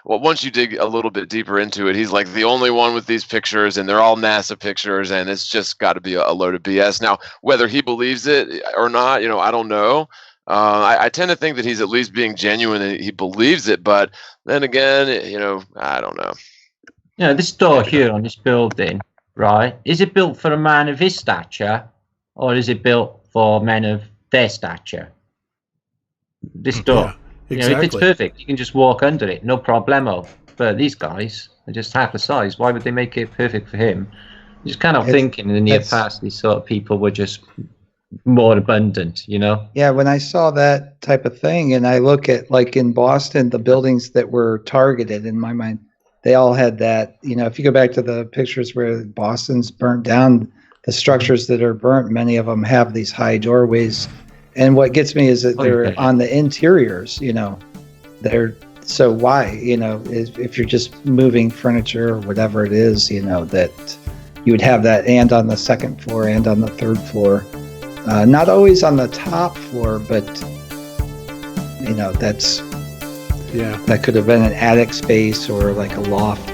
once you dig a little bit deeper into it, he's the only one with these pictures, and they're all NASA pictures, and it's just got to be a load of BS. Now, whether he believes it or not, I don't know. I tend to think that he's at least being genuine and he believes it, but then again, I don't know. This door here on this building, right? Is it built for a man of his stature, or is it built for men of their stature? This door, exactly. If it's perfect, you can just walk under it, no problemo. But these guys are just half the size. Why would they make it perfect for him? Just kind of thinking in the near past, these sort of people were just more abundant, Yeah, when I saw that type of thing, and I look at in Boston, the buildings that were targeted, in my mind, they all had that. If you go back to the pictures where Boston's burnt down, the structures that are burnt, many of them have these high doorways. And what gets me is that they're on the interiors. They're so why? If you're just moving furniture or whatever it is, that you would have that, and on the second floor and on the third floor. Not always on the top floor, but that could have been an attic space or a loft